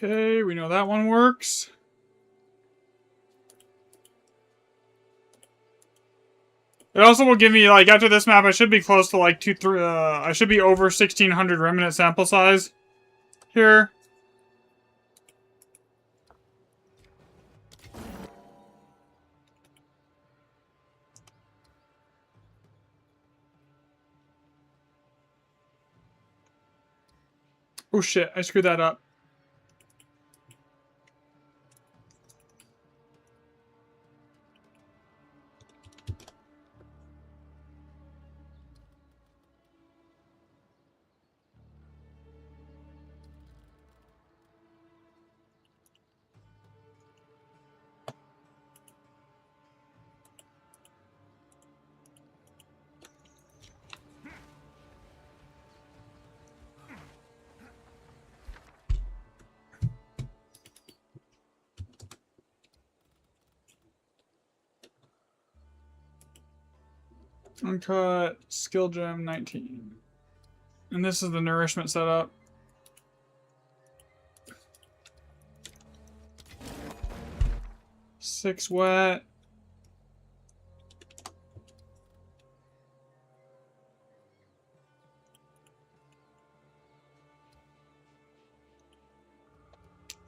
Okay, we know that one works. It also will give me, like, after this map, I should be close to, like, I should be over 1,600 remnant sample size here. Oh shit, I screwed that up. Uncut, skill gem 19. And this is the nourishment setup. Six wet.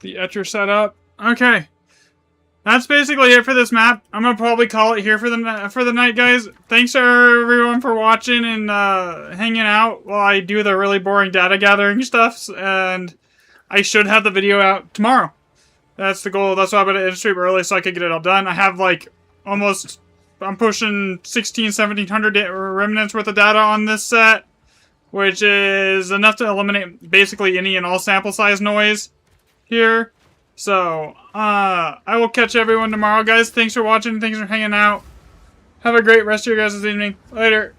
the etcher set up. Okay. That's basically it for this map. I'm gonna probably call it here for the night, guys. Thanks everyone for watching and hanging out while I do the really boring data gathering stuff. And I should have the video out tomorrow. That's the goal. That's why I'm gonna stream early so I could get it all done. I have like almost, I'm pushing 1700 remnants worth of data on this set, which is enough to eliminate basically any and all sample size noise here. So, I will catch everyone tomorrow, guys. Thanks for watching. Thanks for hanging out. Have a great rest of your guys' evening. Later.